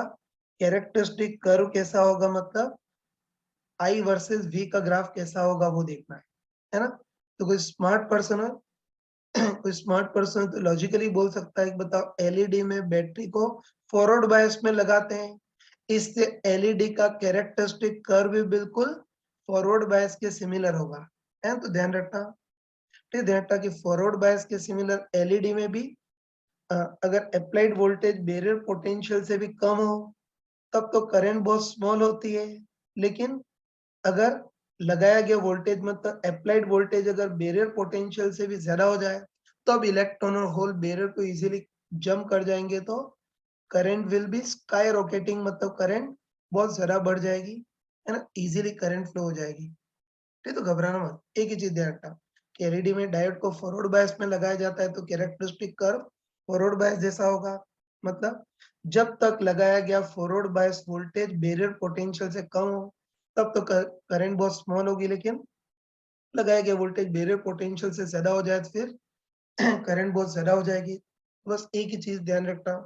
कैरेक्टरिस्टिक कर्व कैसा होगा, मतलब आई वर्सेस वी का ग्राफ कैसा होगा वो देखना है ना। तो कोई स्मार्ट पर्सन हो कोई स्मार्ट पर्सन तो लॉजिकली बोल सकता है कि बताओ एलईडी में बैटरी को फॉरवर्ड बायस में लगाते हैं, इससे एलईडी का कैरेक्टरिस्टिक कर्व भी बिल्कुल फॉरवर्ड बायस के सिमिलर होगा, है तो ध्यान रखना। ठीक ध्यान रखना कि फॉरवर्ड बायस के सिमिलर एलईडी में भी अगर अप्लाइड वोल्टेज बैरियर पोटेंशियल से भी कम हो तब तो करंट बहुत स्मॉल होती है, लेकिन अगर लगाया गया वोल्टेज मतलब अप्लाइड वोल्टेज अगर बैरियर पोटेंशियल से भी ज्यादा हो जाए तो अब इलेक्ट्रॉन और होल बैरियर को इजीली जंप कर जाएंगे, तो current will be sky rocketing, मतलब करंट बहुत ज्यादा बढ़ जाएगी, है ना, इजीली करंट फ्लो हो जाएगी। ठीक, तो घबराना मत, एक ही चीज ध्यान रखना कि एलईडी में डायोड को फॉरवर्ड बायस में लगाया जाता है तो कैरेक्टरिस्टिक कर्व फॉरवर्ड बायस जैसा होगा, मतलब जब तक लगाया गया forward bias voltage barrier potential से कम हो तब तो करंट बहुत स्मॉल होगी, लेकिन लगाया गया वोल्टेज बैरियर पोटेंशियल से ज्यादा हो जाए तो फिर करंट बहुत ज्यादा हो जाएगी। बस एक ही चीज ध्यान रखना,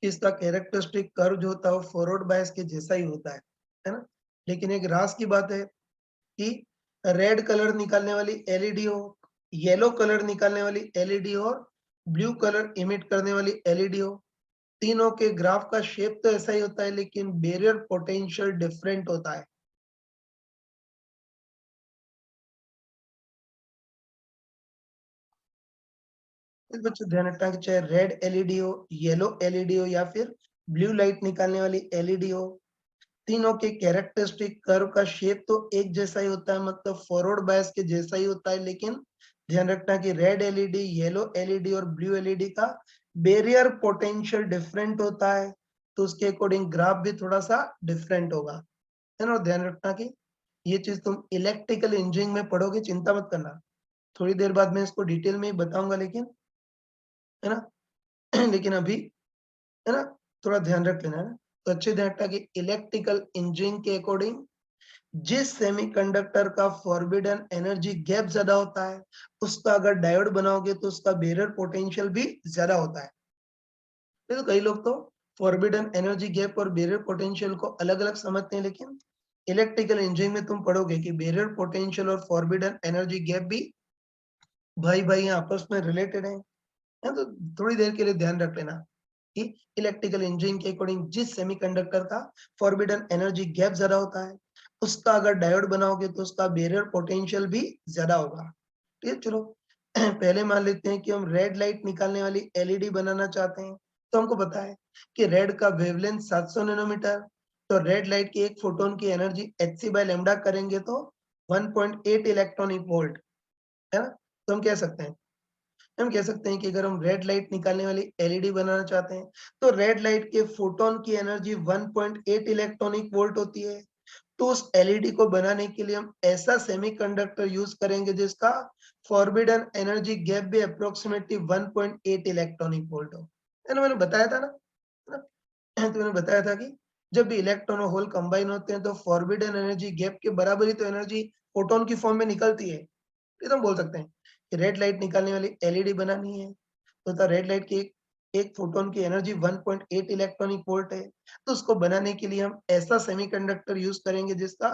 इसका कैरेक्टरिस्टिक कर्व जो होता है वो फॉरवर्ड बायस के जैसा ही होता है ना। लेकिन एक राज की बात है कि रेड कलर निकालने वाली एलईडी हो, येलो कलर निकालने वाली एलईडी हो और ब्लू कलर इमिट करने वाली एलईडी हो, तीनों के ग्राफ का शेप तो ऐसा ही होता है लेकिन बैरियर पोटेंशियल डिफरेंट होता है। इस बच्चों ध्यान रखना कि चाहे रेड एलईडी हो, येलो एलईडी हो या फिर ब्लू लाइट निकालने वाली एलईडी हो, तीनों के कैरेक्टरिस्टिक कर्व का शेप तो एक जैसा ही होता है, मतलब फॉरवर्ड बायस के जैसा ही होता है, लेकिन ध्यान रखना कि रेड एलईडी, येलो एलईडी और ब्लू एलईडी का बैरियर पोटेंशियल डिफरेंट होता है, तो उसके अकॉर्डिंग ग्राफ भी थोड़ा सा डिफरेंट होगा, है ना। और ध्यान रखना कि ये चीज तुम इलेक्ट्रिकल इंजीनियरिंग में पढ़ोगे, चिंता मत करना, थोड़ी देर बाद मैं इसको डिटेल में ही बताऊंगा, लेकिन है ना लेकिन अभी है ना थोड़ा ध्यान रख लेना है ना। तो अच्छे ध्यान रखना कि इलेक्ट्रिकल इंजीनियरिंग के अकॉर्डिंग जिस सेमीकंडक्टर का फॉरबिडन एनर्जी गैप ज्यादा होता है उसका अगर डायोड बनाओगे तो उसका बैरियर पोटेंशियल भी ज्यादा होता है। तो कई लोग तो फॉरबिडन एनर्जी गैप और बैरियर पोटेंशियल को अलग अलग समझते हैं, लेकिन इलेक्ट्रिकल इंजीनियरिंग में तुम पढ़ोगे कि बैरियर पोटेंशियल और फॉरबिडन एनर्जी गैप भी भाई भाई आपस में रिलेटेड है। तो थोड़ी देर के लिए ध्यान रख लेना कि इलेक्ट्रिकल इंजीनियरिंग के अकॉर्डिंग जिस सेमीकंडक्टर का फॉरबिडन एनर्जी गैप ज्यादा होता है उसका अगर डायोड बनाओगे तो उसका बैरियर पोटेंशियल भी ज्यादा होगा। ठीक है, चलो पहले मान लेते हैं कि हम रेड लाइट निकालने वाली एलईडी बनाना चाहते हैं, तो हमको पता है कि रेड का वेवलेंथ 700 नैनोमीटर, तो रेड लाइट की एक फोटोन की एनर्जी hc/लैम्डा करेंगे तो 1.8 इलेक्ट्रॉनिक वोल्ट, है ना। तो हम कह सकते हैं कि अगर हम रेड लाइट निकालने वाली एलईडी बनाना चाहते हैं तो रेड लाइट के फोटोन की एनर्जी 1.8 इलेक्ट्रॉनिक वोल्ट होती है, तो उस एलईडी को बनाने के लिए हम ऐसा सेमीकंडक्टर यूज करेंगे जिसका फॉरबिडन एनर्जी गैप भी अप्रोक्सीमेटली 1.8 इलेक्ट्रॉनिक वोल्ट हो, है ना। मैंने बताया था ना, है ना? तो मैंने बताया था कि जब भी इलेक्ट्रॉन और होल कंबाइन होते हैं तो फॉरबिडन एनर्जी गैप के बराबर ही तो एनर्जी फोटोन की फॉर्म में निकलती है। ये तो हम बोल सकते हैं कि रेड लाइट निकालने वाली एलईडी बनानी है तो रेड लाइट की एक फोटोन की एनर्जी 1.8 इलेक्ट्रॉनिक वोल्ट है, तो उसको बनाने के लिए हम ऐसा सेमीकंडक्टर यूज करेंगे जिसका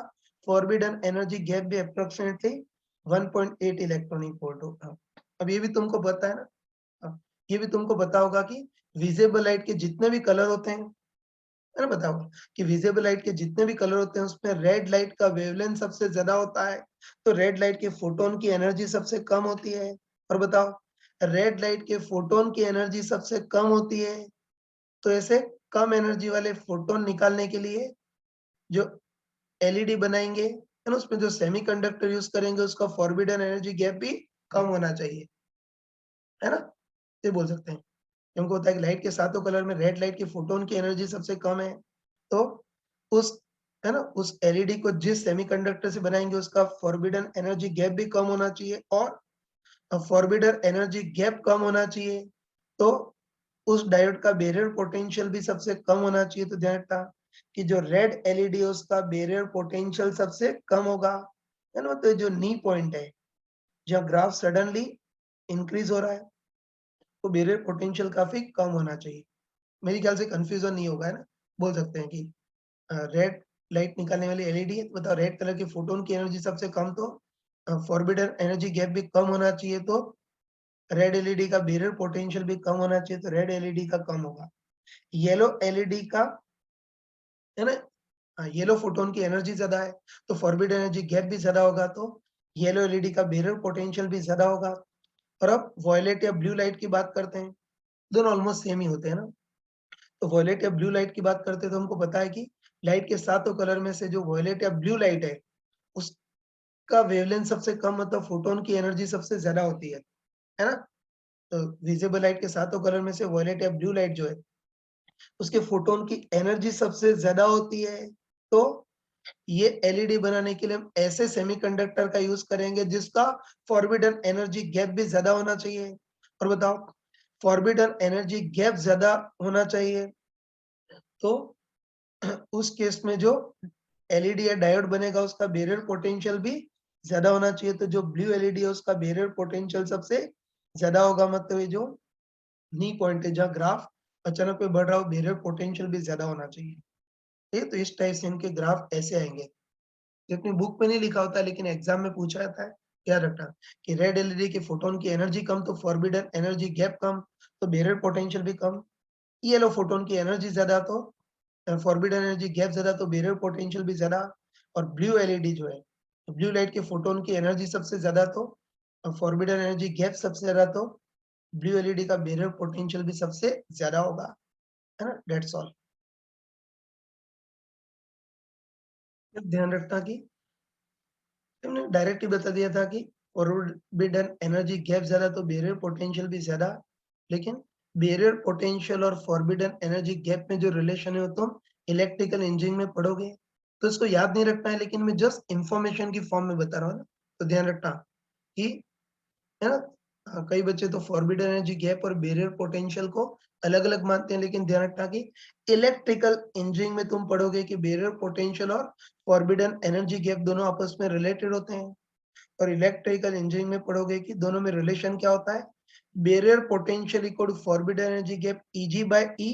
फॉरबिडन एनर्जी गैप भी अप्रोक्सीमेटली 1.8 इलेक्ट्रॉनिक वोल्ट होगा। अब ये भी तुमको पता है ना, ये भी तुमको पता होगा कि विजिबल लाइट के जितने भी कलर होते हैं, है ना, बताओ कि विजिबल लाइट के जितने भी कलर होते हैं उसमें रेड लाइट का वेवलेंथ सबसे ज्यादा होता है, तो रेड लाइट के फोटोन की एनर्जी सबसे कम होती है। और बताओ रेड लाइट के फोटोन की एनर्जी सबसे कम होती है, तो ऐसे कम एनर्जी वाले फोटोन निकालने के लिए जो एलईडी बनाएंगे, है ना, उसमें जो सेमीकंडक्टर यूज करेंगे उसका फॉरबिडन एनर्जी गैप भी कम होना चाहिए, है ना, ये बोल सकते हैं। क्योंकि होता है कि लाइट के सातों कलर में रेड लाइट की फोटोन की एनर्जी सबसे कम है, तो उस, है ना, उस एलईडी को जिस सेमीकंडक्टर से बनाएंगे उसका फॉरबिडन एनर्जी गैप भी कम होना चाहिए, और फॉरबिडन एनर्जी गैप कम होना चाहिए तो उस डायोड का बैरियर पोटेंशियल भी सबसे कम होना चाहिए। तो ध्यान रखना कि जो रेड एलईडी है उसका बैरियर पोटेंशियल सबसे कम होगा, है ना, तो जो नी पॉइंट है जहाँ ग्राफ सडनली इंक्रीज हो रहा है तो बैरियर पोटेंशियल काफी कम होना चाहिए। मेरे ख्याल से कंफ्यूजन नहीं होगा, है ना, बोल सकते हैं कि रेड लाइट निकालने वाली एलईडी है, तो बताओ रेड कलर के फोटोन की एनर्जी सबसे कम, तो फॉरबिडन एनर्जी गैप भी कम होना चाहिए, तो रेड एलईडी का बैरियर पोटेंशियल भी कम होना चाहिए, तो रेड एलईडी का कम होगा। येलो एलईडी का, है ना, येलो फोटोन की एनर्जी ज्यादा है तो फॉरबिडन एनर्जी गैप भी ज्यादा होगा, तो येलो एलईडी का बैरियर पोटेंशियल भी ज्यादा होगा। और अब वॉयलेट या ब्लू लाइट की बात करते हैं, दोनों ऑलमोस्ट सेम ही होते हैं ना। तो वॉयलेट या ब्लू लाइट की बात करते हैं तो हमको पता है कि लाइट के सातों कलर में से जो वॉयलेट या ब्लू लाइट है उसका वेवलेंथ सबसे कम, मतलब फोटोन की एनर्जी सबसे ज्यादा होती है ना। तो विजिबल लाइट के सातों कलर में से वॉयलेट या ब्लू लाइट जो है उसके फोटोन की एनर्जी सबसे ज्यादा होती है। तो ये एलईडी बनाने के लिए हम ऐसे सेमीकंडक्टर का यूज करेंगे जिसका फॉरबिडन एनर्जी गैप भी ज्यादा होना चाहिए। और बताओ, फॉरबिडन एनर्जी गैप ज्यादा होना चाहिए तो उस केस में जो एलईडी या डायोड बनेगा उसका बैरियर पोटेंशियल भी ज्यादा होना चाहिए। तो जो ब्लू एलईडी है उसका बैरियर पोटेंशियल सबसे ज्यादा होगा, मतलब ये जो नी पॉइंट है जहाँ ग्राफ अचानक पे बढ़ रहा हो, बैरियर पोटेंशियल भी ज्यादा होना चाहिए। ठीक है, तो इस टाइप से इनके ग्राफ ऐसे आएंगे, जो अपनी बुक में नहीं लिखा होता है लेकिन एग्जाम में पूछा जाता है। याद रखना कि रेड एलईडी के फोटोन की एनर्जी कम तो फॉरबिडन एनर्जी गैप कम, तो बैरियर पोटेंशियल भी कम। येलो फोटोन की एनर्जी ज्यादा तो फॉरबिडन एनर्जी गैप ज्यादा तो बैरियर पोटेंशियल भी ज्यादा। और ब्लू एलईडी जो है, ब्लू लाइट के फोटोन की एनर्जी सबसे ज्यादा तो फॉरबिडन एनर्जी गैप सबसे ज्यादा तो ब्लू एलईडी का बैरियर पोटेंशियल भी सबसे ज्यादा होगा, है ना, दैट्स ऑल। ध्यान रखना कि हमने डायरेक्ट ही बता दिया था कि फॉरबिडन एनर्जी गैप ज्यादा तो बैरियर पोटेंशियल भी ज्यादा, लेकिन बैरियर पोटेंशियल और फॉरबिडन एनर्जी गैप में जो रिलेशन है वो तुम इलेक्ट्रिकल इंजीनियरिंग में पढ़ोगे, तो इसको याद नहीं रखना है, लेकिन मैं जस्ट इंफॉर्मेशन की फॉर्म में बता रहा हूँ ना। तो ध्यान रखना कि, है ना, कई बच्चे तो फॉरबिडन एनर्जी गैप और बैरियर पोटेंशियल को अलग अलग मानते हैं, लेकिन ध्यान रखना कि इलेक्ट्रिकल इंजीनियरिंग में तुम पढ़ोगे कि बैरियर पोटेंशियल और फॉरबिडन एनर्जी गैप दोनों आपस में रिलेटेड होते हैं। और इलेक्ट्रिकल इंजीनियरिंग में पढ़ोगे कि दोनों में रिलेशन क्या होता है, barrier potential equal to forbidden energy gap Eg by E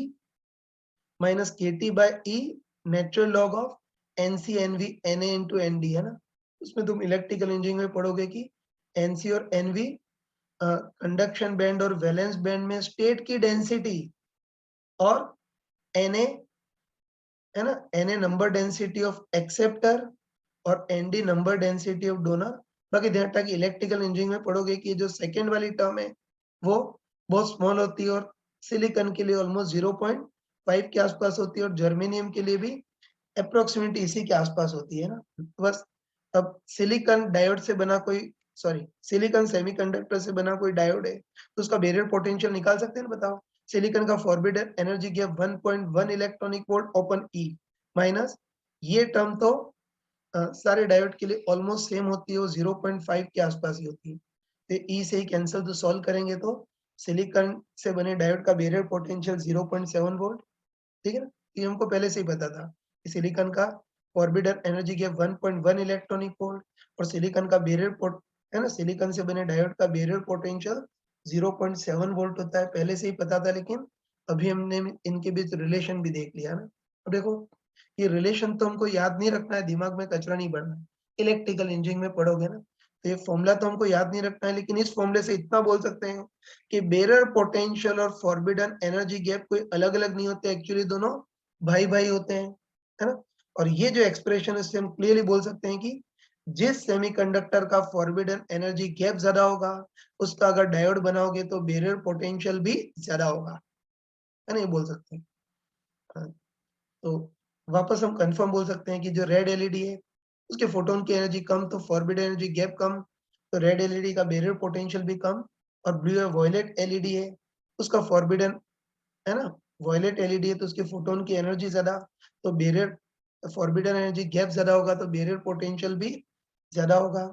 minus KT by E natural log of NC NV Na into ND, है ना। उसमें तुम इलेक्ट्रिकल इंजीनियरिंग में पढ़ोगे कि NC और NV कंडक्शन बैंड और वैलेंस बैंड में स्टेट की डेंसिटी, और Na, है ना, Na number density of acceptor और ND number density of donor. बाकी ध्यान रखना कि इलेक्ट्रिकल इंजीनियरिंग में पढ़ोगे कि जो सेकंड वाली टर्म है वो बहुत स्मॉल होती है, और सिलिकॉन के लिए ऑलमोस्ट 0.5 के आसपास होती है, और जर्मेनियम के लिए भी अप्रोक्सीमेटली इसी के आसपास होती है ना। बस अब सिलिकॉन डायोड से बना कोई, सॉरी, सिलिकॉन सेमीकंडक्टर से बना कोई डायोड है तो उसका बैरियर पोटेंशियल निकाल सकते हैं ना, बताओ। सिलिकॉन का forbidden energy gap 1.1 electronic volt open E minus, ये टर्म तो सारे डायोड के लिए ऑलमोस्ट सेम होती है, वो 0.5 के आसपास ही होती है। तो ई से ही कैंसिल, तो सॉल्व करेंगे तो सिलिकॉन से बने डायोड का बैरियर पोटेंशियल 0.7 वोल्ट, ठीक है ना। ये हमको पहले से ही पता था कि सिलिकॉन का forbidden energy gap 1.1 electronic volt, और सिलिकॉन का बैरियर पोट, है ना, सिलिकॉन से बने डायोड का बैरियर पोटेंशियल 0.7 वोल्ट होता है, पहले से ही पता था, लेकिन अभी हमने इनके बीच रिलेशन भी देख लिया ना। अब देखो, ये रिलेशन तो हमको याद नहीं रखना है, दिमाग में कचरा नहीं भरना है। इलेक्ट्रिकल इंजीनियरिंग में पढ़ोगे ना, तो ये फॉर्मूला तो हमको याद नहीं रखना है, लेकिन इस फॉर्मूले से इतना बोल सकते हैं कि बैरियर पोटेंशियल और फॉरबिडन एनर्जी गैप कोई अलग अलग नहीं होते, एक्चुअली दोनों भाई भाई होते हैं, है ना। और ये जो एक्सप्रेशन है इससे हम क्लियरली बोल सकते हैं कि जिस सेमीकंडक्टर का फॉरबिडन एनर्जी गैप ज्यादा होगा उसका अगर डायोड बनाओगे तो बैरियर पोटेंशियल भी ज्यादा होगा, है ना, ये बोल सकते हैं। हाँ, तो वापस हम कंफर्म बोल सकते हैं कि जो रेड एलईडी है उसके फोटोन की एनर्जी कम तो फॉरबिडन एनर्जी गैप कम, तो रेड एलईडी का बैरियर पोटेंशियल भी कम, और ब्लू या वॉयलेट एलईडी है उसका फॉरबिडन, है ना, वॉयलेट एलईडी है तो उसके फोटोन की एनर्जी ज्यादा, तो बैरियर फॉरबिडन एनर्जी गैप ज्यादा होगा तो बैरियर पोटेंशियल भी ज्यादा होगा।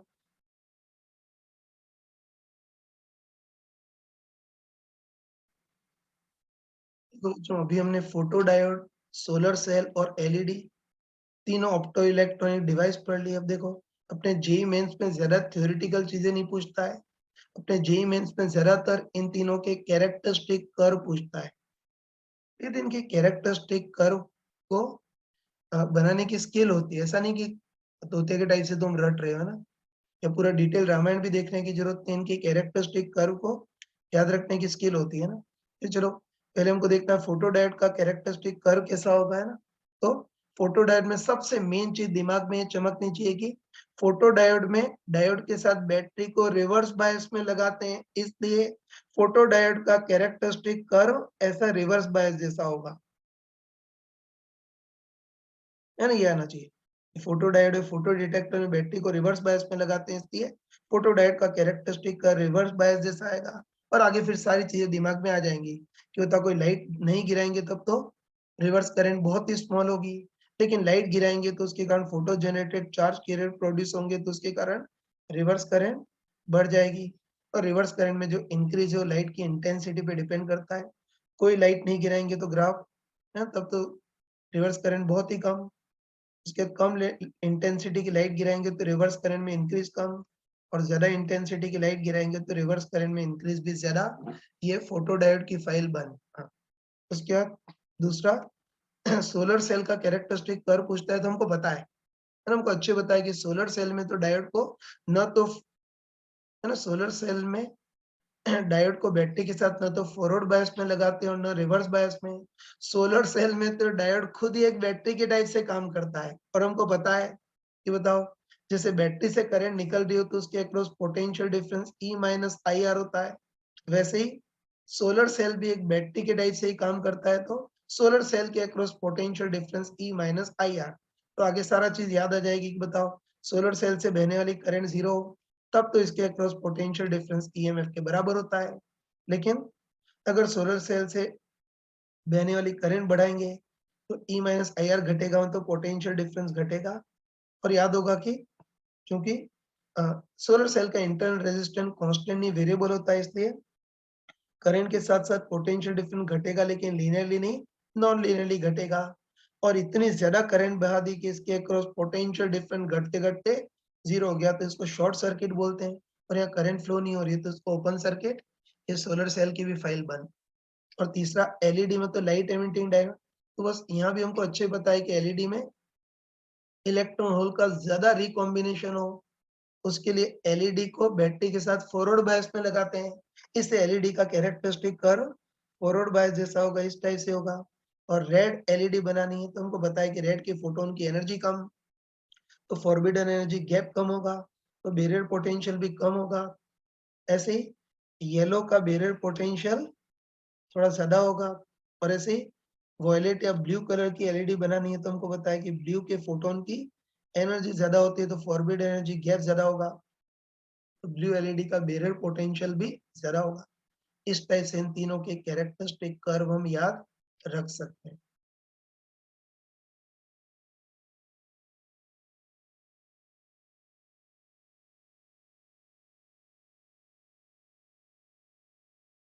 तो जो अभी हमने फोटो डायोड, सोलर सेल और एलईडी तीनों ऑप्टो इलेक्ट्रॉनिक डिवाइस पढ़ ली। अब देखो, अपने जेई मेंस में ज्यादा थ्योरेटिकल चीजें नहीं पूछता है, अपने जेई मेंस में ज्यादातर इन तीनों के कैरेक्टरिस्टिक कर्व पूछता है। ये इनके कैरेक्टरिस्टिक कर्व को बनाने की स्किल होती है, ऐसा नहीं कि तोते के टाइप से तुम रट रहे हो ना, या पूरा डिटेल रामायण भी देखने की जरूरत नहीं, इनकी कैरेक्टरिस्टिक कर्व को याद रखने की स्किल होती है ना। तो चलो पहले हमको देखना है फोटो डायोड का कैरेक्टरिस्टिक कर्व कैसा होगा, है ना। तो फोटो डायोड में सबसे मेन चीज दिमाग में चमकनी चाहिए कि फोटो डायोड में डायोड के साथ बैटरी को रिवर्स बायस में लगाते हैं, इसलिए फोटो डायोड का कैरेक्टरिस्टिक कर्व ऐसा रिवर्स बायस जैसा होगा, है ना, ये आना चाहिए। फोटो डायोड है, फोटो डिटेक्टर में बैटरी को रिवर्स बायस में लगाते हैं, इसलिए फोटो डायोड का कैरेक्टरिस्टिक का रिवर्स बायस जैसा आएगा। और आगे फिर सारी चीजें दिमाग में आ जाएंगी कि होता कोई लाइट नहीं गिराएंगे तब तो रिवर्स करंट बहुत ही स्मॉल होगी, लेकिन लाइट गिराएंगे तो उसके कारण photo generated charge career produce होंगे तो उसके कारण रिवर्स करंट बढ़ जाएगी। और रिवर्स करंट में जो इंक्रीज है वो लाइट की इंटेंसिटी पे डिपेंड करता है। कोई लाइट नहीं गिराएंगे तो ग्राफ है तब तो रिवर्स करंट बहुत ही कम, उसके कम इंटेंसिटी की लाइट गिराएंगे तो रिवर्स करंट में इंक्रीज कम, और ज्यादा इंटेंसिटी की लाइट गिराएंगे तो रिवर्स करंट में इंक्रीज भी ज्यादा। ये फोटो डायोड की फाइल बन। हाँ। उसके बाद दूसरा सोलर सेल का कैरेक्टरिस्टिक कर्व पूछता है तो हमको पता है ना, हमको अच्छे पता है कि सोलर सेल में तो डायोड को न तो, है ना, सोलर सेल में डायोड को बैटरी के साथ न तो फॉरवर्ड बायस में लगाते हैं और न रिवर्स बायस में। सोलर सेल में तो डायोड खुद ही एक बैटरी के टाइप से काम करता है, और हमको पता है कि बताओ, जैसे बैटरी से करंट निकल रही हो तो उसके across potential difference E minus I R होता है, वैसे ही सोलर सेल भी एक बैटरी के टाइप से ही काम करता है, तो सोलर सेल के across potential difference E minus I R. तो आगे सारा चीज याद आ जाएगी कि बताओ, सोलर सेल से बहने वाली करंट जीरो तब तो इसके अक्रॉस पोटेंशियल डिफरेंस ईएमएफ के बराबर होता है। लेकिन अगर सोलर सेल से बहने वाली करंट बढ़ाएंगे तो ई माइनस आई आर घटेगा, तो पोटेंशियल डिफरेंस घटेगा। और याद होगा कि क्योंकि सोलर सेल का इंटरनल रेजिस्टेंस कांस्टेंट नहीं वेरिएबल होता है, इसलिए करंट के साथ साथ पोटेंशियल डिफरेंस घटेगा, लेकिन लीनियरली नहीं, नॉन लीनियरली घटेगा। और इतनी ज्यादा करंट बहा दी कि इसके अक्रॉस पोटेंशियल डिफरेंस घटते घटते जीरो हो गया, तो इसको शॉर्ट सर्किट बोलते हैं। और यहाँ करंट फ्लो नहीं हो रही है तो इसको ओपन सर्किट। ये सोलर सेल की भी फाइल बन। और तीसरा एलईडी में तो लाइट एमिटिंग डायोड, तो बस यहाँ भी हमको अच्छे पता है कि एलईडी में इलेक्ट्रॉन होल का ज्यादा रिकॉम्बिनेशन हो, उसके लिए एलईडी को बैटरी के साथ फॉरवर्ड बायस में लगाते हैं, इससे एलईडी का कैरेक्टरिस्टिक कर्व फॉरवर्ड बायस जैसा होगा, इस टाइप से होगा। और रेड एलईडी बनानी है तो हमको पता है कि रेड के फोटोन की एनर्जी कम, तो फॉरबिडन एनर्जी गैप कम होगा, तो बैरियर पोटेंशियल भी कम होगा। ऐसे ही येलो का बैरियर पोटेंशियल थोड़ा ज्यादा होगा। और ऐसे ही वॉयलेट या ब्लू कलर की एलईडी बनानी है तो हमको पता है कि ब्लू के फोटोन की एनर्जी ज्यादा होती है तो फॉरबिड एनर्जी गैप ज्यादा होगा, तो ब्लू एलईडी का बैरियर पोटेंशियल भी ज्यादा होगा। इस टाइप से इन तीनों के कैरेक्टरिस्टिक कर्व हम याद रख सकते हैं।